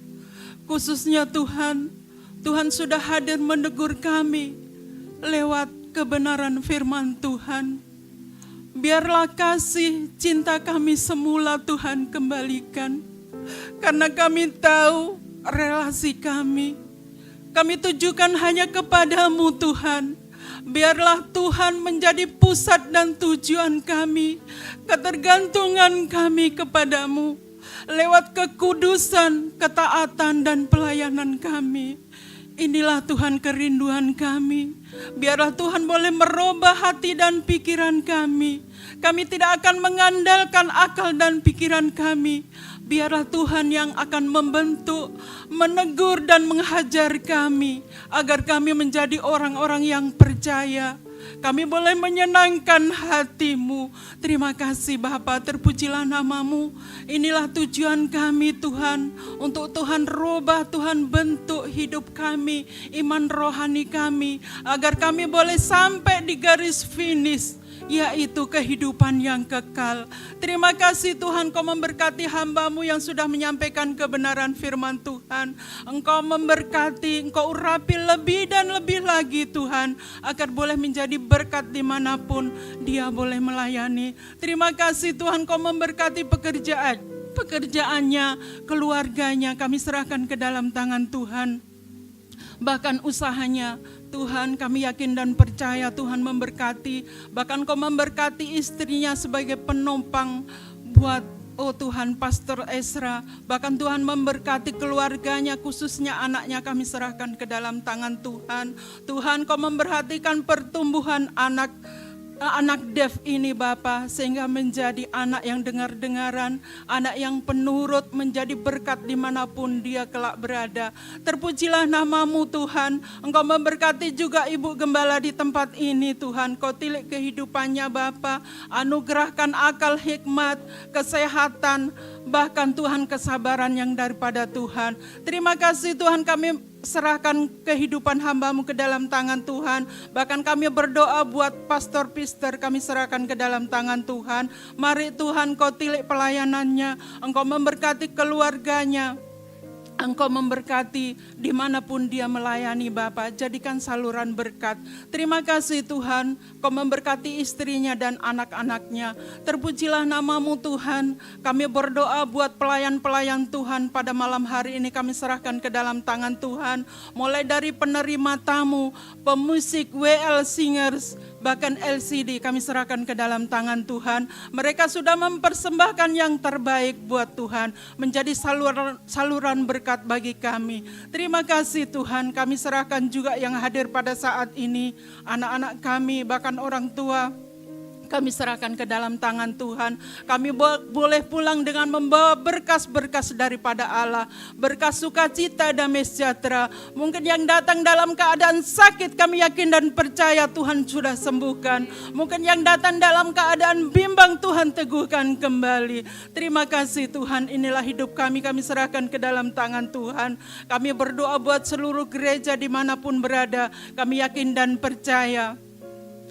Khususnya Tuhan sudah hadir menegur kami lewat kebenaran firman Tuhan. Biarlah kasih cinta kami semula Tuhan kembalikan. Karena kami tahu relasi kami tujukan hanya kepadamu Tuhan. Biarlah Tuhan menjadi pusat dan tujuan kami. Ketergantungan kami kepadamu. Lewat kekudusan, ketaatan dan pelayanan kami. Inilah Tuhan kerinduan kami. Biarlah Tuhan boleh merubah hati dan pikiran kami. Kami tidak akan mengandalkan akal dan pikiran kami. Biarlah Tuhan yang akan membentuk, menegur dan menghajar kami. Agar kami menjadi orang-orang yang percaya. Kami boleh menyenangkan hatimu. Terima kasih Bapa, terpujilah namamu. Inilah tujuan kami Tuhan. Untuk Tuhan rubah, Tuhan bentuk hidup kami, iman rohani kami. Agar kami boleh sampai di garis finish. yaitu kehidupan yang kekal. Terima kasih Tuhan, Kau memberkati hamba-Mu yang sudah menyampaikan kebenaran firman Tuhan. Engkau memberkati, Engkau urapi lebih dan lebih lagi Tuhan, agar boleh menjadi berkat dimanapun dia boleh melayani. Terima kasih Tuhan, Kau memberkati pekerjaannya, keluarganya, kami serahkan ke dalam tangan Tuhan. Bahkan usahanya, Tuhan kami yakin dan percaya Tuhan memberkati. Bahkan Kau memberkati istrinya sebagai penopang buat Tuhan Pastor Ezra. Bahkan Tuhan memberkati keluarganya, khususnya anaknya kami serahkan ke dalam tangan Tuhan. Tuhan Kau memperhatikan pertumbuhan anak Dev ini Bapa, sehingga menjadi anak yang dengar-dengaran, anak yang penurut, menjadi berkat dimanapun dia kelak berada. Terpujilah nama-Mu Tuhan. Engkau memberkati juga Ibu Gembala di tempat ini Tuhan. Kau tilik kehidupannya Bapa, anugerahkan akal hikmat, kesehatan, bahkan Tuhan kesabaran yang daripada Tuhan. Terima kasih Tuhan, kami serahkan kehidupan hamba-Mu ke dalam tangan Tuhan. Bahkan kami berdoa buat Pastor Pister, kami serahkan ke dalam tangan Tuhan. Mari Tuhan Kau tilik pelayanannya, Engkau memberkati keluarganya, Engkau memberkati dimanapun dia melayani Bapa, jadikan saluran berkat. Terima kasih Tuhan, Kau memberkati istrinya dan anak-anaknya. Terpujilah nama-Mu Tuhan. Kami berdoa buat pelayan-pelayan Tuhan pada malam hari ini, kami serahkan ke dalam tangan Tuhan. Mulai dari penerima tamu, pemusik, WL Singers, bahkan LCD kami serahkan ke dalam tangan Tuhan. Mereka sudah mempersembahkan yang terbaik buat Tuhan, menjadi saluran berkat bagi kami. Terima kasih Tuhan, kami serahkan juga yang hadir pada saat ini, anak-anak kami, bahkan orang tua, kami serahkan ke dalam tangan Tuhan. Kami boleh pulang dengan membawa berkas-berkas daripada Allah, berkas sukacita, damai sejahtera. Mungkin yang datang dalam keadaan sakit, kami yakin dan percaya Tuhan sudah sembuhkan. Mungkin yang datang dalam keadaan bimbang, Tuhan teguhkan kembali. Terima kasih Tuhan, inilah hidup kami serahkan ke dalam tangan Tuhan. Kami berdoa buat seluruh gereja dimanapun berada. Kami yakin dan percaya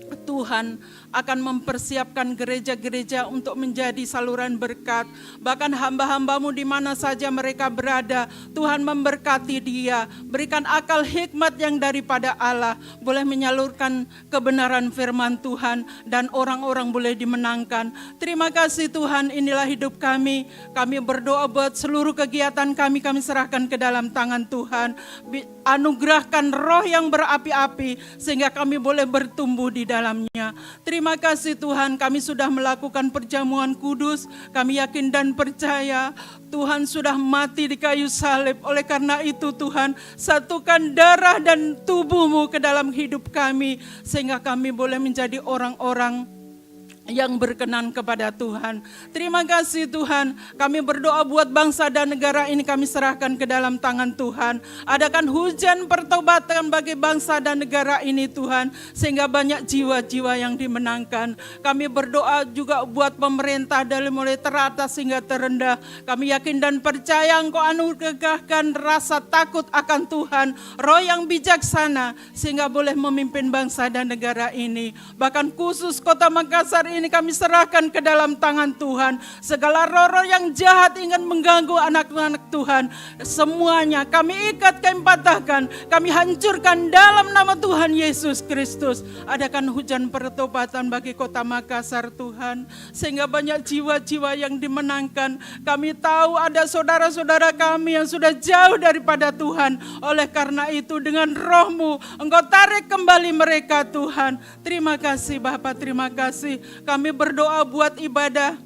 Tuhan akan mempersiapkan gereja-gereja untuk menjadi saluran berkat. Bahkan hamba-hamba-Mu di mana saja mereka berada, Tuhan memberkati dia. Berikan akal hikmat yang daripada Allah, boleh menyalurkan kebenaran firman Tuhan, dan orang-orang boleh dimenangkan. Terima kasih Tuhan, inilah hidup kami. Kami berdoa buat seluruh kegiatan kami serahkan ke dalam tangan Tuhan. Anugerahkan roh yang berapi-api, sehingga kami boleh bertumbuh di dalamnya. Terima kasih Tuhan, kami sudah melakukan perjamuan kudus. Kami yakin dan percaya Tuhan sudah mati di kayu salib. Oleh karena itu Tuhan, satukan darah dan tubuh-Mu ke dalam hidup kami, sehingga kami boleh menjadi orang-orang yang berkenan kepada Tuhan. Terima kasih Tuhan, kami berdoa buat bangsa dan negara ini, kami serahkan ke dalam tangan Tuhan. Adakan hujan pertobatan bagi bangsa dan negara ini Tuhan, sehingga banyak jiwa-jiwa yang dimenangkan. Kami berdoa juga buat pemerintah dari mulai teratas hingga terendah. Kami yakin dan percaya Engkau anugerahkan rasa takut akan Tuhan, roh yang bijaksana, sehingga boleh memimpin bangsa dan negara ini. Bahkan khusus Kota Makassar ini kami serahkan ke dalam tangan Tuhan. Segala roh-roh yang jahat ingin mengganggu anak-anak Tuhan, semuanya kami ikat, kami patahkan, kami hancurkan dalam nama Tuhan Yesus Kristus. Adakan hujan pertobatan bagi Kota Makassar Tuhan, sehingga banyak jiwa-jiwa yang dimenangkan. Kami tahu ada saudara-saudara kami yang sudah jauh daripada Tuhan. Oleh karena itu dengan roh-Mu Engkau tarik kembali mereka Tuhan. Terima kasih Bapa, terima kasih. Kami berdoa buat ibadah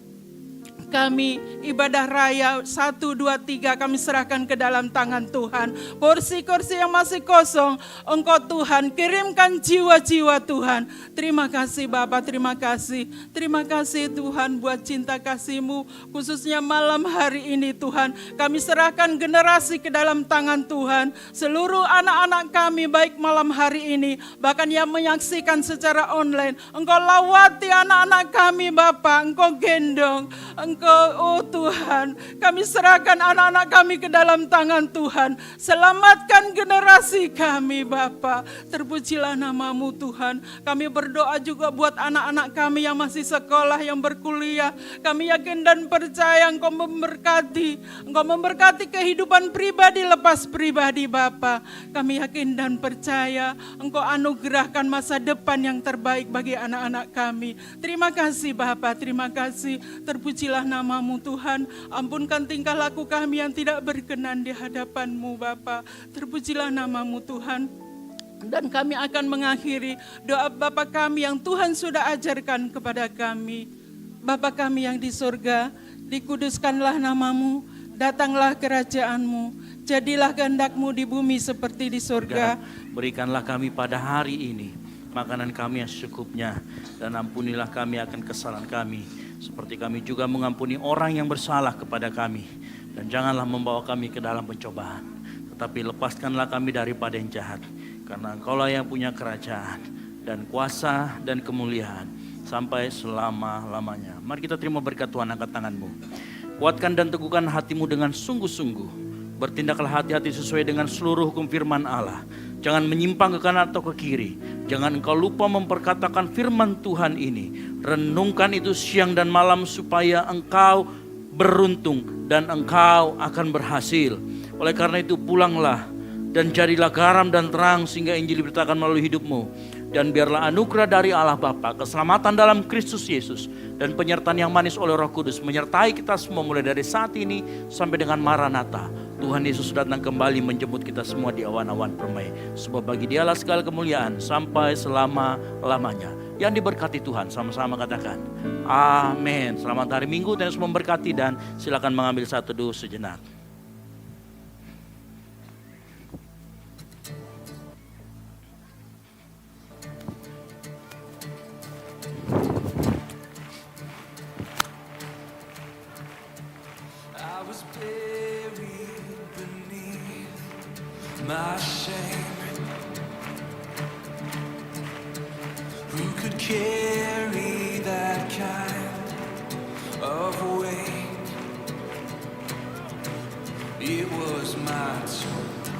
kami, ibadah raya 1, 2, 3 kami serahkan ke dalam tangan Tuhan. Kursi-kursi yang masih kosong, Engkau Tuhan kirimkan jiwa-jiwa Tuhan. Terima kasih Bapa, terima kasih. Terima kasih Tuhan buat cinta kasih-Mu, khususnya malam hari ini Tuhan. Kami serahkan generasi ke dalam tangan Tuhan. Seluruh anak-anak kami baik malam hari ini, bahkan yang menyaksikan secara online, Engkau lawati anak-anak kami Bapa, Engkau gendong. Engkau, oh Tuhan, kami serahkan anak-anak kami ke dalam tangan Tuhan. Selamatkan generasi kami Bapa. Terpujilah namamu Tuhan. Kami berdoa juga buat anak-anak kami yang masih sekolah, yang berkuliah. Kami yakin dan percaya Engkau memberkati. Engkau memberkati kehidupan pribadi lepas pribadi Bapa. Kami yakin dan percaya Engkau anugerahkan masa depan yang terbaik bagi anak-anak kami. Terima kasih Bapa, terima kasih. Terpujilah namamu Tuhan. Ampunkan tingkah laku kami yang tidak berkenan di hadapan-Mu Bapa. Terpujilah namamu Tuhan. Dan kami akan mengakhiri doa Bapa kami yang Tuhan sudah ajarkan kepada kami. Bapa kami yang di surga, dikuduskanlah namamu, datanglah kerajaan-Mu, jadilah kehendak-Mu di bumi seperti di surga. Berikanlah kami pada hari ini makanan kami yang secukupnya, dan ampunilah kami akan kesalahan kami, seperti kami juga mengampuni orang yang bersalah kepada kami. Dan janganlah membawa kami ke dalam pencobaan, tetapi lepaskanlah kami daripada yang jahat. Karena Engkaulah yang punya kerajaan dan kuasa dan kemuliaan sampai selama-lamanya. Mari kita terima berkat Tuhan, angkat tanganmu. Kuatkan dan teguhkan hatimu dengan sungguh-sungguh. Bertindaklah hati-hati sesuai dengan seluruh hukum firman Allah. Jangan menyimpang ke kanan atau ke kiri. Jangan engkau lupa memperkatakan firman Tuhan ini. Renungkan itu siang dan malam supaya engkau beruntung dan engkau akan berhasil. Oleh karena itu pulanglah dan jadilah garam dan terang sehingga Injil diberitakan melalui hidupmu. Dan biarlah anugerah dari Allah Bapa, keselamatan dalam Kristus Yesus, dan penyertaan yang manis oleh Roh Kudus menyertai kita semua mulai dari saat ini sampai dengan Maranatha. Tuhan Yesus datang kembali menjemput kita semua di awan-awan permai. Sebab bagi Dialah segala kemuliaan sampai selama-lamanya. Yang diberkati Tuhan, sama-sama katakan amin. Selamat hari Minggu, Tuhan Yesus memberkati, dan silakan mengambil satu teduh sejenak. My shame, who could carry that kind of weight? It was my turn